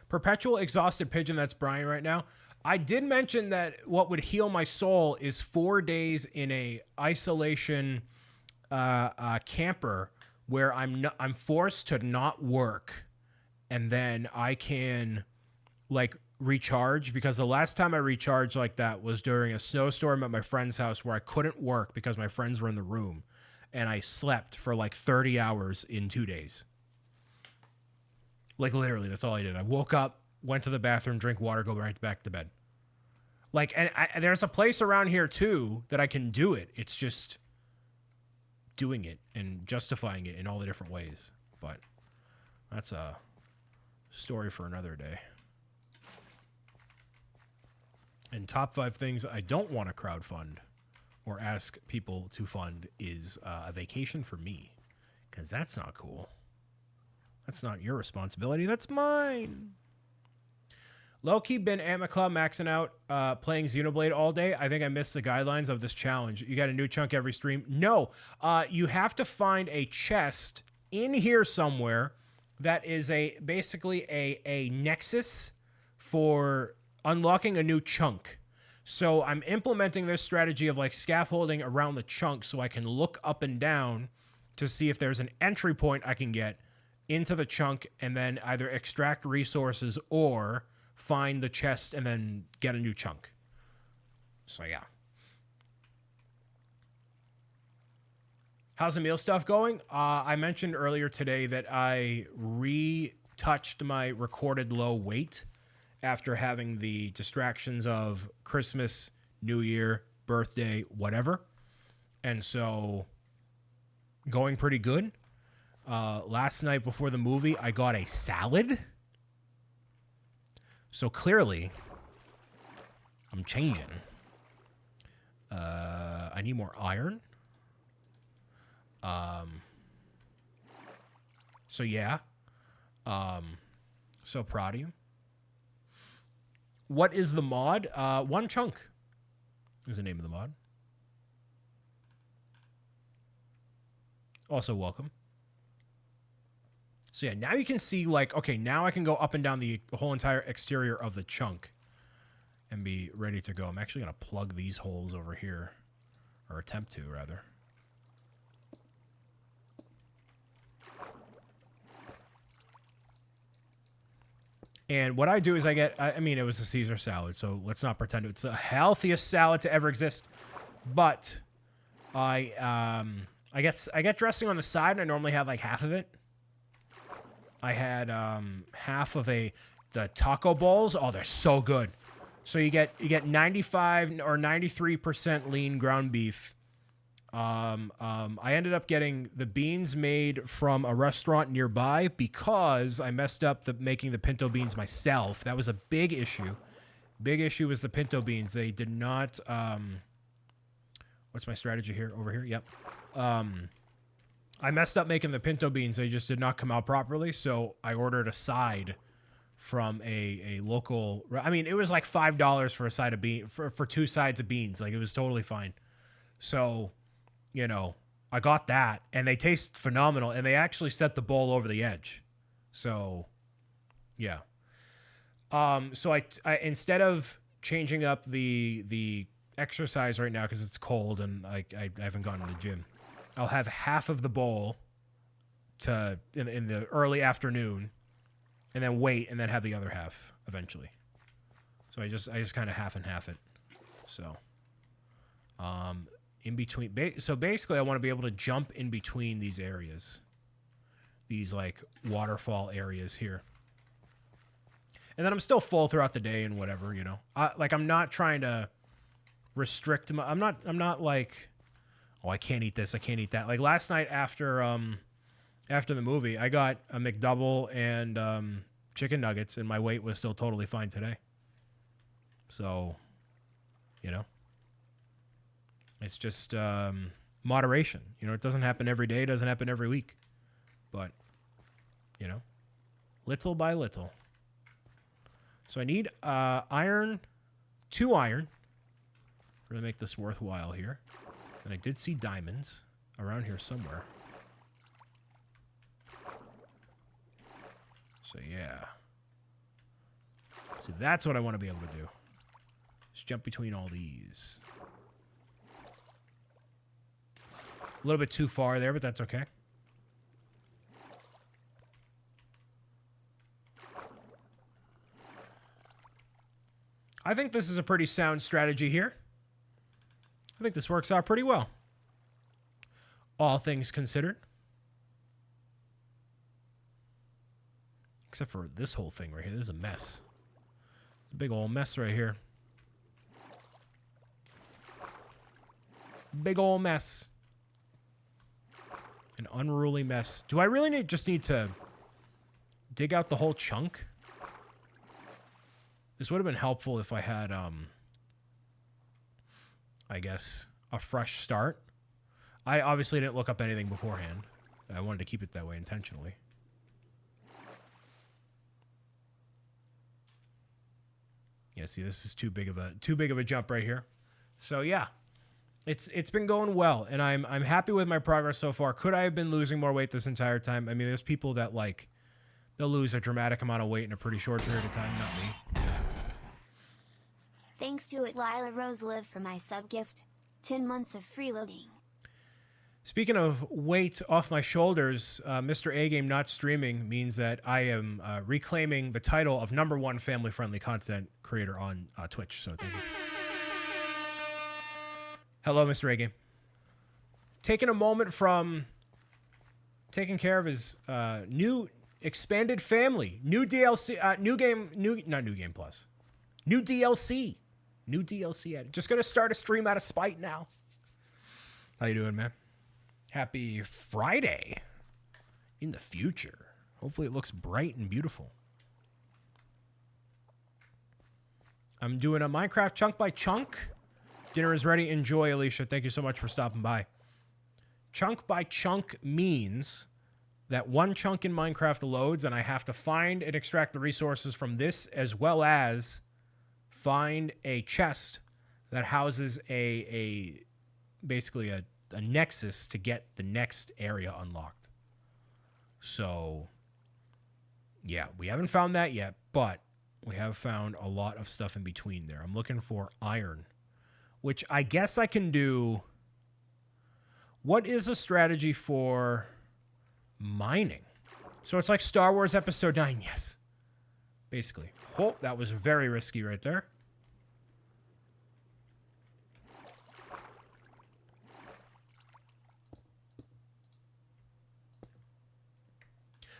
Perpetual exhausted pigeon, that's Brian right now. I did mention that what would heal my soul is 4 days in a isolation camper where I'm forced to not work, and then I can like recharge, because the last time I recharged like that was during a snowstorm at my friend's house where I couldn't work because my friends were in the room, and I slept for like 30 hours in 2 days. Like literally, that's all I did. I woke up, went to the bathroom, drink water, go right back to bed. Like, and there's a place around here too that I can do it. It's just doing it and justifying it in all the different ways. But that's a story for another day. And top 5 things I don't want to crowdfund or ask people to fund is a vacation for me, because that's not cool. That's not your responsibility. That's mine. Low-key been at my club maxing out, playing Xenoblade all day. I think I missed the guidelines of this challenge. You got a new chunk every stream? No. You have to find a chest in here somewhere that is basically a nexus for unlocking a new chunk. So I'm implementing this strategy of like scaffolding around the chunk so I can look up and down to see if there's an entry point I can get into the chunk and then either extract resources or find the chest and then get a new chunk. So yeah. How's the meal stuff going? I mentioned earlier today that I retouched my recorded low weight after having the distractions of Christmas, New Year, birthday, whatever. And so going pretty good. Last night before the movie, I got a salad. So clearly, I'm changing. I need more iron. So yeah. So proud of you. What is the mod? One Chunk is the name of the mod. Also welcome. So yeah, now you can see like, okay, now I can go up and down the whole entire exterior of the chunk and be ready to go. I'm actually going to plug these holes over here, or attempt to rather. And what I do is I mean, it was a Caesar salad, so let's not pretend it's the healthiest salad to ever exist. But I get dressing on the side, and I normally have like half of it. I had half of the taco bowls. Oh, they're so good. So you get 95 or 93% lean ground beef. I ended up getting the beans made from a restaurant nearby because I messed up making the pinto beans myself. That was a big issue. Big issue was the pinto beans. They did not. What's my strategy here? Over here? Yep. I messed up making the pinto beans. They just did not come out properly. So I ordered a side from a local. I mean, it was like $5 for a side of bean for 2 sides of beans. Like, it was totally fine. So, you know, I got that, and they taste phenomenal, and they actually set the bowl over the edge. So, yeah. So I instead of changing up the exercise right now because it's cold and I haven't gone to the gym, I'll have half of the bowl in the early afternoon, and then wait, and then have the other half eventually. So I just kind of half and half it. So, in between. So basically, I want to be able to jump in between these areas. These, like, waterfall areas here. And then I'm still full throughout the day and whatever, you know. I'm not trying to restrict my... I'm not like, oh, I can't eat this, I can't eat that. Like, last night after the movie, I got a McDouble and chicken nuggets, and my weight was still totally fine today. So, you know. It's just moderation. You know, it doesn't happen every day, it doesn't happen every week. But, you know, little by little. So I need iron, 2 iron, for to make this worthwhile here. And I did see diamonds around here somewhere. So yeah. So that's what I want to be able to do. Just jump between all these. A little bit too far there, but that's okay. I think this is a pretty sound strategy here. I think this works out pretty well. All things considered. Except for this whole thing right here. This is a mess. A big old mess right here. Big old mess. An unruly mess. Do I really just need to dig out the whole chunk? This would have been helpful if I had, I guess, a fresh start. I obviously didn't look up anything beforehand. I wanted to keep it that way intentionally. Yeah, see, this is too big of a jump right here. So yeah, it's been going well, and I'm happy with my progress so far. Could I have been losing more weight this entire time? I mean, there's people that like they'll lose a dramatic amount of weight in a pretty short period of time. Not me. Thanks to it, Lila Rose Live for my sub gift. 10 months of freeloading. Speaking of weight off my shoulders, Mr. A Game not streaming means that I am reclaiming the title of #1 family-friendly content creator on Twitch. So thank you. Hello, Mr. A Game. Taking a moment from taking care of his new expanded family, new DLC, new game plus, new DLC. New DLC added. Just gonna start a stream out of spite now. How you doing, man? Happy Friday in the future. Hopefully it looks bright and beautiful. I'm doing a Minecraft chunk by chunk. Dinner is ready. Enjoy, Alicia. Thank you so much for stopping by. Chunk by chunk means that one chunk in Minecraft loads and I have to find and extract the resources from this, as well as find a chest that houses basically a nexus to get the next area unlocked. So, yeah, we haven't found that yet, but we have found a lot of stuff in between there. I'm looking for iron, which I guess I can do. What is a strategy for mining? So it's like Star Wars Episode 9, yes. Basically. Oh, that was very risky right there.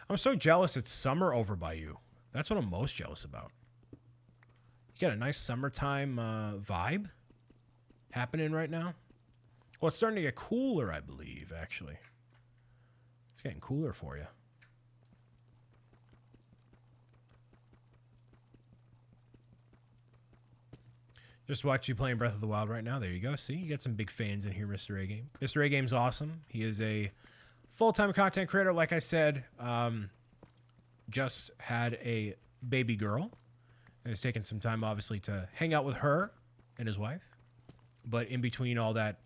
I'm so jealous it's summer over by you. That's what I'm most jealous about. You got a nice summertime vibe happening right now. Well, it's starting to get cooler, I believe, actually. It's getting cooler for you. Just watch you playing Breath of the Wild right now. There you go. See, you got some big fans in here, Mr. A Game. Mr. A Game's awesome. He is a full-time content creator. Like I said, just had a baby girl. And has taken some time, obviously, to hang out with her and his wife. But in between all that,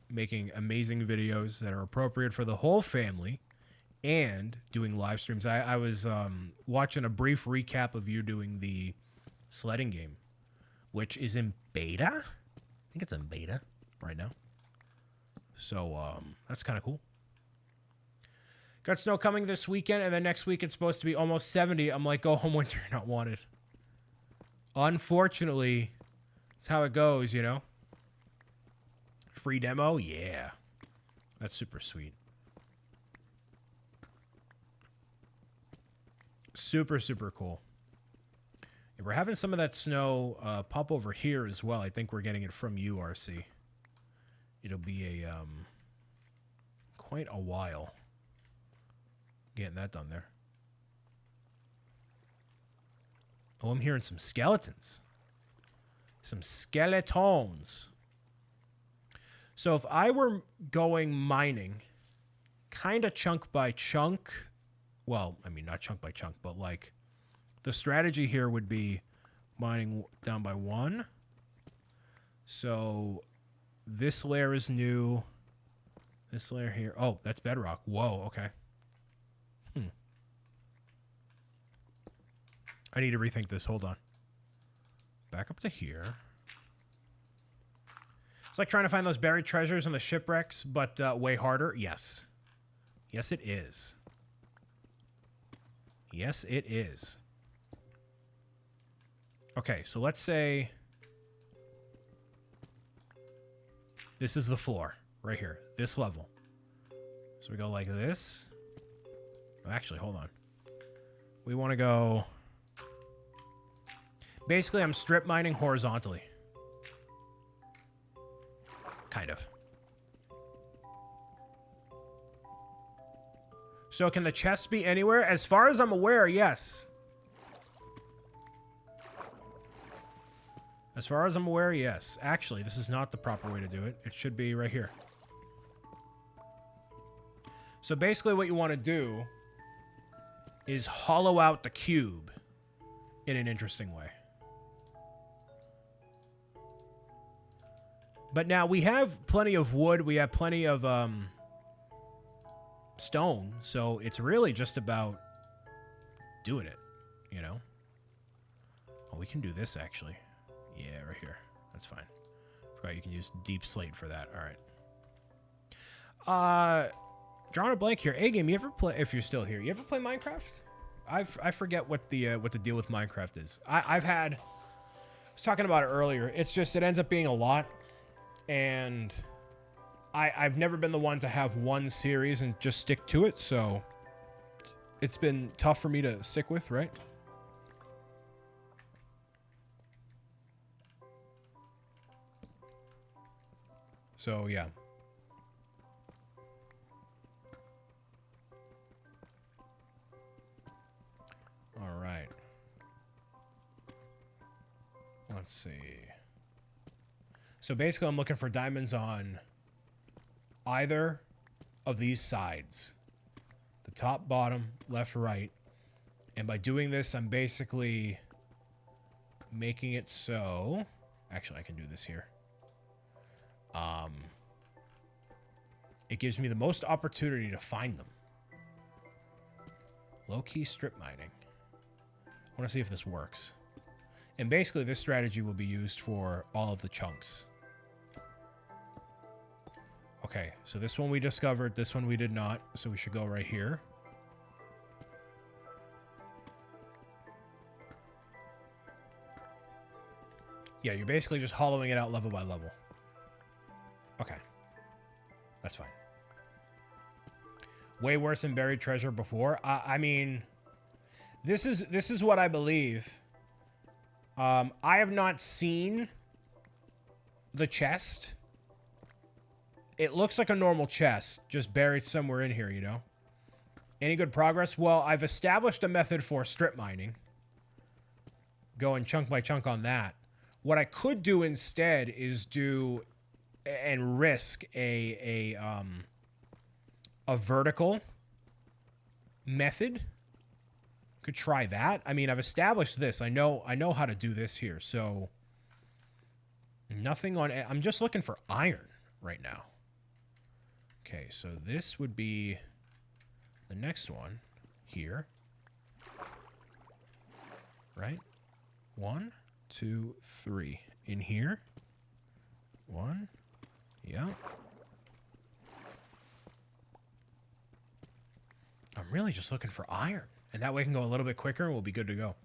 making amazing videos that are appropriate for the whole family and doing live streams. I was watching a brief recap of you doing the sledding game, which is in beta. I think it's in beta right now. So that's kind of cool. Got snow coming this weekend, and then next week it's supposed to be almost 70. I'm like, go home, winter, you're not wanted. Unfortunately, That's how it goes, you know? Free demo? Yeah. That's super sweet. Super, super cool. Yeah, we're having some of that snow pop over here as well. I think we're getting it from you, RC. It'll be a quite a while getting that done there. Oh, I'm hearing some skeletons. Some skeletons. So if I were going mining, kind of chunk by chunk, well, I mean, not chunk by chunk, but like the strategy here would be mining down by one. So this layer is new. This layer here. Oh, that's bedrock. Whoa, okay. I need to rethink this. Hold on. Back up to here. It's like trying to find those buried treasures in the shipwrecks, but way harder. Yes. Yes, it is. Yes, it is. Okay, so let's say this is the floor right here, this level. So we go like this. Oh, actually, hold on. We want to go... Basically, I'm strip mining horizontally. Kind of. So can the chest be anywhere? As far as I'm aware, yes. As far as I'm aware, yes. Actually, this is not the proper way to do it. It should be right here. So basically what you want to do is hollow out the cube in an interesting way. But now we have plenty of wood. We have plenty of stone. So it's really just about doing it, you know? Oh, we can do this actually. Yeah, right here. That's fine. Forgot you can use deep slate for that. All right. Drawing a blank here. A-Game, you ever play, if you're still here, you ever play Minecraft? I forget what the deal with Minecraft is. I was talking about it earlier. It's just, it ends up being a lot. And I've never been the one to have one series and just stick to it, so it's been tough for me to stick with, right? So, yeah. All right. Let's see. So basically, I'm looking for diamonds on either of these sides. The top, bottom, left, right. And by doing this, I'm basically making it so... Actually, I can do this here. It gives me the most opportunity to find them. Low-key strip mining. I want to see if this works. And basically, this strategy will be used for all of the chunks. Okay, so this one we discovered, this one we did not, so we should go right here. Yeah, you're basically just hollowing it out level by level. Okay. That's fine. Way worse than buried treasure before. I mean, this is what I believe. I have not seen the chest. It looks like a normal chest, just buried somewhere in here, you know? Any good progress? Well, I've established a method for strip mining. Going chunk by chunk on that. What I could do instead is do and risk a vertical method. Could try that. I mean, I've established this. I know how to do this here. So nothing on. I'm just looking for iron right now. Okay, so this would be the next one here. Right? 1, 2, 3. In here. 1. Yeah. I'm really just looking for iron. And that way I can go a little bit quicker and we'll be good to go.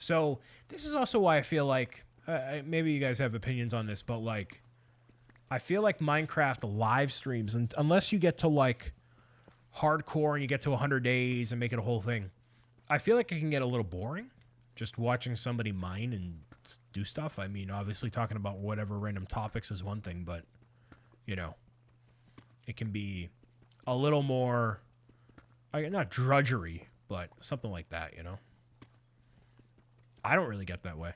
So this is also why I feel like maybe you guys have opinions on this, but like, I feel like Minecraft live streams, and unless you get to like hardcore and you get to 100 days and make it a whole thing, I feel like it can get a little boring just watching somebody mine and do stuff. I mean, obviously talking about whatever random topics is one thing, but you know, it can be a little more, not drudgery, but something like that, you know? I don't really get that way.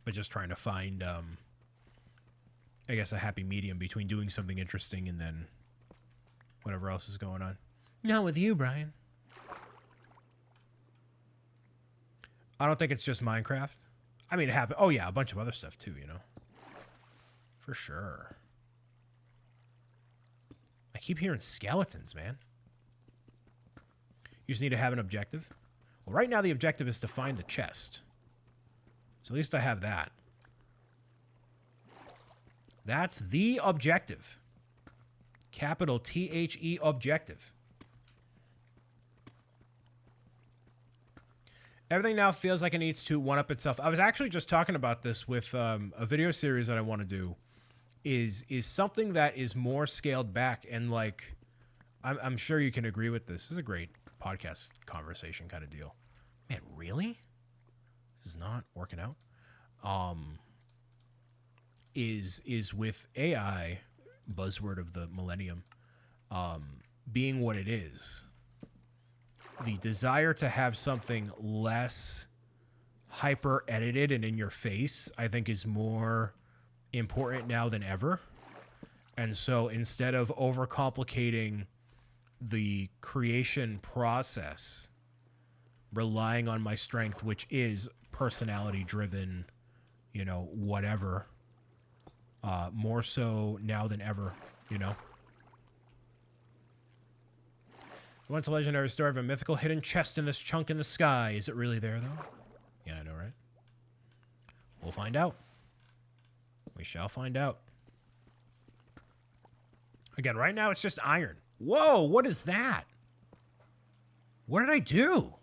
But just trying to find, I guess, a happy medium between doing something interesting and then whatever else is going on. Not with you, Brian. I don't think it's just Minecraft. I mean, it happened. Oh, yeah, a bunch of other stuff, too, you know? For sure. I keep hearing skeletons, man. You just need to have an objective. Well, right now the objective is to find the chest. So at least I have that. That's the objective. Capital T-H-E objective. Everything now feels like it needs to one-up itself. I was actually just talking about this with a video series that I want to do. Is something that is more scaled back, and like, I'm sure you can agree with this. This is a great podcast conversation kind of deal. Man, really? This is not working out. Is with AI, buzzword of the millennium, being what it is. The desire to have something less hyper edited and in your face, I think, is more important now than ever. And so instead of overcomplicating the creation process, relying on my strength, which is personality driven, you know, whatever, more so now than ever, you know. I went to Legendary Store of a mythical hidden chest in this chunk in the sky. Is it really there, though? Yeah, I know, right? We'll find out. We shall find out. Again, right now it's just iron. Whoa, what is that? What did I do?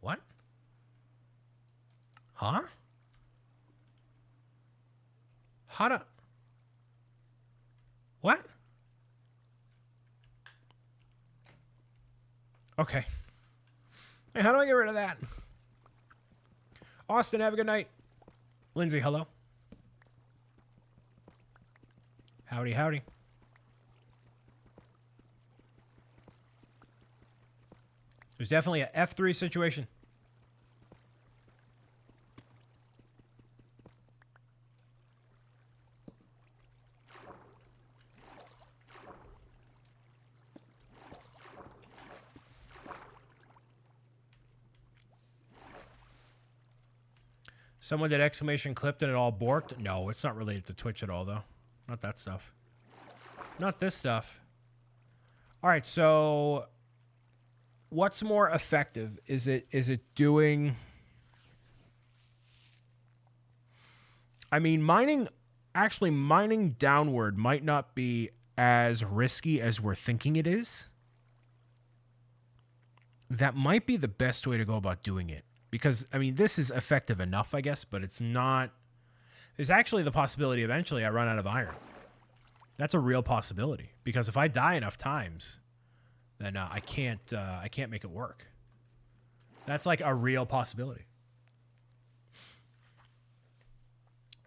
What? Huh? How to... What? Okay. Hey, how do I get rid of that? Austin, have a good night. Lindsay, hello. Howdy, howdy. There's definitely a F3 situation. Someone did exclamation clipped and it all borked. No, it's not related to Twitch at all, though. Not that stuff. Not this stuff. All right, so what's more effective? Is it doing... I mean, mining downward might not be as risky as we're thinking it is. That might be the best way to go about doing it. Because, I mean, this is effective enough, I guess, but it's not... There's actually the possibility eventually I run out of iron. That's a real possibility. Because if I die enough times, then I can't make it work. That's like a real possibility.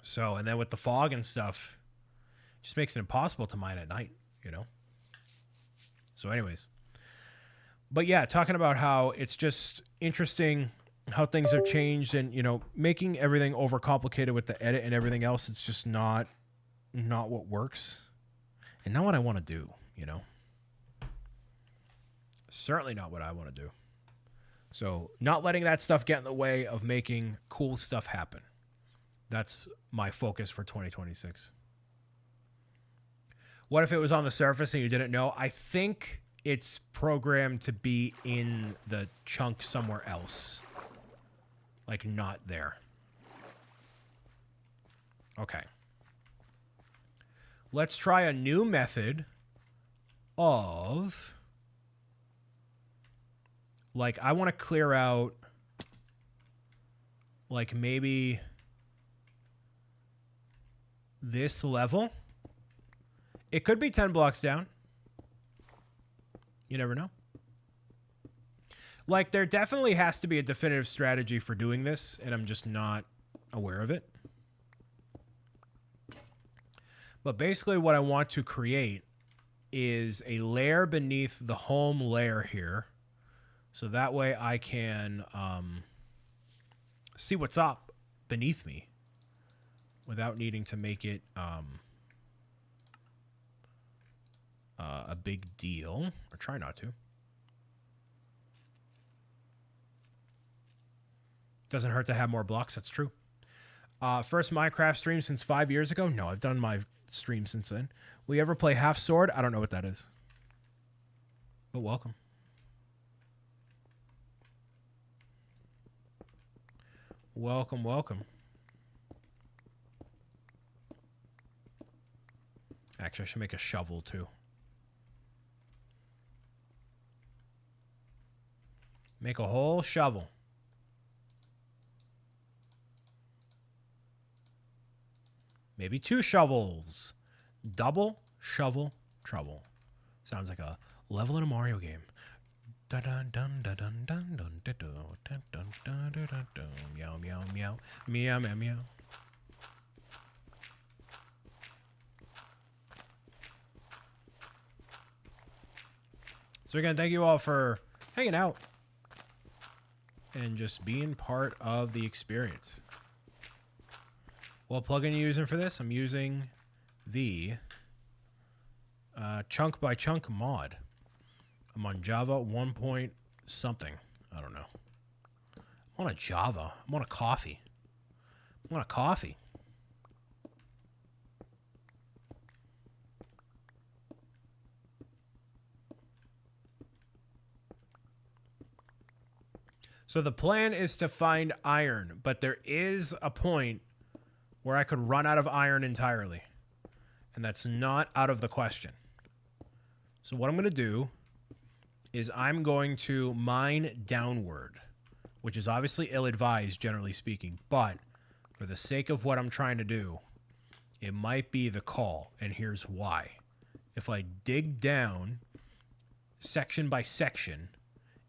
So, and then with the fog and stuff, it just makes it impossible to mine at night, you know? So anyways. But yeah, talking about how it's just interesting... how things have changed, and you know, making everything overcomplicated with the edit and everything else, it's just not what works, and not what I want to do, you know. Certainly not what I want to do. So not letting that stuff get in the way of making cool stuff happen. That's my focus for 2026. What if it was on the surface and you didn't know? I think it's programmed to be in the chunk somewhere else. Like, not there. Okay. Let's try a new method of... Like, I want to clear out like maybe this level. It could be 10 blocks down. You never know. Like, there definitely has to be a definitive strategy for doing this, and I'm just not aware of it. But basically what I want to create is a layer beneath the home layer here. So that way I can see what's up beneath me without needing to make it a big deal, or try not to. Doesn't hurt to have more blocks, that's true. First Minecraft stream since 5 years ago? No, I've done my stream since then. Will you ever play Half Sword? I don't know what that is. But welcome. Welcome, welcome. Actually, I should make a shovel too. Make a whole shovel. Maybe 2 shovels. Double shovel trouble. Sounds like a level in a Mario game. Dun dun dun dun dun dun dun dun dun dun dun dun dun dun. Meow meow meow meow meow meow. So again, thank you all for hanging out and just being part of the experience. What plugin are you using for this? I'm using the chunk by chunk mod. I'm on Java 1 point something. I don't know. I'm on a Java. I'm on a coffee. I'm on a coffee. So the plan is to find iron, but there is a point where I could run out of iron entirely. And that's not out of the question. So what I'm going to do is I'm going to mine downward, which is obviously ill-advised, generally speaking. But for the sake of what I'm trying to do, it might be the call. And here's why. If I dig down section by section,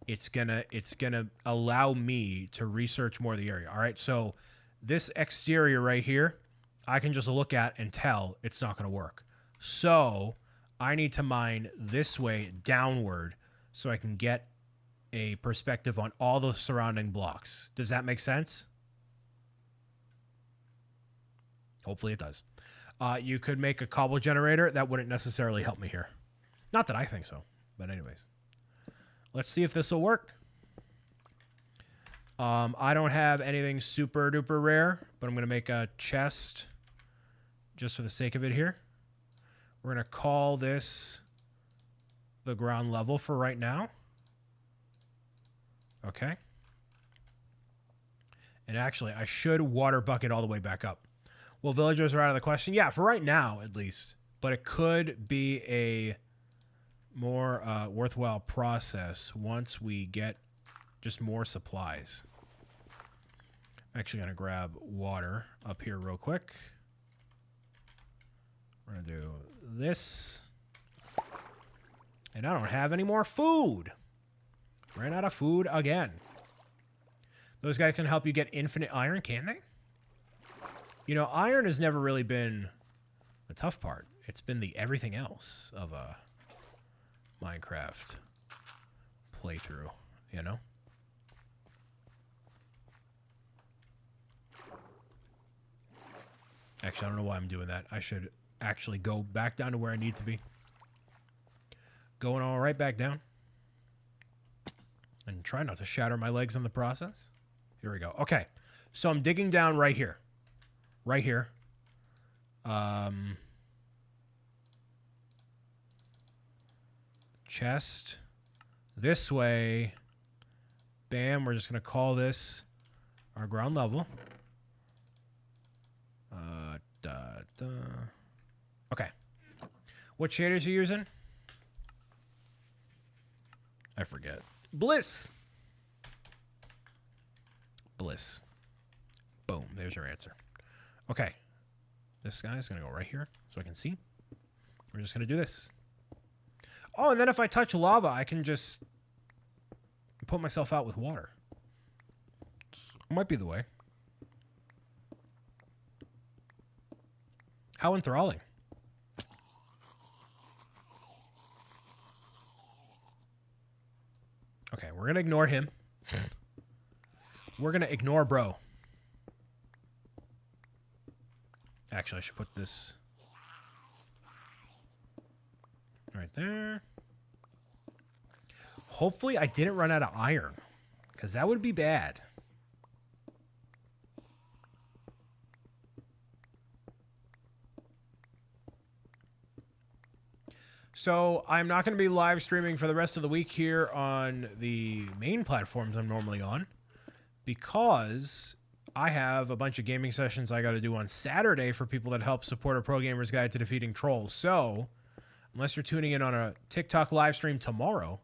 it's gonna allow me to research more of the area. All right, so this exterior right here, I can just look at and tell it's not going to work. So I need to mine this way downward so I can get a perspective on all the surrounding blocks. Does that make sense? Hopefully it does. You could make a cobble generator. That wouldn't necessarily help me here. Not that I think so, but anyways. Let's see if this will work. I don't have anything super duper rare, but I'm going to make a chest just for the sake of it here. We're going to call this the ground level for right now. Okay. And actually, I should water bucket all the way back up. Well, villagers are out of the question. Yeah, for right now, at least. But it could be a more worthwhile process once we get just more supplies. I'm actually going to grab water up here real quick. We're going to do this. And I don't have any more food. Ran out of food again. Those guys can help you get infinite iron, can they? You know, iron has never really been the tough part. It's been the everything else of a Minecraft playthrough, you know? Actually, I don't know why I'm doing that. I should actually go back down to where I need to be. Going all right back down. And try not to shatter my legs in the process. Here we go. Okay. So I'm digging down right here. Right here. Chest. This way. Bam. We're just going to call this our ground level. Okay. What shaders are you using? I forget. Bliss. Bliss. Boom. There's your answer. Okay. This guy's going to go right here so I can see. We're just going to do this. Oh, and then if I touch lava, I can just put myself out with water. Might be the way. How enthralling. Okay, we're going to ignore him. We're going to ignore bro. Actually, I should put this right there. Hopefully I didn't run out of iron, because that would be bad. So I'm not going to be live streaming for the rest of the week here on the main platforms I'm normally on, because I have a bunch of gaming sessions I got to do on Saturday for people that help support a Pro Gamer's Guide to Defeating Trolls. So unless you're tuning in on a TikTok live stream tomorrow,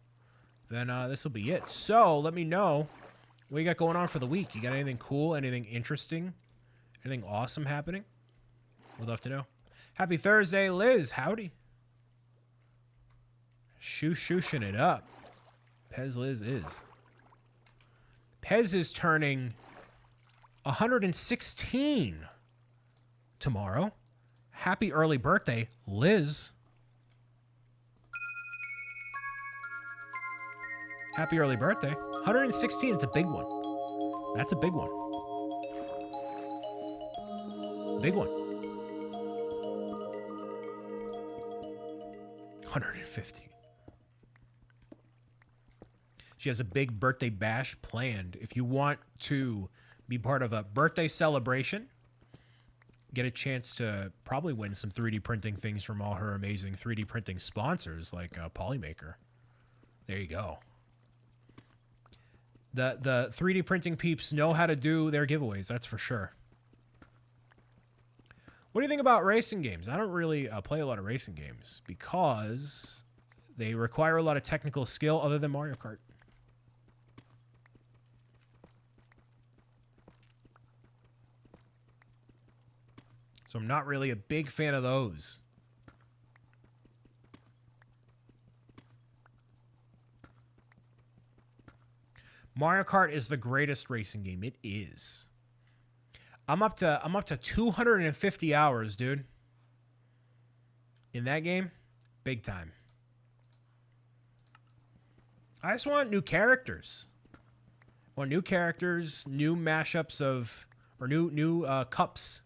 then this will be it. So let me know what you got going on for the week. You got anything cool, anything interesting, anything awesome happening? We'd love to know. Happy Thursday, Liz. Howdy. Shooshing it up. Pez Liz is. Pez is turning 116 tomorrow. Happy early birthday, Liz. Happy early birthday. 116, it's a big one. That's a big one. Big one. 115. She has a big birthday bash planned. If you want to be part of a birthday celebration, get a chance to probably win some 3D printing things from all her amazing 3D printing sponsors like Polymaker. There you go. The 3D printing peeps know how to do their giveaways, that's for sure. What do you think about racing games? I don't really play a lot of racing games because they require a lot of technical skill other than Mario Kart. So I'm not really a big fan of those. Mario Kart is the greatest racing game. It is. I'm up to 250 hours, dude. In that game, big time. I just want new characters. I want new characters, new mashups of, or new cups.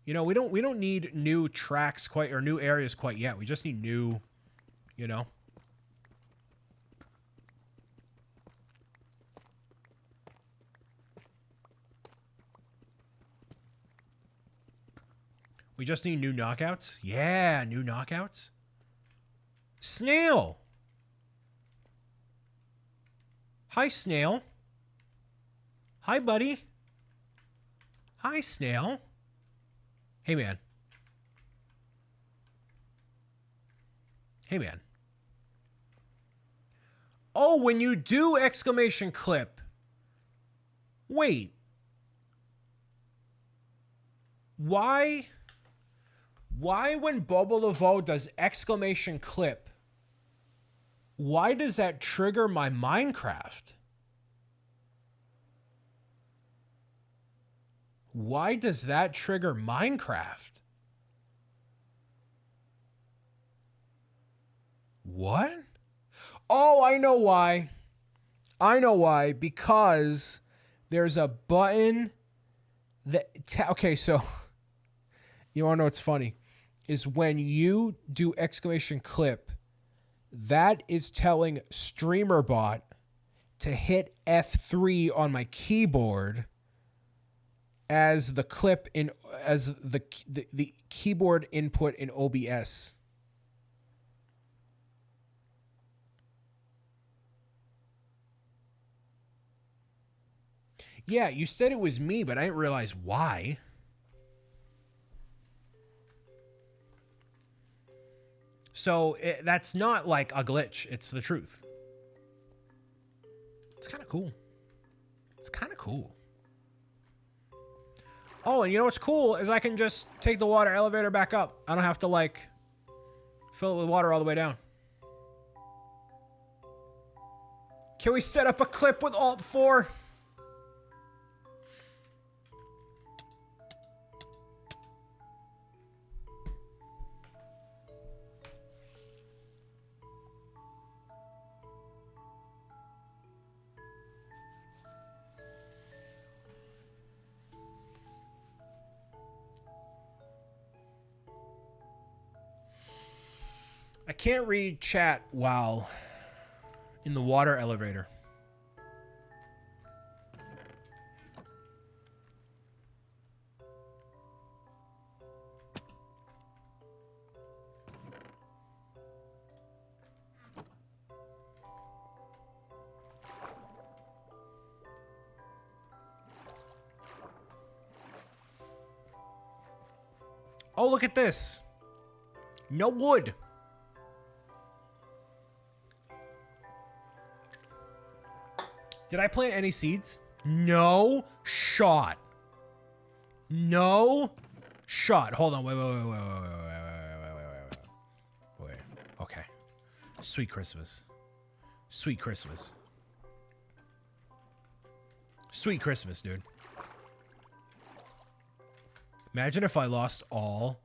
You know, we don't need new tracks quite, or new areas quite yet. We just need new, you know. We just need new knockouts. Yeah, new knockouts. Snail. Hi, Snail. Hi, buddy. Hi, Snail. Hey, man. Hey, man. Oh, when you do exclamation clip. Wait. Why when Bobo Laveau does exclamation clip, why does that trigger my Minecraft? Why does that trigger Minecraft? What? Oh, I know why. I know why. Because there's a button that... Okay, so... You want to know what's funny? Is when you do exclamation clip, that is telling StreamerBot to hit F3 on my keyboard as the clip in as the keyboard input in OBS. Yeah, you said it was me, but I didn't realize why. So that's not like a glitch. It's the truth. It's kind of cool. cool. Oh, and you know what's cool is I can just take the water elevator back up. I don't have to, like, fill it with water all the way down. Can we set up a clip with Alt 4? I can't read chat while in the water elevator. Oh, look at this. No wood. Did I plant any seeds? No shot. No shot. Hold on. Wait. Okay. Sweet Christmas. Sweet Christmas. Sweet Christmas, dude. Imagine if I lost all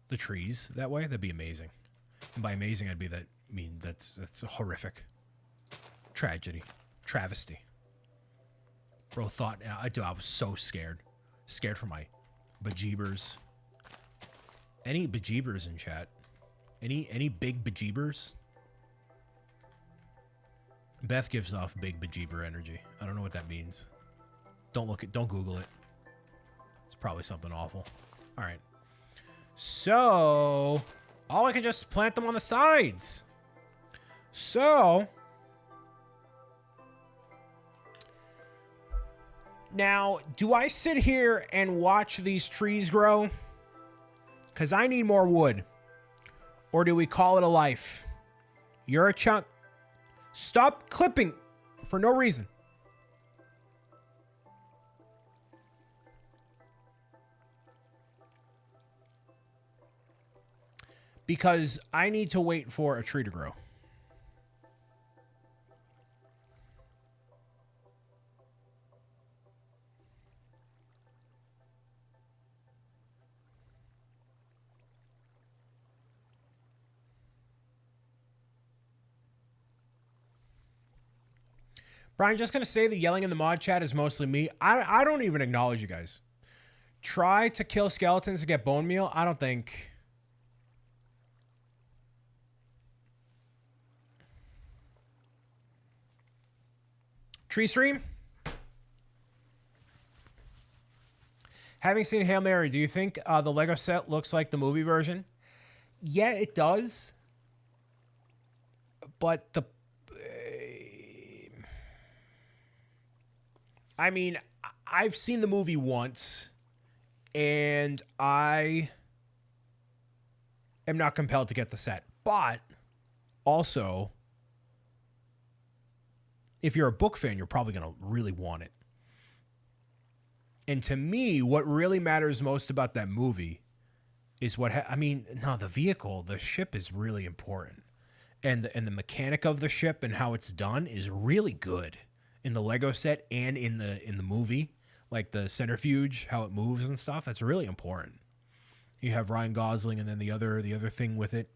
the trees that way. That'd be amazing. And by amazing, I'd be that. I mean, that's a horrific tragedy. Travesty. Bro thought, I was so scared. Scared for my bejeebers. Any bejeebers in chat? Any big bejeebers? Beth gives off big bejeeber energy. I don't know what that means. Don't Google it. It's probably something awful. All right. So, I can just plant them on the sides. So, now, do I sit here and watch these trees grow? Because I need more wood. Or do we call it a life? You're a chunk. Stop clipping for no reason. Because I need to wait for a tree to grow. Brian, just going to say the yelling in the mod chat is mostly me. I don't even acknowledge you guys. Try to kill skeletons to get bone meal. I don't think. Tree stream? Having seen Hail Mary, do you think the Lego set looks like the movie version? Yeah, it does. But the... I mean, I've seen the movie once, and I am not compelled to get the set. But also, if you're a book fan, you're probably going to really want it. And to me, what really matters most about that movie is the vehicle, the ship is really important. And the mechanic of the ship and how it's done is really good in the Lego set and in the movie. Like the centrifuge, how it moves and stuff. That's really important. You have Ryan Gosling and then the other thing with it.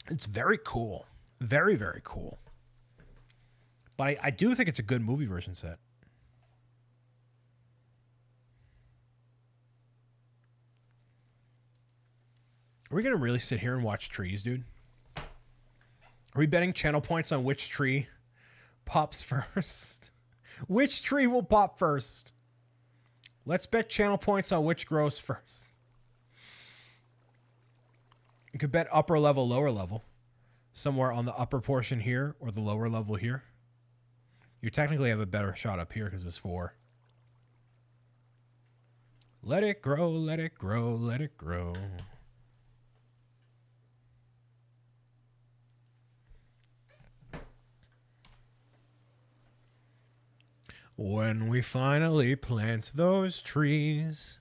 It's very cool. Very, very cool. But I do think it's a good movie version set. Are we going to really sit here and watch trees, dude? Are we betting channel points on which tree pops first? Which tree will pop first? Let's bet channel points on which grows first. You could bet upper level, lower level. Somewhere on the upper portion here or the lower level here. You technically have a better shot up here because it's 4. Let it grow, let it grow, let it grow. When we finally plant those trees,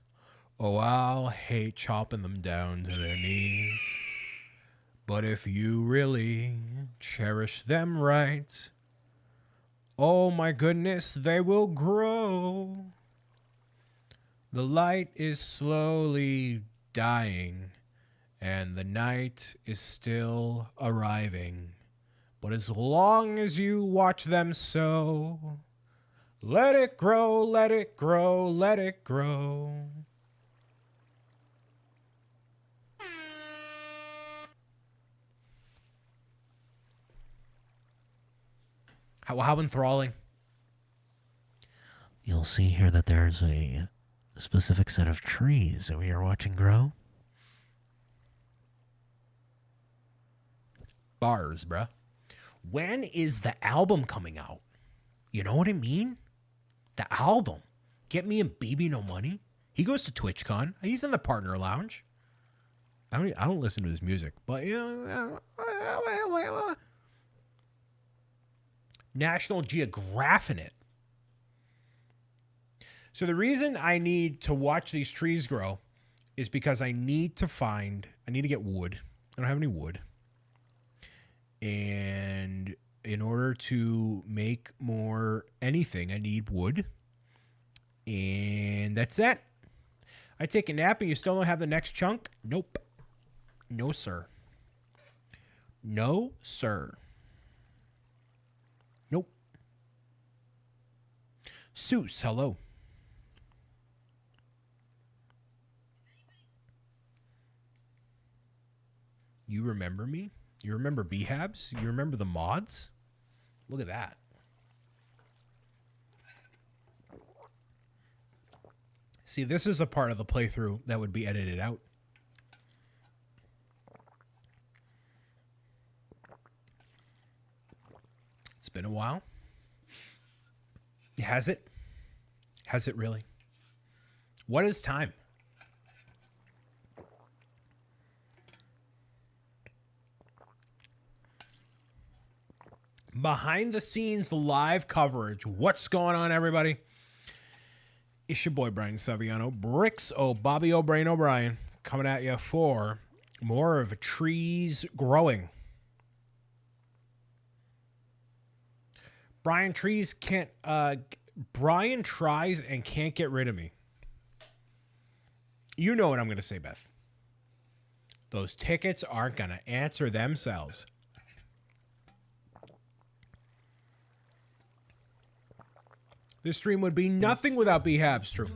oh, I'll hate chopping them down to their knees. But if you really cherish them right, oh my goodness, they will grow. The light is slowly dying, and the night is still arriving. But as long as you watch them sow, let it grow, let it grow, let it grow. How enthralling. You'll see here that there's a specific set of trees that we are watching grow. Bars, bruh. When is the album coming out? You know what I mean? The album. Get Me and Baby No Money. He goes to TwitchCon. He's in the partner lounge. I don't listen to his music, but National Geographic it. So the reason I need to watch these trees grow is because I need to get wood. I don't have any wood. And in order to make more anything, I need wood. And that's it. I take a nap and you still don't have the next chunk? Nope. No, sir. No, sir. Nope. Seuss, hello. You remember me? You remember B-Habs? You remember the mods? Look at that. See, this is a part of the playthrough that would be edited out. It's been a while. Has it? Has it really? What is time? Behind the scenes live coverage. What's going on, everybody? It's your boy, Brian Saviano. Bricks Bobby O'Brien coming at you for more of trees growing. Brian tries and can't get rid of me. You know what I'm going to say, Beth. Those tickets aren't going to answer themselves. This stream would be nothing without B-Habs, true.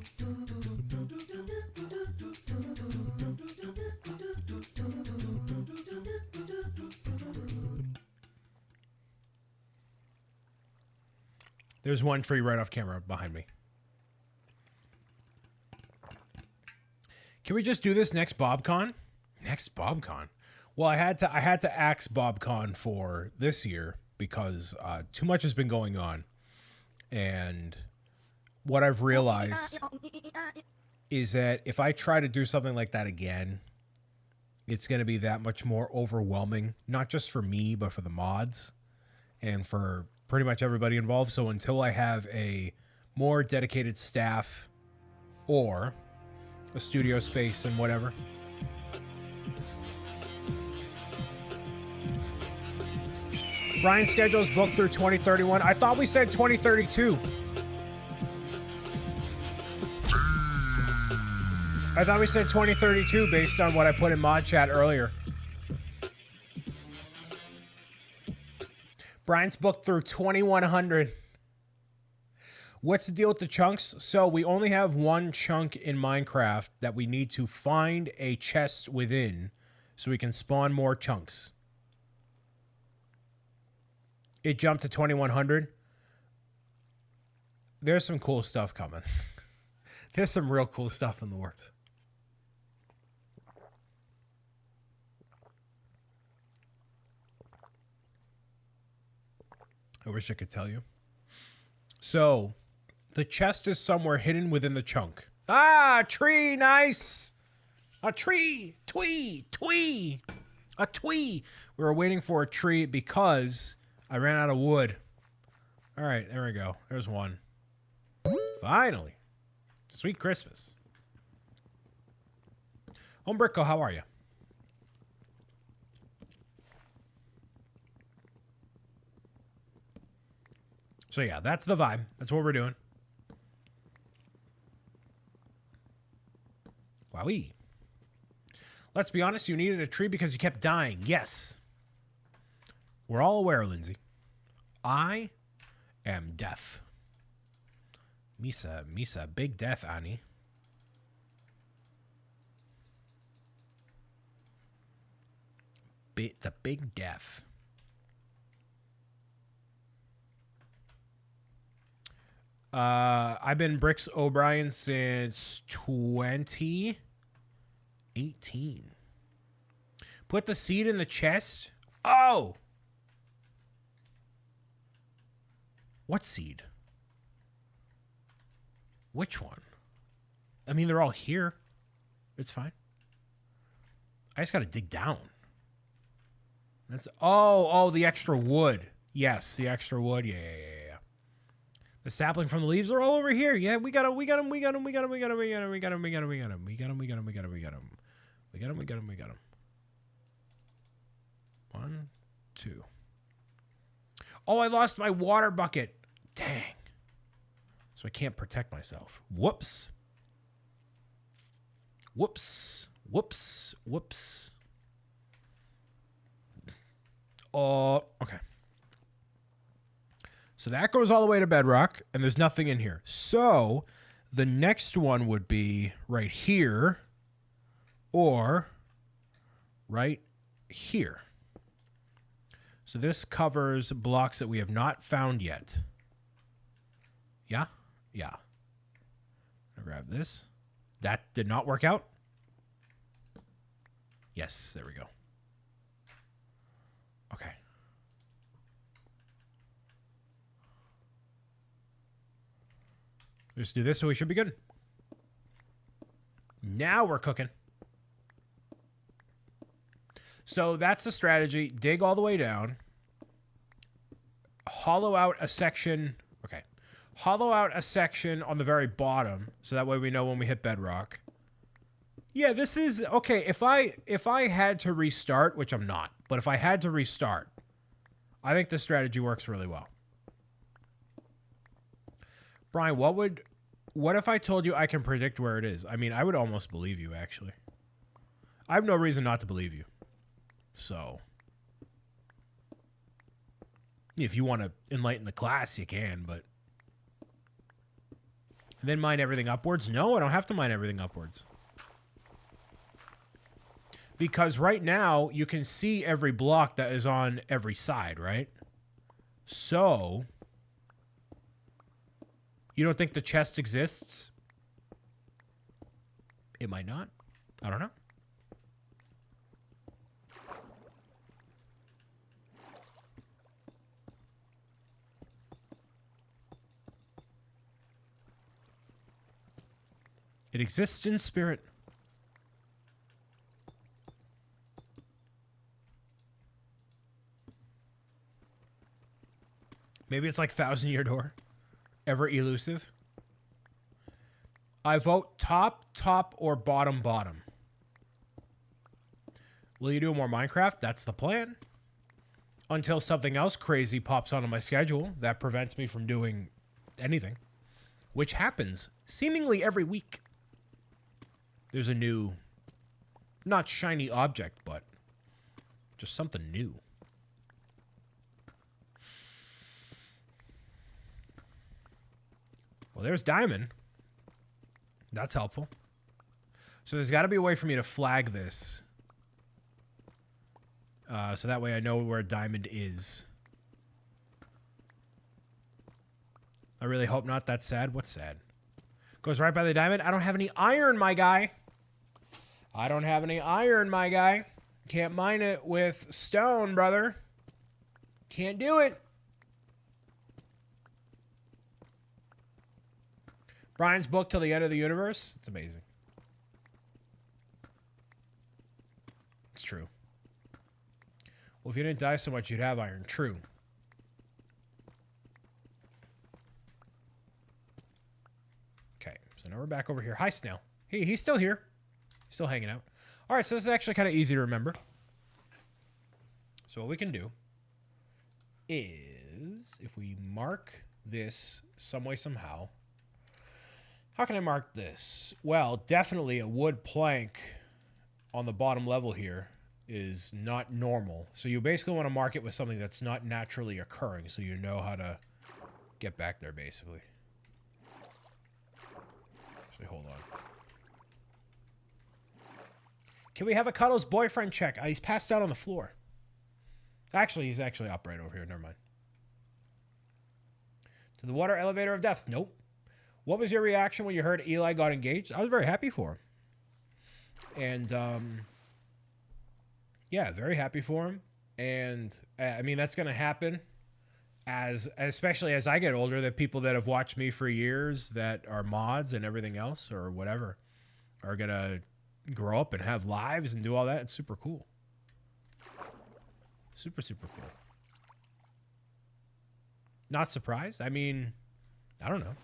There's one tree right off camera behind me. Can we just do this next BobCon? Next BobCon? Well, I had to axe BobCon for this year because too much has been going on. And what I've realized is that if I try to do something like that again, it's going to be that much more overwhelming, not just for me, but for the mods and for pretty much everybody involved. So until I have a more dedicated staff or a studio space and whatever. Brian's schedule is booked through 2031. I thought we said 2032. I thought we said 2032 based on what I put in mod chat earlier. Brian's booked through 2100. What's the deal with the chunks? So we only have one chunk in Minecraft that we need to find a chest within so we can spawn more chunks. It jumped to 2100. There's some cool stuff coming. There's some real cool stuff in the works. I wish I could tell you. So, the chest is somewhere hidden within the chunk. Ah, tree, nice. A tree, twee. A twee. We were waiting for a tree because I ran out of wood. All right, there we go. There's one. Finally. Sweet Christmas. Umbrico, how are you? So yeah, that's the vibe. That's what we're doing. Wowee. Let's be honest, you needed a tree because you kept dying. Yes. We're all aware, Lindsay. I am death. Misa, big death, Annie. The big death. I've been Bricks O'Brien since 2018. Put the seed in the chest. Oh! What seed? Which one? I mean, they're all here. It's fine. I just gotta dig down. That's the extra wood. Yes, the extra wood. Yeah. The sapling from the leaves are all over here. Yeah, we got them. 1, 2. Oh, I lost my water bucket. Dang. So I can't protect myself. Whoops. Oh, okay. So that goes all the way to bedrock, and there's nothing in here. So the next one would be right here or right here. So this covers blocks that we have not found yet. Yeah? Yeah. I'll grab this. That did not work out. Yes, there we go. Okay. Just do this so we should be good. Now we're cooking. So that's the strategy. Dig all the way down. Hollow out a section. Okay. Hollow out a section on the very bottom. So that way we know when we hit bedrock. Yeah, this is... Okay, if I had to restart, which I'm not, but if I had to restart, I think this strategy works really well. Brian, what if I told you I can predict where it is? I mean, I would almost believe you, actually. I have no reason not to believe you. So, if you want to enlighten the class, you can, but... And then mine everything upwards? No, I don't have to mine everything upwards. Because right now, you can see every block that is on every side, right? So... You don't think the chest exists? It might not. I don't know. It exists in spirit. Maybe it's like 1,000-Year Door. Ever elusive. I vote top, or bottom. Will you do more Minecraft? That's the plan. Until something else crazy pops onto my schedule that prevents me from doing anything. Which happens seemingly every week. There's a new, not shiny object, but just something new. Well, there's diamond. That's helpful. So there's got to be a way for me to flag this. So that way I know where diamond is. I really hope not. That's sad. What's sad? Goes right by the diamond. I don't have any iron, my guy. I don't have any iron, my guy. Can't mine it with stone, brother. Can't do it. Brian's book Till the End of the Universe. It's amazing. It's true. Well, if you didn't die so much, you'd have iron. True. now we're back over here. Hi, Snail. He's still here. Still hanging out. All right, so this is actually kind of easy to remember. So what we can do is, if we mark this some way, somehow, how can I mark this? Well, definitely a wood plank on the bottom level here is not normal. So you basically want to mark it with something that's not naturally occurring, so you know how to get back there, basically. Actually, hold on. Can we have a Cuddles boyfriend check? He's passed out on the floor. Actually, he's actually up right over here. Never mind. To the water elevator of death. Nope. What was your reaction when you heard Eli got engaged? I was very happy for him. And, yeah, very happy for him. And, I mean, that's going to happen especially as I get older, that people that have watched me for years that are mods and everything else or whatever are going to grow up and have lives and do all that. It's super cool. Super, super cool. Not surprised. I mean, I don't know.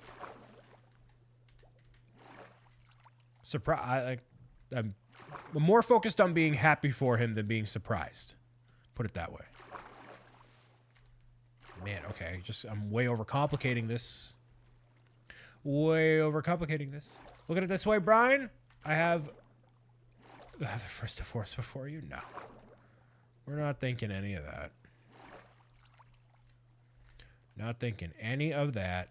I'm more focused on being happy for him than being surprised. Put it that way. Man, okay. I'm way overcomplicating this. Way overcomplicating this. Look at it this way, Brian. I have the first divorce before you? No. We're not thinking any of that. Not thinking any of that.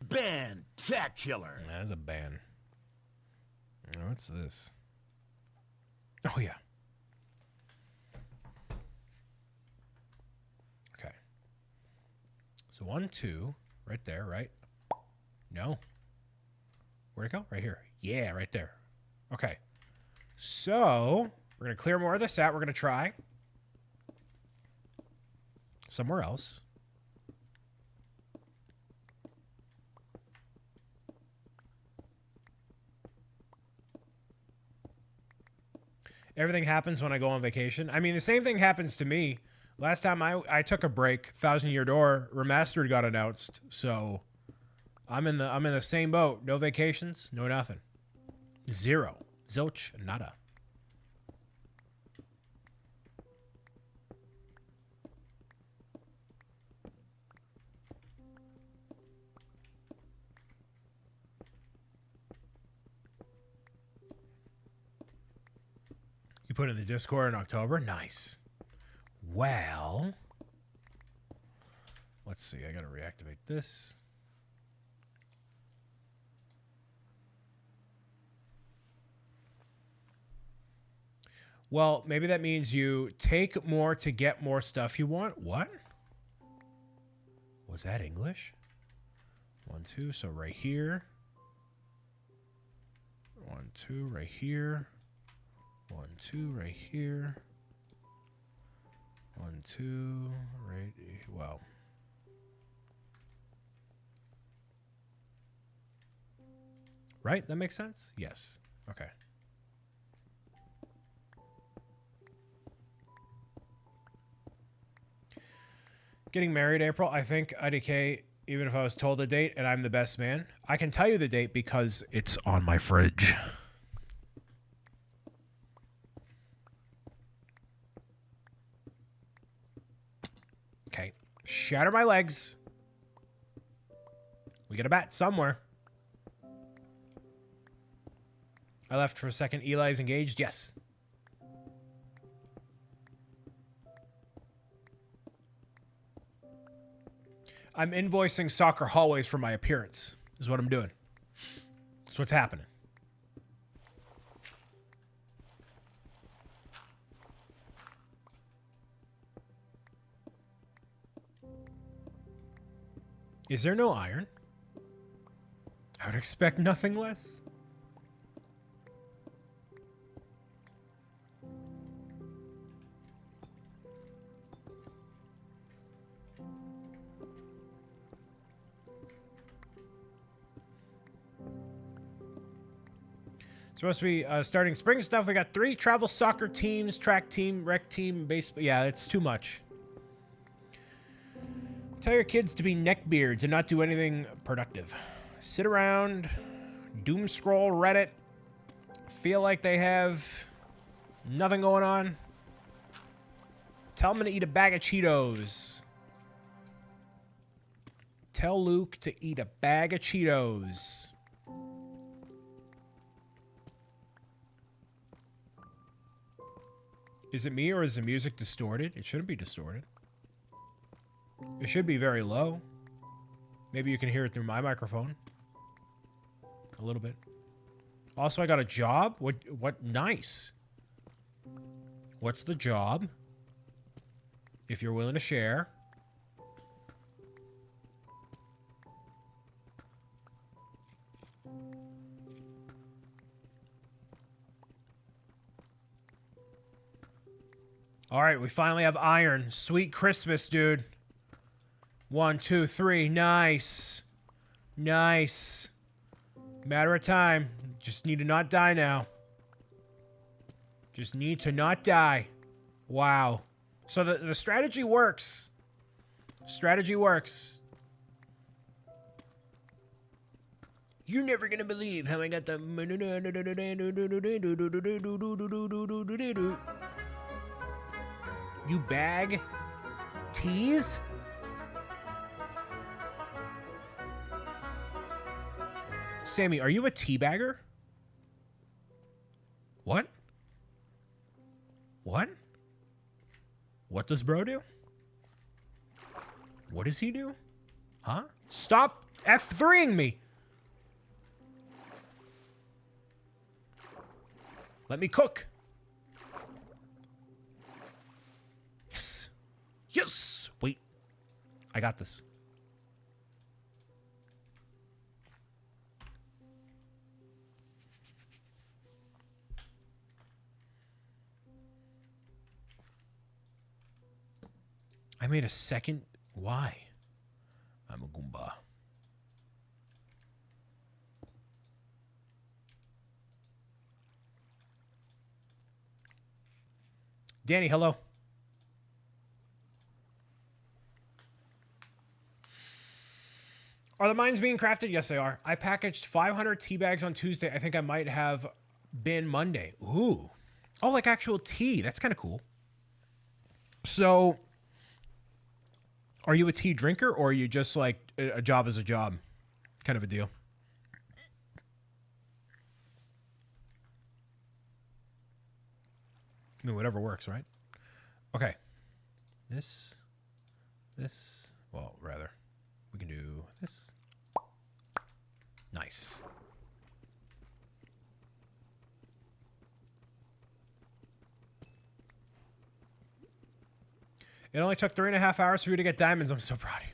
Bantacular. That's a ban. What's this? Oh, yeah. Okay. So 1, 2, right there, right? No. Where'd it go? Right here. Yeah, right there. Okay. So we're going to clear more of this out. We're going to try somewhere else. Everything happens when I go on vacation. I mean, the same thing happens to me. Last time I took a break, Thousand Year Door Remastered got announced. So I'm in the same boat. No vacations, no nothing. Zero. Zilch, nada. You put it in the Discord in October? Nice. Well, let's see. I got to reactivate this. Well, maybe that means you take more to get more stuff you want. What? Was that English? 1, 2. So right here. 1, 2. Right here. 1, 2. Right here. 1, 2. Right. Well. Right? That makes sense? Yes. Okay. Getting married April, I think IDK, even if I was told the date and I'm the best man, I can tell you the date because it's on my fridge. Okay. Shatter my legs. We get a bat somewhere. I left for a second. Eli's engaged? Yes. I'm invoicing soccer hallways for my appearance, is what I'm doing. That's what's happening. Is there no iron? I would expect nothing less. Supposed to be starting spring stuff. We got 3 travel soccer teams, track team, rec team, baseball. Yeah, it's too much. Tell your kids to be neckbeards and not do anything productive. Sit around, doom scroll Reddit, feel like they have nothing going on. Tell them to eat a bag of Cheetos. Tell Luke to eat a bag of Cheetos. Is it me or is the music distorted? It shouldn't be distorted. It should be very low. Maybe you can hear it through my microphone. A little bit. Also, I got a job. What? Nice. What's the job? If you're willing to share. All right, we finally have iron. Sweet Christmas, dude. 1, 2, 3. Nice. Nice. Matter of time. Just need to not die now. Just need to not die. Wow. So the strategy works. Strategy works. You're never gonna believe how I got the... You bag teas? Sammy, are you a teabagger? What? What? What does bro do? What does he do? Huh? Stop F3ing me! Let me cook. Yes. Yes! Wait. I got this. I made a second. Why? I'm a Goomba. Danny, hello. Are the mines being crafted? Yes, they are. I packaged 500 tea bags on Tuesday. I think I might have been Monday. Ooh. Oh, like actual tea. That's kind of cool. So, are you a tea drinker or are you just like a job is a job kind of a deal? I mean, whatever works, right? Okay. This, well, rather, we can do this. Nice. It only took 3.5 hours for you to get diamonds. I'm so proud of you.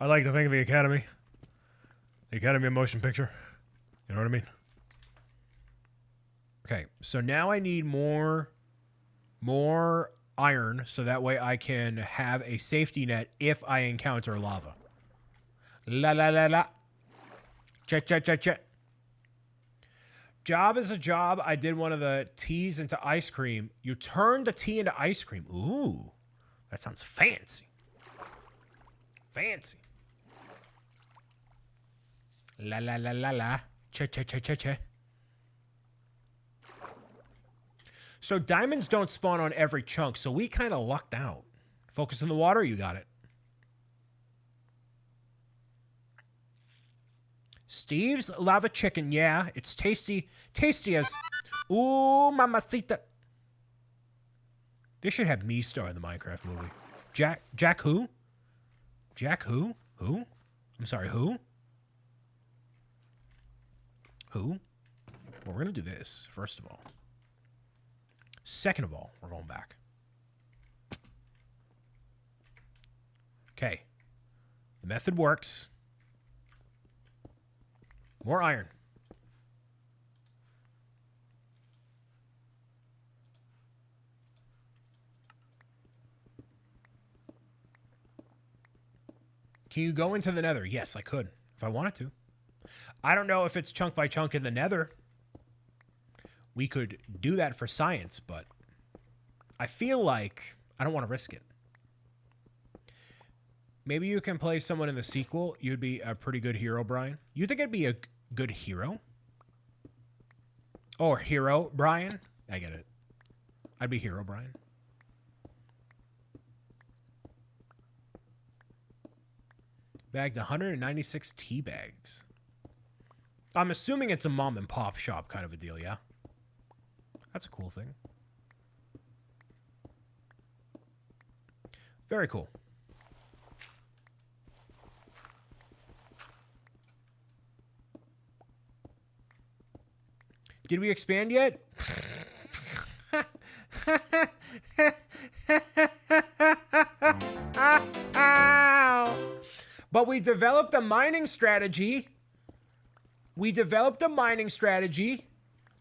I like to think of the Academy. The Academy of Motion Picture. You know what I mean? Okay, so now I need more iron so that way I can have a safety net if I encounter lava. La la la la. Chet, chet, chet, chet. Job is a job. I did one of the teas into ice cream. You turned the tea into ice cream. Ooh, that sounds fancy. Fancy. La la la la la. Che che che che che. So diamonds don't spawn on every chunk, so we kind of lucked out. Focus in the water, you got it. Steve's lava chicken, yeah, it's tasty. Tasty as... Ooh, mamacita. They should have me star in the Minecraft movie. Jack who? Jack who? Who? I'm sorry, who? Who? Well, we're going to do this, first of all. Second of all, we're going back. Okay. The method works. More iron. Can you go into the nether? Yes, I could, if I wanted to. I don't know if it's chunk by chunk in the nether. we could do that for science, but I feel like I don't want to risk it. Maybe you can play someone in the sequel. You'd be a pretty good hero, Brian. You think I'd be a good hero? Or hero, Brian? I get it. I'd be hero, Brian. Bagged 196 tea bags. I'm assuming it's a mom and pop shop kind of a deal, yeah? That's a cool thing. Very cool. Did we expand yet? But we developed a mining strategy.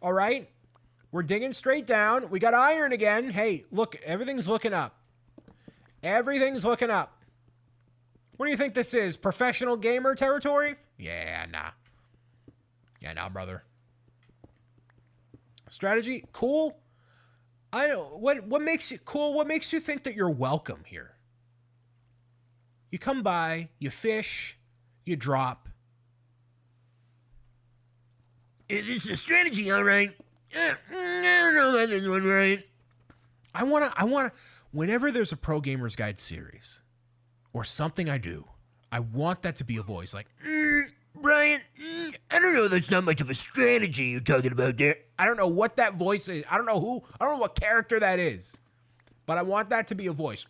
All right? We're digging straight down. We got iron again. Hey, look, everything's looking up. Everything's looking up. What do you think this is? Professional gamer territory? Yeah, nah. Yeah, nah, brother. Strategy? Cool. I know. What makes it cool? What makes you think that you're welcome here? You come by, you fish, you drop. This is a strategy, all right. I don't know about this one, right? I wanna, whenever there's a Pro Gamers Guide series or something I do, I want that to be a voice like, Brian, I don't know. That's not much of a strategy you're talking about there. I don't know what that voice is. I don't know what character that is. But I want that to be a voice.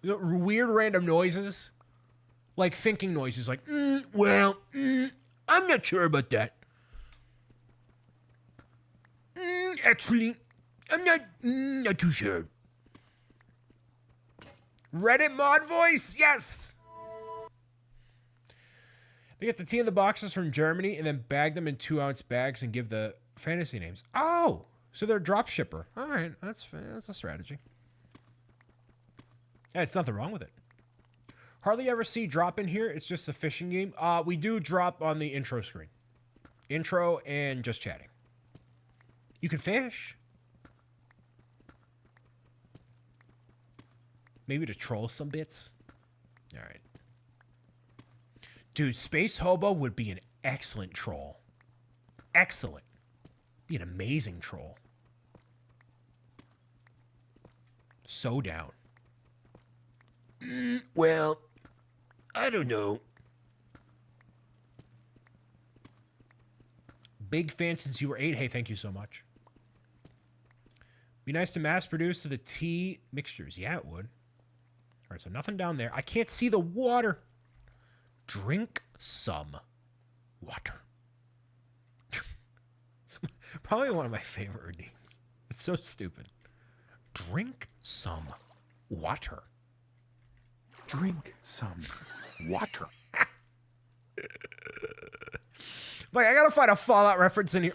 Weird random noises. Like thinking noises. Like, I'm not sure about that. Actually, I'm not too sure. Reddit mod voice? Yes! They get the tea in the boxes from Germany and then bag them in 2-ounce bags and give the fantasy names. Oh! So they're a drop shipper. All right, that's a strategy. Yeah, it's nothing wrong with it. Hardly ever see drop in here. It's just a fishing game. We do drop on the intro screen. Intro and just chatting. You can fish. Maybe to troll some bits. All right. Dude, Space Hobo would be an excellent troll. Excellent. Be an amazing troll. So down. Well, I don't know. Big fan since you were 8. Hey, thank you so much. Be nice to mass produce the tea mixtures. Yeah, it would. All right, so nothing down there. I can't see the water. Drink some water. It's probably one of my favorite redeems. It's so stupid. Drink some water. Drink some water. Like, I gotta find a Fallout reference in here.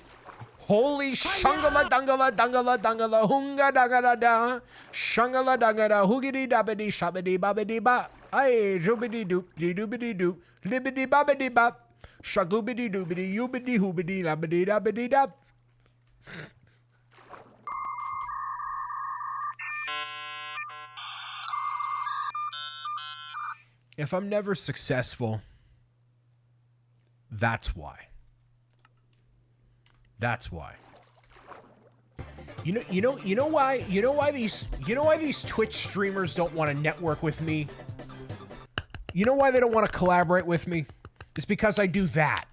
Holy shungala dungala dungala dungala hunga dangala da. Shungala dangala hoogity dabbity shabbity babbity ba. Ay, joobity doop dee doobity doop. Libbity babbity bop. Shagoobity doobity yoobity hoobity labbity dabbity dab. If I'm never successful, that's why. That's why. You know why these Twitch streamers don't want to network with me? You know why they don't want to collaborate with me? It's because I do that.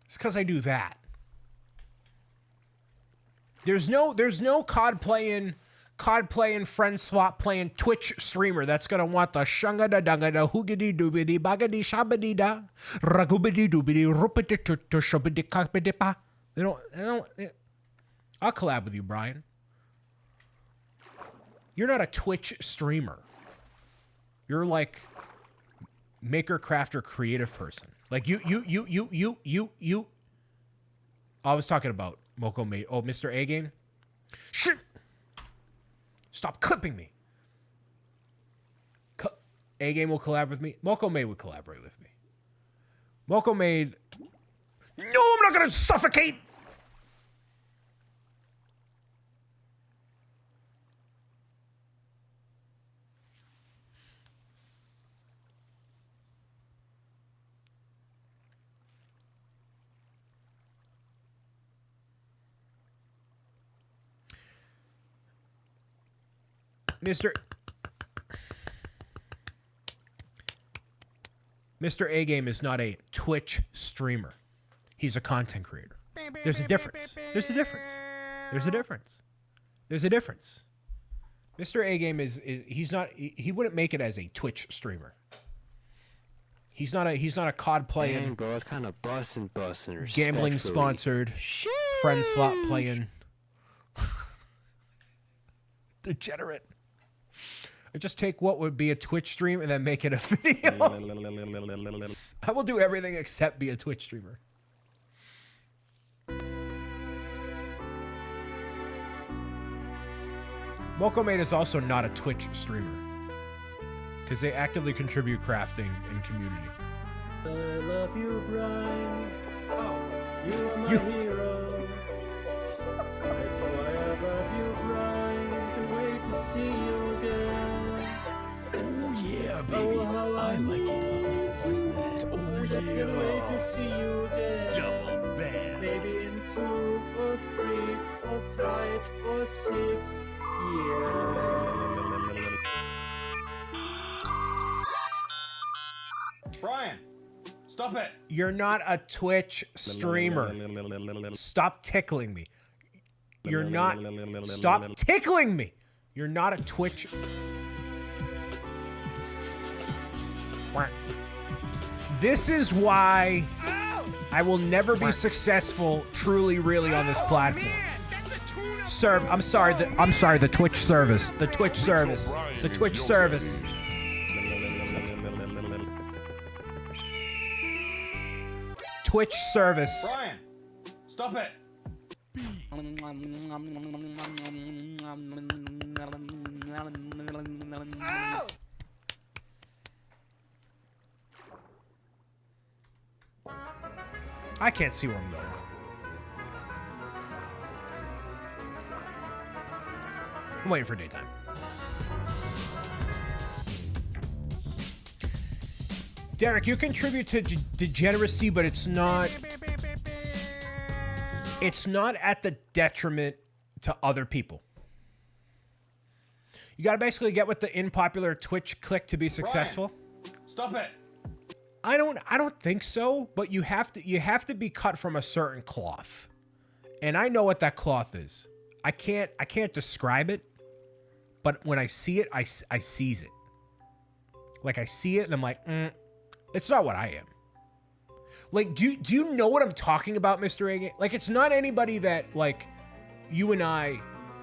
It's because I do that. There's no COD playing, friend swap playing Twitch streamer that's gonna want the shunga da dunga da hoogity doobity bagady shabady da ragoobity doobity rupity to shabity kakbity pa. They don't. I'll collab with you, Brian. You're not a Twitch streamer. You're like maker, crafter, creative person. Like you. I was talking about Moko Made. Oh, Mr. A Game. Shit. Stop clipping me. A Game will collab with me. Moko Made would collaborate with me. Moko Made. No, I'm not gonna suffocate. Mr. A-Game is not a Twitch streamer. He's a content creator. There's a difference. There's a difference. There's a difference. There's a difference. Mr. A-Game he wouldn't make it as a Twitch streamer. He's not a COD playing. Dang, bro, it's kind of busting. Gambling sponsored. Friend slot playing. Degenerate. I just take what would be a Twitch stream and then make it a video. I will do everything except be a Twitch streamer. Mokomate is also not a Twitch streamer because they actively contribute crafting and community. I love you, Brian. You are my hero. That's why I love you, Brian. Can't wait to see you again. Oh yeah, baby. I like it like that. Oh Can't wait to see you again. Double bad. Maybe in 2 or 3 or 5 or 6 years. Brian, stop it. You're not a Twitch streamer. Stop tickling me. You're not. Stop tickling me. You're not a Twitch. This is why I will never be successful, truly, really, on this platform. I'm sorry. The Twitch service. The Twitch service. The Twitch service. Twitch service. Brian, stop it. I can't see where I'm going. I'm waiting for daytime. Derek, you contribute to degeneracy, but it's not at the detriment to other people. You got to basically get with the unpopular Twitch clique to be successful. Brian, stop it. I don't think so, but you have to be cut from a certain cloth. And I know what that cloth is. I can't describe it, but when I see it, I seize it. Like I see it and I'm like, it's not what I am. Like, do you know what I'm talking about, Mr. A? Like, it's not anybody that like you and I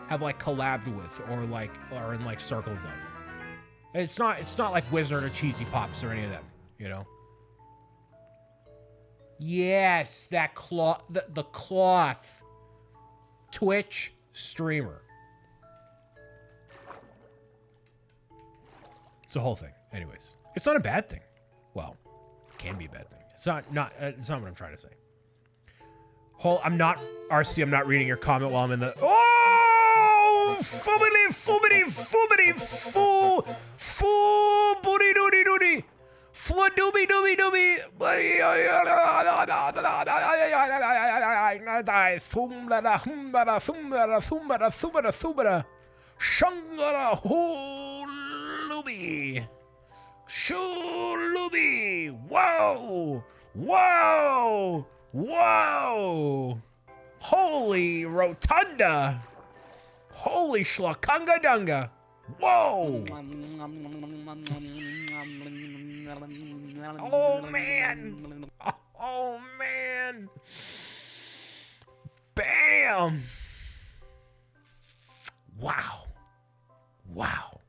have like collabed with or like are in like circles of. It's not like Wizard or Cheesy Pops or any of them, you know. Yes, that cloth, the cloth Twitch streamer. It's a whole thing. Anyways, it's not a bad thing. Well, it can be a bad thing. It's not what I'm trying to say. I'm not reading your comment while I'm in the. Oh! Fubbity, foo, booty, doody, doody. Fladooby, dooby, dooby. Thumbada, humbada, thumbada, thumbada, thumbada, thumbada. Shangara, hoolubi. Shulubi! Whoa! Whoa! Whoa! Holy rotunda! Holy schlakunga dunga! Whoa! Oh man! Oh man! Bam! Wow! Wow!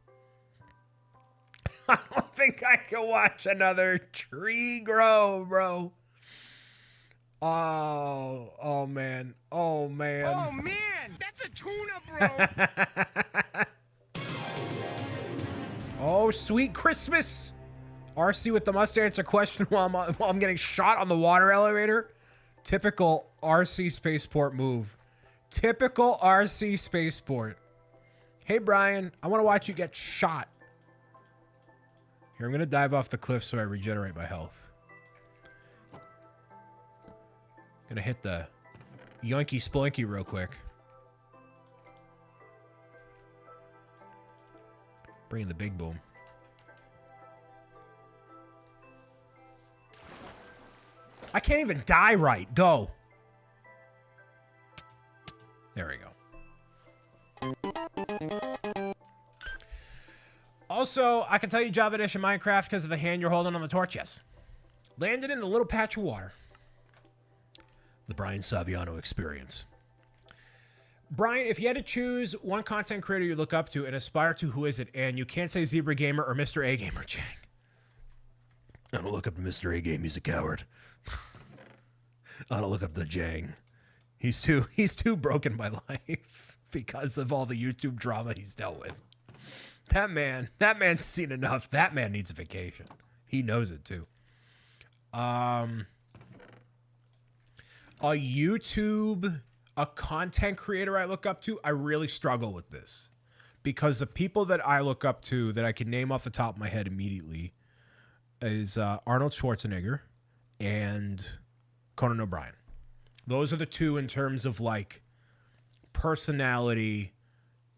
I don't think I can watch another tree grow, bro. Oh man. Oh man. Oh man, that's a tuna, bro. Oh, sweet Christmas. RC with the must answer question while I'm getting shot on the water elevator. Typical RC Spaceport move. Typical RC Spaceport. Hey, Brian, I want to watch you get shot. Here, I'm going to dive off the cliff so I regenerate my health. Going to hit the yoinky sploinky real quick. Bringing the big boom. I can't even die right. Go. There we go. Also, I can tell you Java Edition Minecraft because of the hand you're holding on the torch. Yes. Landed in the little patch of water. The Brian Saviano experience. Brian, if you had to choose one content creator you look up to and aspire to, who is it? And you can't say Zebra Gamer or Mr. A Gamer, Chang. I don't look up to Mr. A Game. He's a coward. I don't look up to Jang. He's too broken by life because of all the YouTube drama he's dealt with. That man's seen enough. That man needs a vacation. He knows it too. A content creator I look up to, I really struggle with this because the people that I look up to that I can name off the top of my head immediately is Arnold Schwarzenegger and Conan O'Brien. Those are the two in terms of like personality,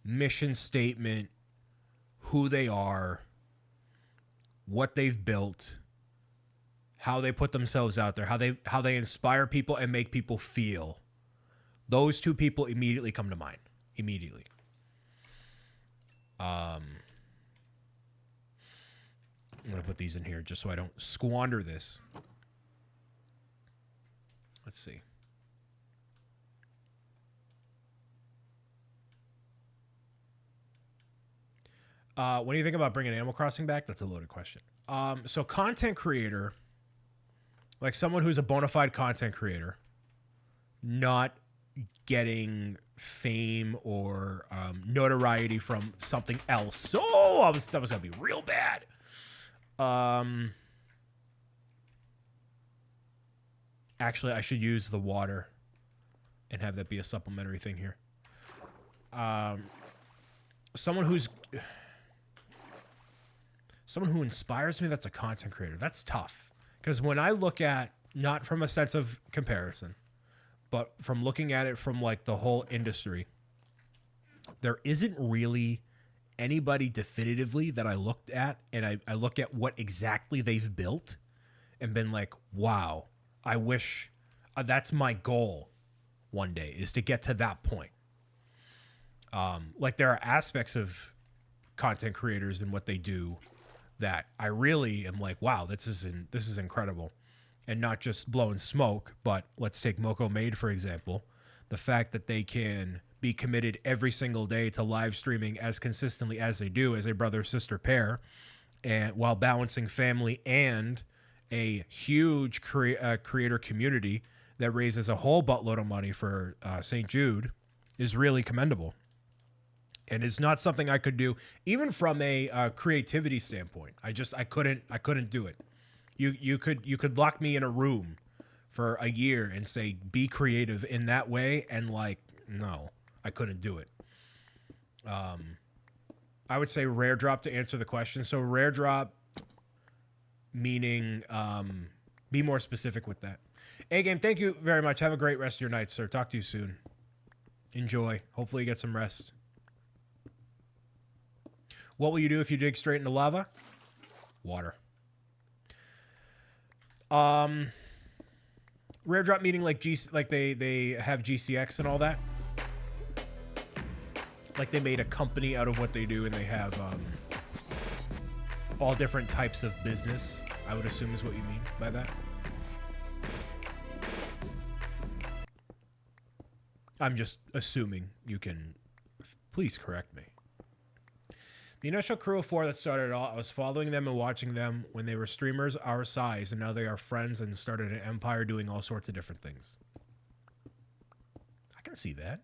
mission statement, who they are, what they've built, how they put themselves out there, how they inspire people and make people feel. Those two people immediately come to mind. Immediately. I'm going to put these in here just so I don't squander this. Let's see. What do you think about bringing Animal Crossing back? That's a loaded question. So content creator, like someone who's a bona fide content creator, not getting fame or notoriety from something else. Oh, that was going to be real bad. Actually, I should use the water and have that be a supplementary thing here. Someone who inspires me, that's a content creator. That's tough. Because when I look at, not from a sense of comparison, but from looking at it from like the whole industry, there isn't really anybody definitively that I looked at and I look at what exactly they've built and been like, wow, I wish that's my goal one day, is to get to that point. Like there are aspects of content creators and what they do that I really am like, wow, this is incredible. And not just blowing smoke, but let's take Moko Made, for example. The fact that they can be committed every single day to live streaming as consistently as they do as a brother-sister pair, and while balancing family and a huge creator community that raises a whole buttload of money for St. Jude, is really commendable. And it's not something I could do, even from a creativity standpoint. I couldn't do it. You could lock me in a room for a year and say, be creative in that way. And like, no, I couldn't do it. I would say rare drop to answer the question. So rare drop meaning, be more specific with that. A-Game, thank you very much. Have a great rest of your night, sir. Talk to you soon. Enjoy. Hopefully you get some rest. What will you do if you dig straight into lava? Water. Rare drop meaning like they have GCX and all that. Like they made a company out of what they do and they have all different types of business, I would assume is what you mean by that. I'm just assuming. You can please correct me. The initial crew of 4 that started it all, I was following them and watching them when they were streamers our size, and now they are friends and started an empire doing all sorts of different things. I can see that.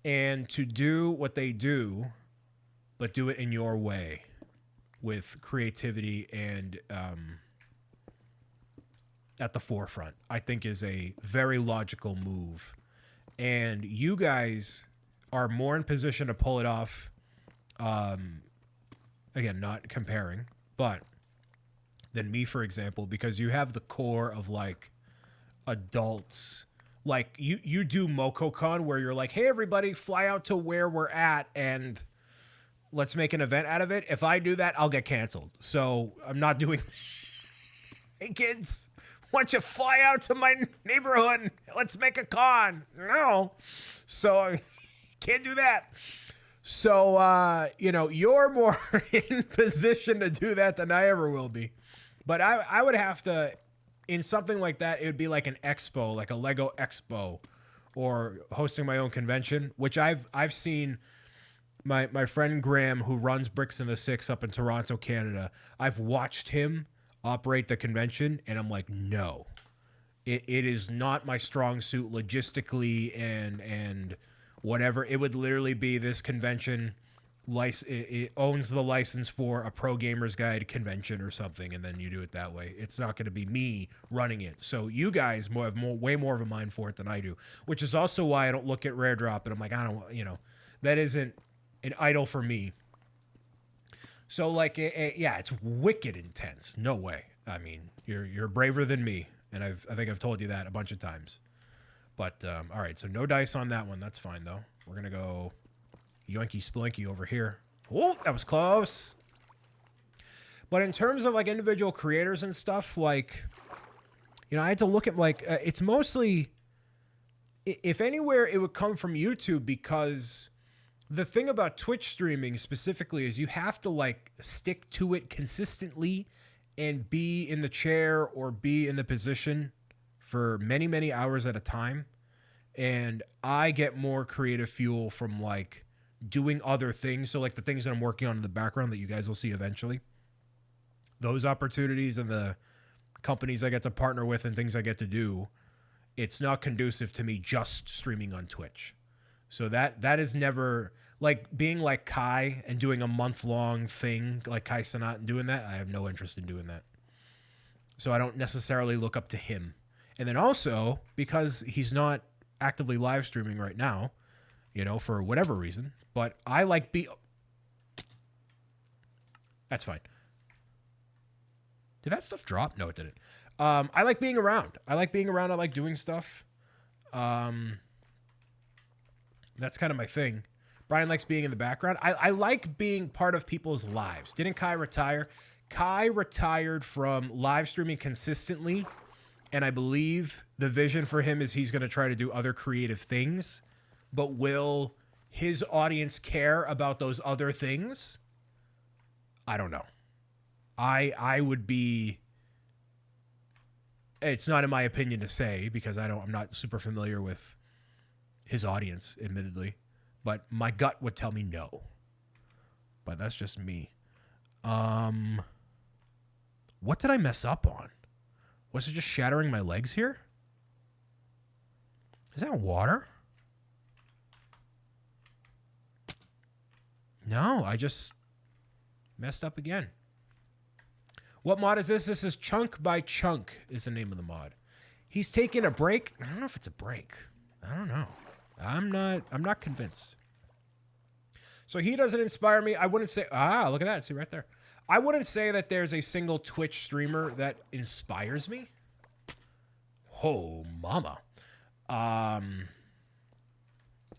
And to do what they do, but do it in your way with creativity and at the forefront, I think is a very logical move. And you guys are more in position to pull it off. Again, not comparing, but than me, for example, because you have the core of like adults. Like you do MocoCon where you're like, hey, everybody, fly out to where we're at and let's make an event out of it. If I do that, I'll get canceled. So I'm not doing. Hey, kids, why don't you fly out to my neighborhood? Let's make a con. No. So I can't do that. So, you know, you're more in position to do that than I ever will be. But I would have to, in something like that, it would be like an expo, like a Lego expo, or hosting my own convention, which I've seen my friend Graham, who runs Bricks in the Six up in Toronto, Canada. I've watched him operate the convention, and I'm like, no, it is not my strong suit logistically and whatever. It would literally be this convention. It owns the license for a Pro Gamers Guide convention or something, and then you do it that way. It's not going to be me running it. So you guys have way more of a mind for it than I do, which is also why I don't look at Rare Drop and I'm like, I don't, you know, that isn't an idol for me. So like, yeah, it's wicked intense. No way. I mean, you're braver than me, and I think I've told you that a bunch of times. But all right, so no dice on that one. That's fine though. We're gonna go yoinky splinky over here. Oh, that was close. But in terms of like individual creators and stuff, like, you know, I had to look at like it's mostly, if anywhere, it would come from YouTube, because the thing about Twitch streaming specifically is you have to like stick to it consistently and be in the chair or be in the position for many, many hours at a time. And I get more creative fuel from like doing other things. So like the things that I'm working on in the background that you guys will see eventually, those opportunities and the companies I get to partner with and things I get to do, it's not conducive to me just streaming on Twitch. So that is never like being like Kai and doing a month-long thing like Kai Sanat and doing that. I have no interest in doing that. So I don't necessarily look up to him. And then also, because he's not actively live streaming right now, you know, for whatever reason, but I like That's fine. Did that stuff drop? No, it didn't. I like being around. I like doing stuff. That's kind of my thing. Brian likes being in the background. I like being part of people's lives. Didn't Kai retire? Kai retired from live streaming consistently, and I believe the vision for him is he's going to try to do other creative things. But will his audience care about those other things? I don't know. I would be... It's not in my opinion to say, because I'm not super familiar with his audience, admittedly, but my gut would tell me no. But that's just me. What did I mess up on? Was it just shattering my legs here? Is that water? No, I just messed up again. What mod is this? This is Chunk by Chunk is the name of the mod. He's taking a break. I don't know if it's a break. I don't know. I'm not convinced. So he doesn't inspire me. I wouldn't say, look at that. See right there. I wouldn't say that there's a single Twitch streamer that inspires me. Oh, mama.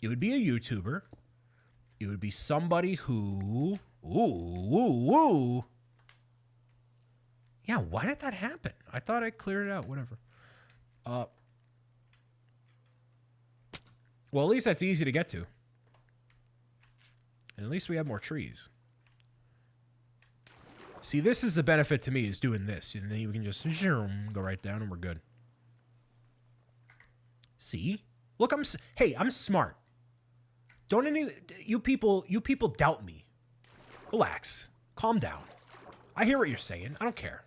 It would be a YouTuber. It would be somebody who, yeah, why did that happen? I thought I cleared it out, whatever. Well, at least that's easy to get to. And at least we have more trees. See, this is the benefit to me, is doing this. And then you can just go right down and we're good. See? Look, I'm smart. Don't any you people doubt me. Relax. Calm down. I hear what you're saying. I don't care.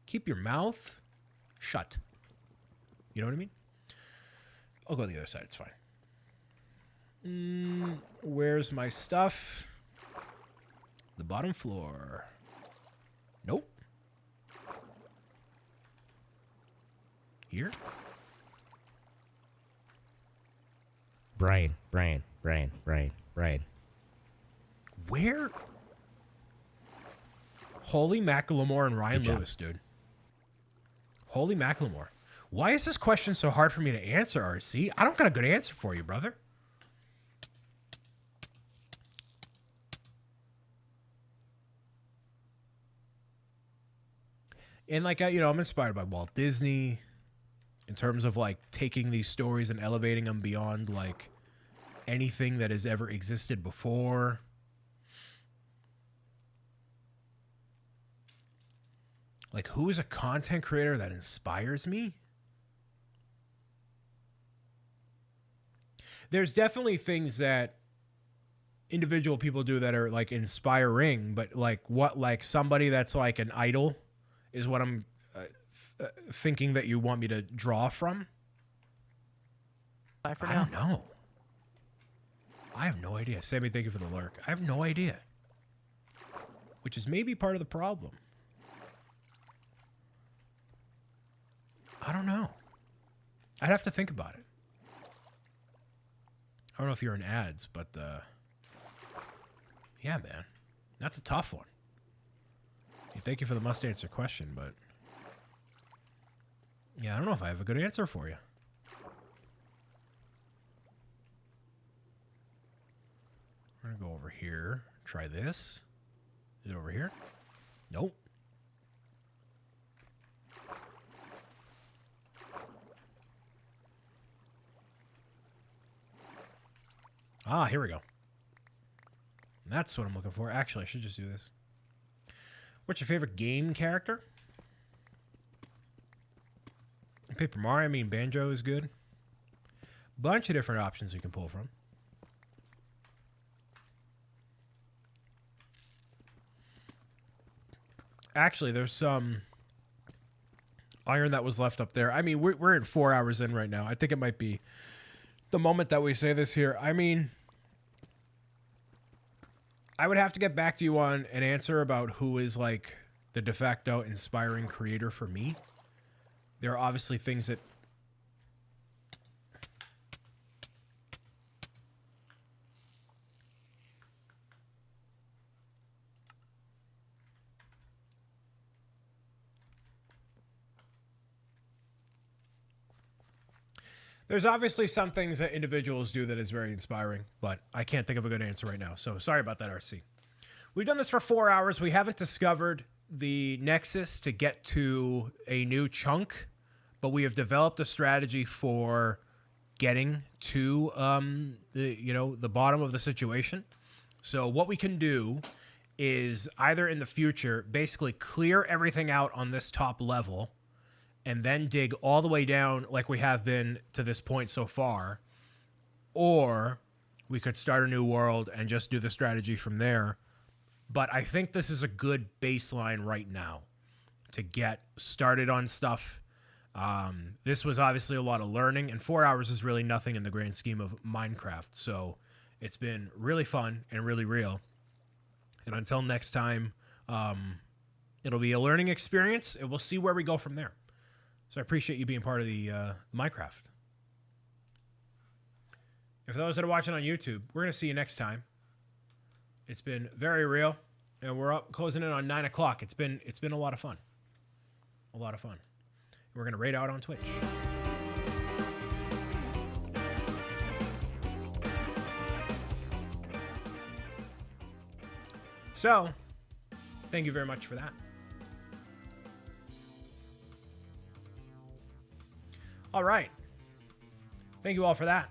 Keep your mouth shut. You know what I mean? I'll go to the other side. It's fine. Where's my stuff? The bottom floor. Nope. Here? Brian. Where? Holy Macklemore and Ryan Good job. Lewis, dude. Holy Macklemore. Why is this question so hard for me to answer, RC? I don't got a good answer for you, brother. And like, I'm inspired by Walt Disney in terms of like taking these stories and elevating them beyond like anything that has ever existed before. Like, who is a content creator that inspires me? There's definitely things that individual people do that are like inspiring, but like what, like somebody that's like an idol is what I'm thinking that you want me to draw from. I don't know. I have no idea. Sammy, thank you for the lurk. I have no idea. Which is maybe part of the problem. I don't know. I'd have to think about it. I don't know if you're in ads, but yeah, man. That's a tough one. Thank you for the must answer question, but yeah, I don't know if I have a good answer for you. We're gonna go over here. Try this. Is it over here? Nope. Ah, here we go. That's what I'm looking for. Actually, I should just do this. What's your favorite game character? Paper Mario, I mean, Banjo is good. Bunch of different options you can pull from. Actually, there's some iron that was left up there. I mean, we're at 4 hours in right now. I think it might be the moment that we say this here. I mean, I would have to get back to you on an answer about who is like the de facto inspiring creator for me. There are obviously things that there's obviously some things that individuals do that is very inspiring, but I can't think of a good answer right now. So sorry about that, RC. We've done this for 4 hours. We haven't discovered the nexus to get to a new chunk, but we have developed a strategy for getting to the bottom of the situation. So what we can do is either in the future basically clear everything out on this top level and then dig all the way down like we have been to this point so far, or we could start a new world and just do the strategy from there. But I think this is a good baseline right now to get started on stuff. This was obviously a lot of learning, and 4 hours is really nothing in the grand scheme of Minecraft. So it's been really fun and really real. And until next time, it'll be a learning experience, and we'll see where we go from there. So I appreciate you being part of the Minecraft. And for those that are watching on YouTube, we're going to see you next time. It's been very real, and we're up closing in on 9 o'clock. It's been a lot of fun. A lot of fun. And we're going to raid out on Twitch. So, thank you very much for that. All right. Thank you all for that.